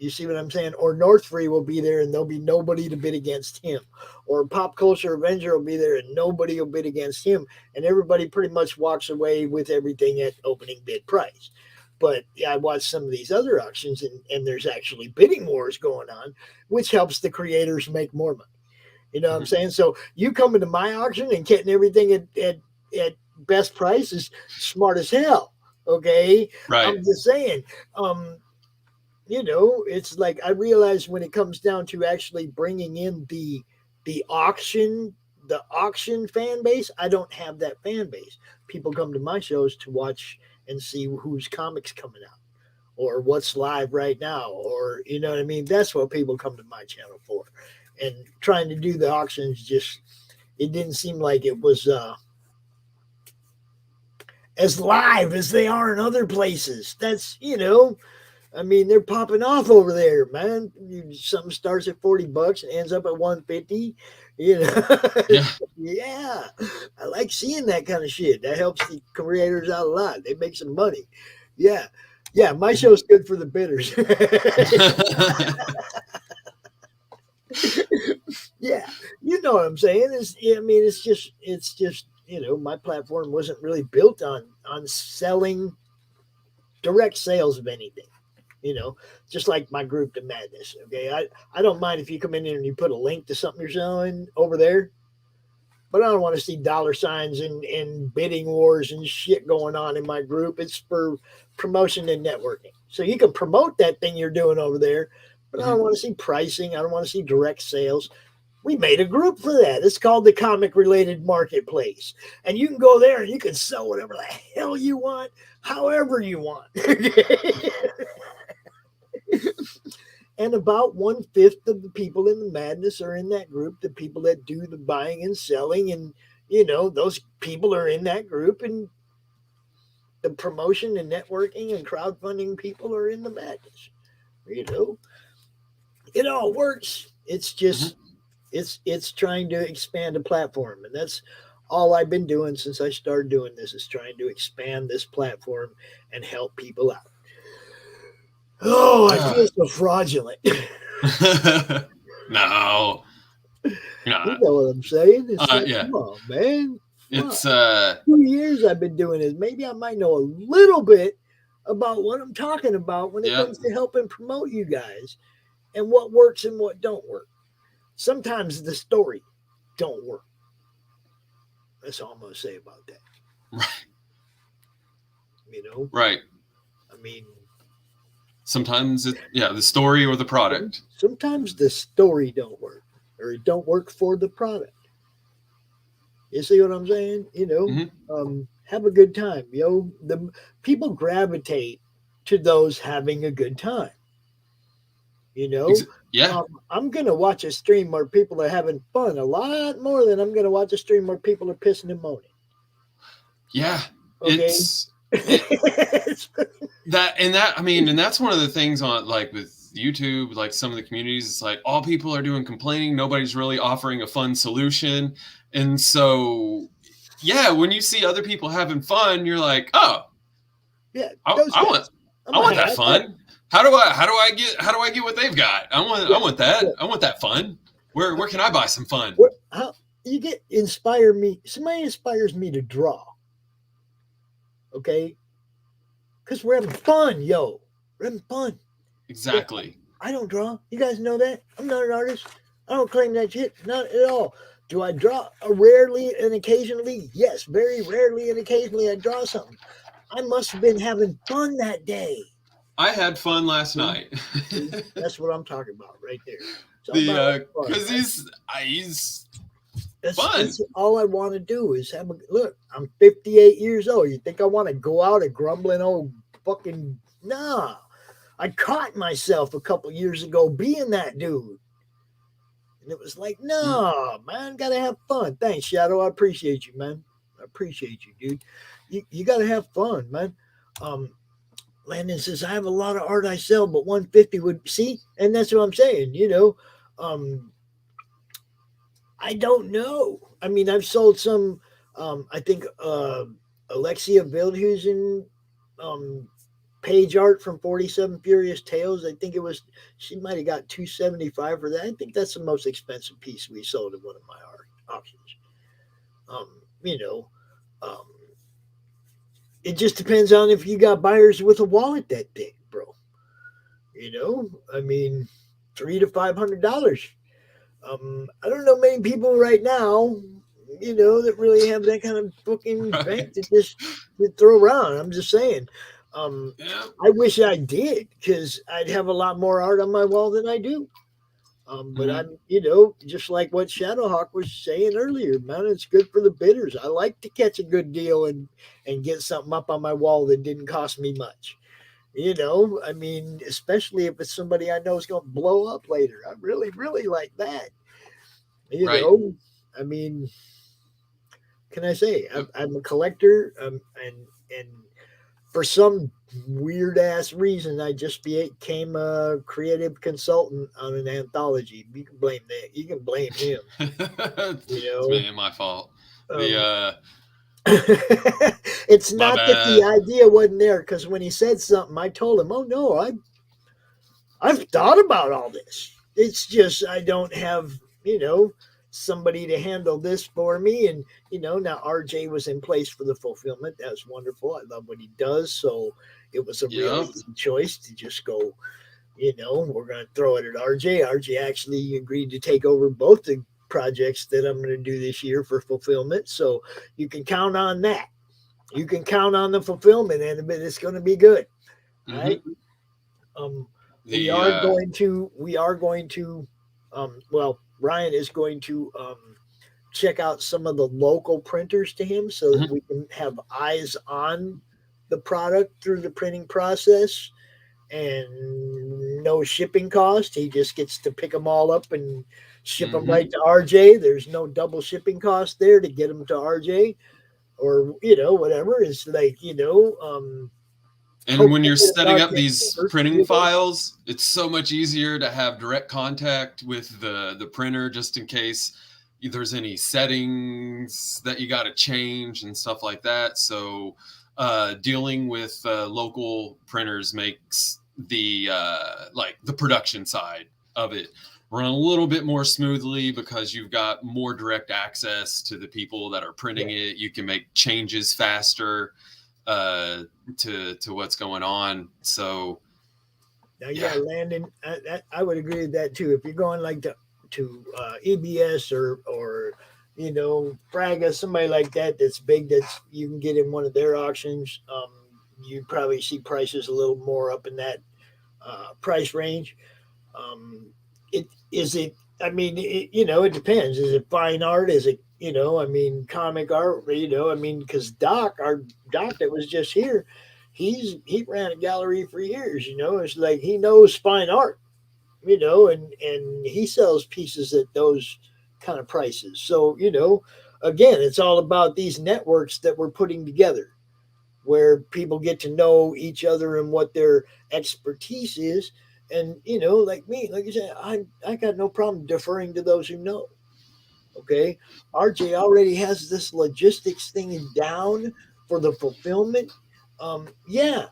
You see what I'm saying? Or North Free will be there and there'll be nobody to bid against him. Or Pop Culture Avenger will be there and nobody will bid against him. And everybody pretty much walks away with everything at opening bid price. But yeah, I watch some of these other auctions and there's actually bidding wars going on, which helps the creators make more money. You know what I'm saying? So you coming to my auction and getting everything at best price is smart as hell. Okay. Right. I'm just saying, it's like I realize when it comes down to actually bringing in the auction, the auction fan base, I don't have that fan base. People come to my shows to watch and see whose comics coming out or what's live right now, or you know what I mean? That's what people come to my channel for. And trying to do the auctions it didn't seem like it was as live as they are in other places. That's I mean, they're popping off over there, man. Something starts at $40 and ends up at 150. Yeah. Yeah. I like seeing that kind of shit. That helps the creators out a lot. They make some money. Yeah. Yeah, my show's good for the bidders. Yeah, you know what I'm saying. It's just my platform wasn't really built on selling direct sales of anything. Just like my group, The Madness. Okay, I don't mind if you come in here and you put a link to something you're selling over there, but I don't want to see dollar signs and bidding wars and shit going on in my group. It's for promotion and networking. So you can promote that thing you're doing over there, but I don't want to see pricing. I don't want to see direct sales. We made a group for that. It's called the Comic Related Marketplace. And you can go there and you can sell whatever the hell you want, however you want. And about 1/5 of the people in the Madness are in that group, the people that do the buying and selling. And, those people are in that group. And the promotion and networking and crowdfunding people are in the Madness. It all works. It's just, it's trying to expand a platform. And that's all I've been doing since I started doing this, is trying to expand this platform and help people out. Oh, I feel so fraudulent. No. You know what I'm saying? It's yeah. Come on, man. It's 2 years I've been doing this. Maybe I might know a little bit about what I'm talking about when it comes to helping promote you guys and what works and what don't work. Sometimes the story don't work. That's all I'm going to say about that. Right. Right. I mean, sometimes the story or the product. Sometimes the story don't work, or it don't work for the product. You see what I'm saying? Have a good time, The people gravitate to those having a good time. Yeah. I'm gonna watch a stream where people are having fun a lot more than I'm gonna watch a stream where people are pissing and moaning. Yeah. Okay. And that's one of the things on, like, with YouTube, like some of the communities, it's like all people are doing complaining. Nobody's really offering a fun solution. And so, yeah, when you see other people having fun, you're like, oh, yeah, I want that fun. How do I get what they've got? I want that. I want that fun. Where can I buy some fun? How you inspire me? Somebody inspires me to draw. Okay, because we're having fun, yo. We're having fun. Exactly. I don't draw. You guys know that. I'm not an artist. I don't claim that shit. Not at all. Do I draw rarely and occasionally? Yes, very rarely and occasionally I draw something. I must have been having fun that day. I had fun last night. That's what I'm talking about right there. Because he's fun. That's all I want to do is have a look. I'm 58 years old. You think I want to go out a grumbling old fucking nah? I caught myself a couple years ago being that dude, and it was like, no, man, gotta have fun. Thanks, Shadow. I appreciate you, man. I appreciate you, dude. You gotta have fun, man. Landon says, I have a lot of art I sell, but 150 would see, and that's what I'm saying, I don't know. I mean, I've sold some, I think Alexia Wildhusen page art from 47 Furious Tales. I think it was, she might have got 275 for that. I think that's the most expensive piece we sold at one of my art auctions. You know, um, it just depends on if you got buyers with a wallet that big, bro. You know, I mean, $300 to $500. I don't know many people right now, you know, that really have that kind of fucking bank to Right. just to throw around. I'm just saying. Um, Yeah. I wish I did because I'd have a lot more art on my wall than I do. But Mhm. I'm, you know, just like what Shadowhawk was saying earlier, man, it's good for the bidders. I like to catch a good deal and get something up on my wall that didn't cost me much. You know, I mean, especially if it's somebody I know is going to blow up later. I really, really like that. You Right. know, I mean, can I say Yep. I'm a collector, and for some weird ass reason, I just became a creative consultant on an anthology. You can blame that. You can blame him. You It's know, maybe my fault. The um, it's my not that the bad. idea wasn't there because when he said something, I told him, "Oh no, I've thought about all this. It's just I don't have, you know, somebody to handle this for me." And, you know, now RJ was in place for the fulfillment. That's wonderful. I love what he does. So it was a real Yep. easy choice to just go, you know, we're going to throw it at RJ. RJ actually agreed to take over both the projects that I'm going to do this year for fulfillment. So you can count on that. You can count on the fulfillment end of it. It's going to be good. All Hmm. right. Um, we The are going to well, Ryan is going to check out some of the local printers to him so that mhm. we can have eyes on the product through the printing process and no shipping cost. He just gets to pick them all up and ship them Mhm. right to RJ. There's no double shipping cost there to get them to RJ or, you know, whatever. It's like, you know, And when hopefully you're it's setting up RJ these cheaper, printing you know. files, it's so much easier to have direct contact with the printer just in case there's any settings that you got to change and stuff like that. So dealing with local printers makes the like the production side of it run a little bit more smoothly because you've got more direct access to the people that are Yeah. printing it. You can make changes faster uh to what's going on. So Now, yeah. yeah, Landon, I would agree with that too. If you're going like to EBS or you know Fraga, somebody like that that's big, that's you can get in one of their auctions. You probably see prices a little more up in that price range. Um, it is it. I mean, you know, it depends. Is it fine art? Is it, you know? I mean, comic art. You know, I mean, because our Doc that was just here, he ran a gallery for years. You know, it's like he knows fine art. You know, and he sells pieces at those kind of prices. So you know, again, it's all about these networks that we're putting together where people get to know each other and what their expertise is. And you know, like me, like you said, I got no problem deferring to those who know. Okay, RJ already has this logistics thing down for the fulfillment. Yeah,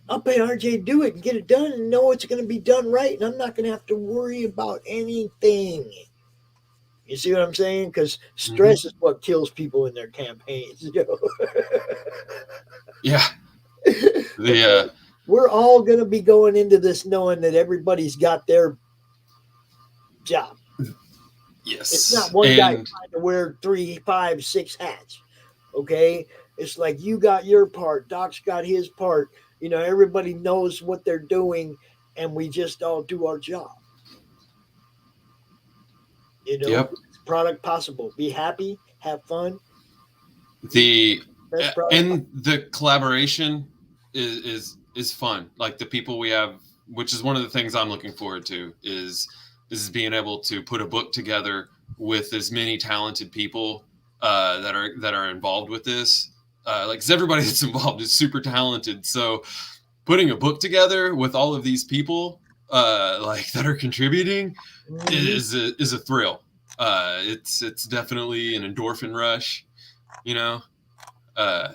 I'll pay RJ to do it and get it done and know it's going to be done right, and I'm not going to have to worry about anything. You see what I'm saying? Because Hmm. stress is what kills people in their campaigns. You know? Yeah. The Okay, we're all going to be going into this knowing that everybody's got their job. It's not yes. one guy And trying to wear three, five, six hats. Okay, it's like you got your part, Doc's got his part. You know, everybody knows what they're doing, and we just all do our job. You know, yep. best product possible. Be happy, have fun. The Best product. and the collaboration is fun. Like the people we have, which is one of the things I'm looking forward to, is being able to put a book together with as many talented people that are involved with this. Like, 'cause everybody that's involved is super talented. So putting a book together with all of these people like that are contributing Mhm. is a thrill. It's definitely an endorphin rush, you know. Uh,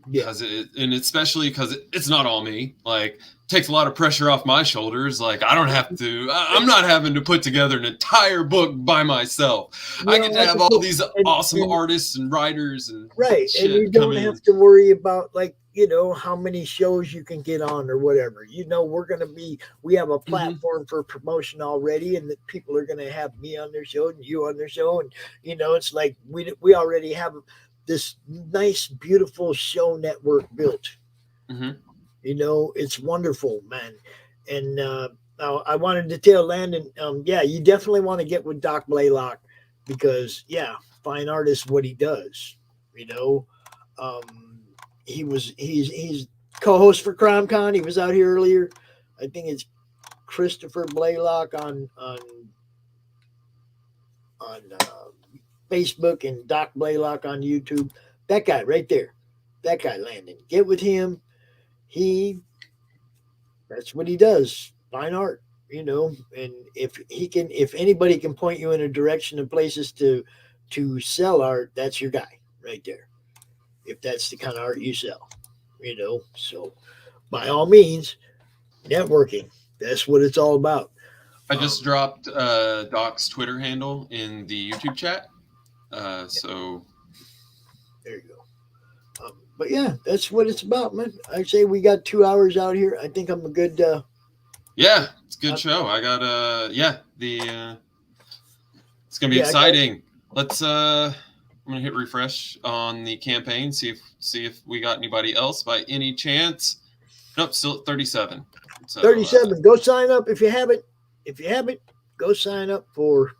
Yeah. And especially because it's not all me. Like, it takes a lot of pressure off my shoulders. Like, I don't have to. I'm not having to put together an entire book by myself. I get to have all these awesome artists and writers and right, and you shit come don't in. have to worry about like how many shows you can get on or whatever. We have a platform for promotion already, and that people are going to have me on their show and you on their show, and it's like we already have this nice, beautiful show network built. It's wonderful, man. And now I wanted to tell Landon, yeah, you definitely want to get with Doc Blaylock because, yeah, fine art is what he does. He's co-host for CrimeCon. He was out here earlier. I think it's Christopher Blaylock on Facebook and Doc Blaylock on YouTube. That guy right there, that guy Landon. Get with him. That's what he does. Fine art, and if anybody can point you in a direction of places to sell art, that's your guy right there. If that's the kind of art you sell, so by all means, networking. That's what it's all about. I just dropped Doc's Twitter handle in the YouTube chat. So there you go. But yeah, that's what it's about, man. I say we got 2 hours out here. I think I'm a good. Yeah, it's a good show. I got it's gonna be exciting. Let's I'm gonna hit refresh on the campaign, see if we got anybody else by any chance. Nope, still at 37. So, 37. Go sign up if you haven't. If you haven't, go sign up for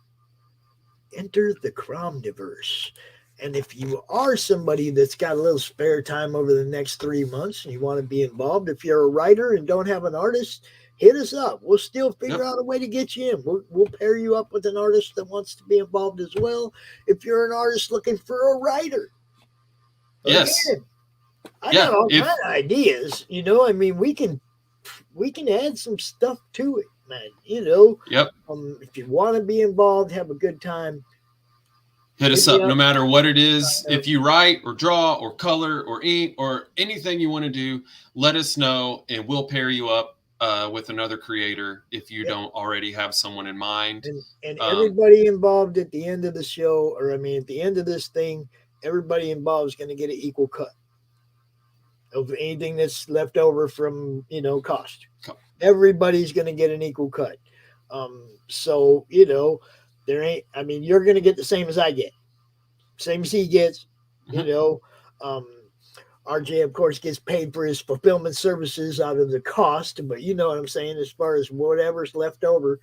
Enter the Cromniverse. And if you are somebody that's got a little spare time over the next 3 months and you want to be involved, if you're a writer and don't have an artist, hit us up. We'll still figure out a way to get you in. We'll pair you up with an artist that wants to be involved as well. If you're an artist looking for a writer, yes, again, I got all kind of ideas. I mean, we can add some stuff to it, man. Yep. If you want to be involved, have a good time. Hit us up, no matter what it is. If you write or draw or color or ink or anything you want to do, let us know and we'll pair you up with another creator if you don't already have someone in mind. And everybody involved at the end of the show, at the end of this thing, everybody involved is going to get an equal cut of anything that's left over from, cost. Everybody's going to get an equal cut. So, there ain't, you're going to get the same as I get. Same as he gets, RJ, of course, gets paid for his fulfillment services out of the cost, but you know what I'm saying, as far as whatever's left over,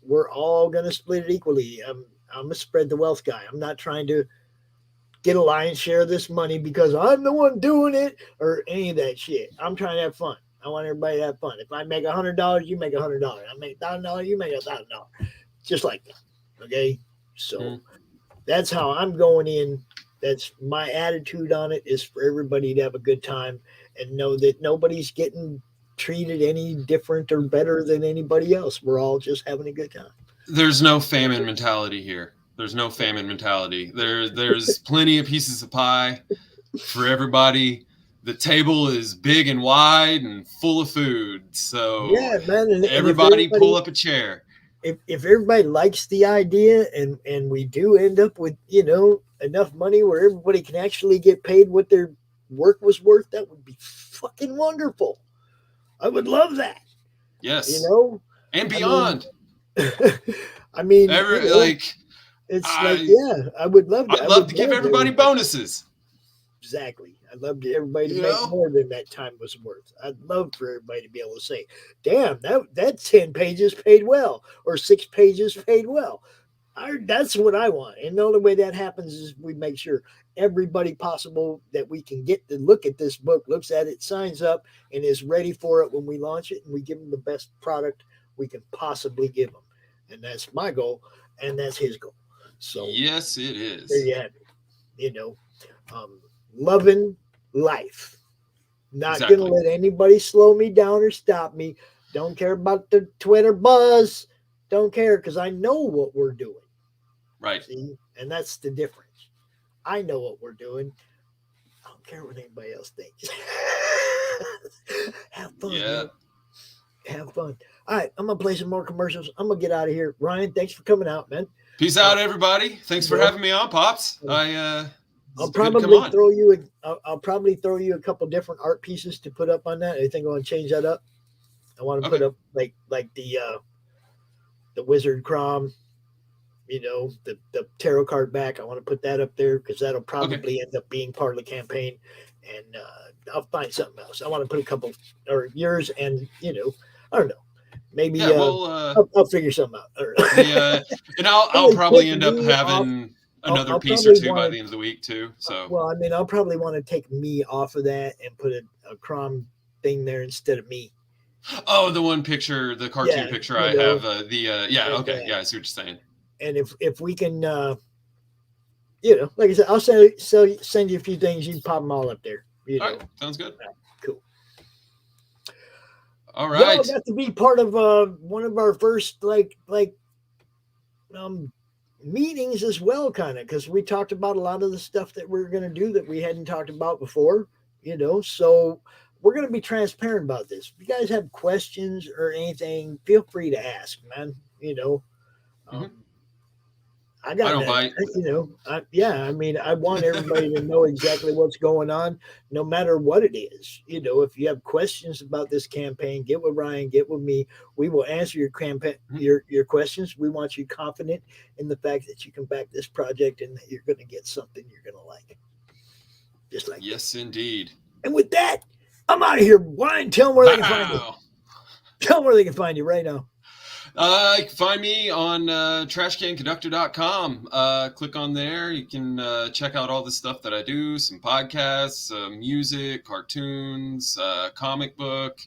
we're all going to split it equally. I'm a spread the wealth guy. I'm not trying to get a lion's share of this money because I'm the one doing it or any of that shit. I'm trying to have fun. I want everybody to have fun. If I make $100, you make $100. I make $1,000, you make $1,000. Just like that. Okay. So that's how I'm going in. That's my attitude on it, is for everybody to have a good time and know that nobody's getting treated any different or better than anybody else. We're all just having a good time. There's no famine mentality here. There's no famine mentality. There's plenty of pieces of pie for everybody. The table is big and wide and full of food. So yeah, man, and everybody pull up a chair. If everybody likes the idea and we do end up with, enough money where everybody can actually get paid what their work was worth, that would be fucking wonderful. I would love that. Yes. And beyond. I mean, I would love that. I'd love to give everybody bonuses. Exactly. I'd love to everybody to make more than that time was worth. I'd love for everybody to be able to say, damn, that 10 pages paid well, or 6 pages paid well. That's what I want. And the only way that happens is we make sure everybody possible that we can get to look at this book, looks at it, signs up, and is ready for it when we launch it, and we give them the best product we can possibly give them. And that's my goal, and that's his goal. So yes, it is. There you have it. Loving life. Not going to let anybody slow me down or stop me. Don't care about the Twitter buzz. Don't care, because I know what we're doing. Right. See? And that's the difference. I know what we're doing. don't care what anybody else thinks. Have fun. Yeah. Man. Have fun. All right, I'm gonna play some more commercials. I'm gonna get out of here. Ryan, thanks for coming out, man. Peace out, everybody. Thanks for having me on, Pops. I'll probably throw you. I'll probably throw you a couple different art pieces to put up on that. I think I want to change that up. I want to put up like the Wizard Crom, the tarot card back. I want to put that up there because that'll probably end up being part of the campaign. And I'll find something else. I want to put a couple or yours, and I don't know. Maybe I'll figure something out. And I'll probably end up having another piece or two by the end of the week too. So well, I mean, I'll probably want to take me off of that and put a Crom thing there instead of me. Oh, the one picture, the cartoon picture I have. I see what you're saying. And if we can, like I said, I'll send you a few things. You can pop them all up there. All right, sounds good. Right, cool. All right. Y'all got to be part of one of our first meetings as well, kind of, because we talked about a lot of the stuff that we're going to do that we hadn't talked about before. So we're going to be transparent about this. If you guys have questions or anything, feel free to ask, man. I don't bite. I mean, I want everybody to know exactly what's going on, no matter what it is. If you have questions about this campaign, get with Ryan, get with me. We will answer your campaign, your questions. We want you confident in the fact that you can back this project and that you're going to get something you're going to like. Just like yes, indeed. And with that, I'm out of here. Ryan, tell them where they can find you. Tell them where they can find you right now. You can find me on trashcanconductor.com. Click on there. You can check out all the stuff that I do, some podcasts, music, cartoons, comic book,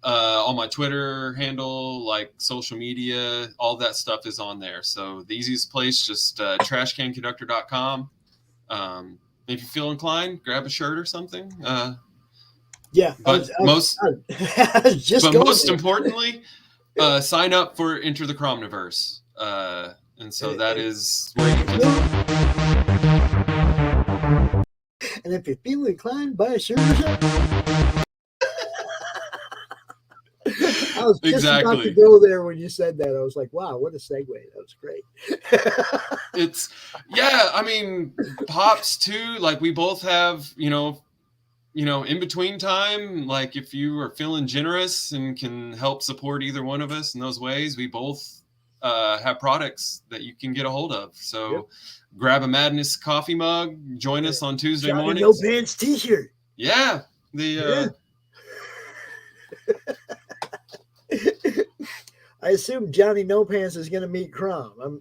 all my Twitter handle, like social media, all that stuff is on there. So the easiest place, just trashcanconductor.com. If you feel inclined, grab a shirt or something. But most importantly, sign up for Enter the Cromniverse. And so that is where you can. And if you feel inclined, buy a shirt or something. I was just about to go there when you said that. I was like, wow, what a segue. That was great. I mean, Pops too, like we both have, in between time, like if you are feeling generous and can help support either one of us in those ways, we both have products that you can get a hold of. So grab a Madness coffee mug, join us on Tuesday mornings. No Pants t-shirt. Yeah. I assume Johnny No Pants is going to meet Crom.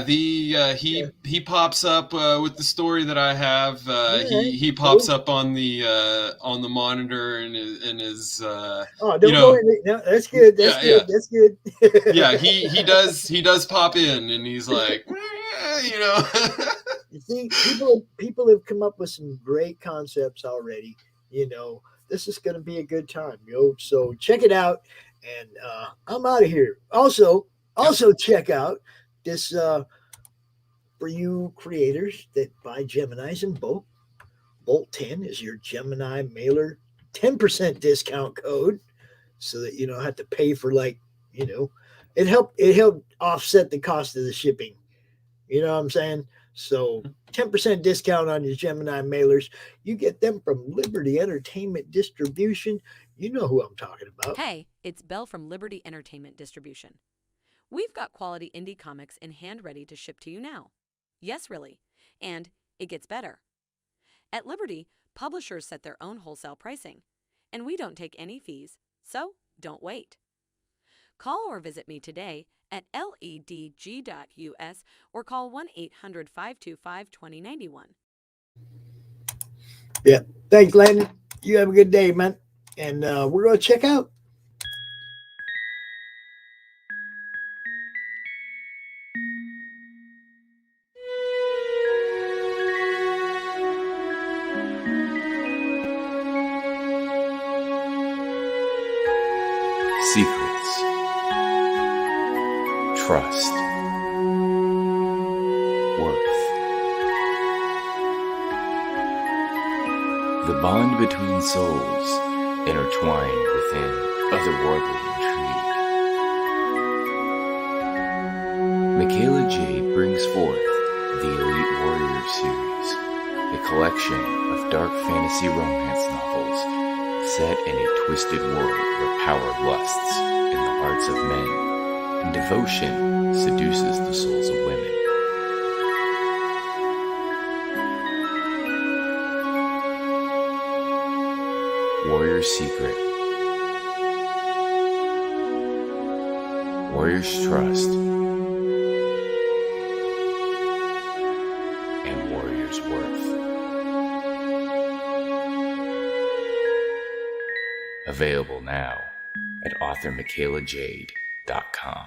He pops up with the story that I have. He pops up on the monitor and is don't go in. No, that's good. That's good. Yeah, he does pop in and he's like, You see, people have come up with some great concepts already. This is going to be a good time, So check it out. And I'm out of here. Also check out this for you creators that buy Geminis in bulk. Bolt 10 is your Gemini mailer 10% discount code, so that you don't have to pay for it helped offset the cost of the shipping. You know what I'm saying? So 10% discount on your Gemini mailers. You get them from Liberty Entertainment Distribution. You know who I'm talking about. Hey, it's Belle from Liberty Entertainment Distribution. We've got quality indie comics in hand ready to ship to you now. Yes, really. And it gets better. At Liberty, publishers set their own wholesale pricing, and we don't take any fees, so don't wait. Call or visit me today at ledg.us or call 1-800-525-2091. Yeah. Thanks, Landon. You have a good day, man. And we're going to check out. Secrets. Trust. Worth. The bond between souls, intertwined within otherworldly intrigue. Michaela Jade brings forth the Elite Warrior series, a collection of dark fantasy romance novels set in a twisted world where power lusts in the hearts of men and devotion seduces the souls of women. Warrior's Secret, Warrior's Trust, and Warrior's Worth. Available now at authormichaelajade.com.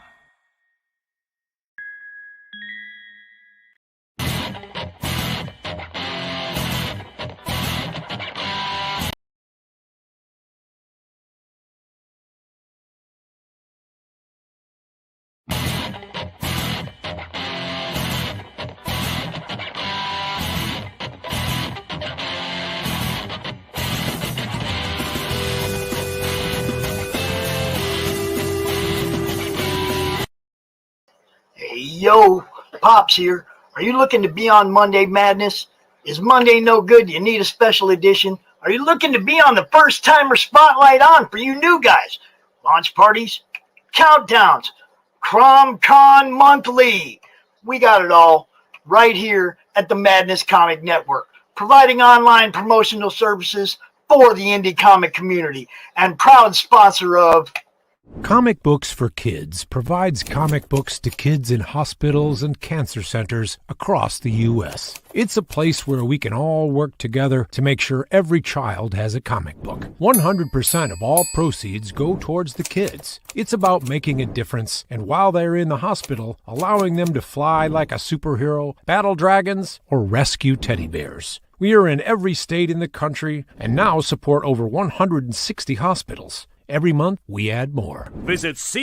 Hey, yo, Pops here. Are you looking to be on Monday Madness? Is Monday no good? You need a special edition? Are you looking to be on the first timer spotlight on for you new guys? Launch parties, countdowns, CromCon Monthly. We got it all right here at the Madness Comic Network, providing online promotional services for the indie comic community and proud sponsor of Comic Books for Kids provides comic books to kids in hospitals and cancer centers across the U.S. It's a place where we can all work together to make sure every child has a comic book. 100% of all proceeds go towards the kids. It's about making a difference, and while they're in the hospital, allowing them to fly like a superhero, battle dragons, or rescue teddy bears. We are in every state in the country and now support over 160 hospitals. Every month, we add more. Visit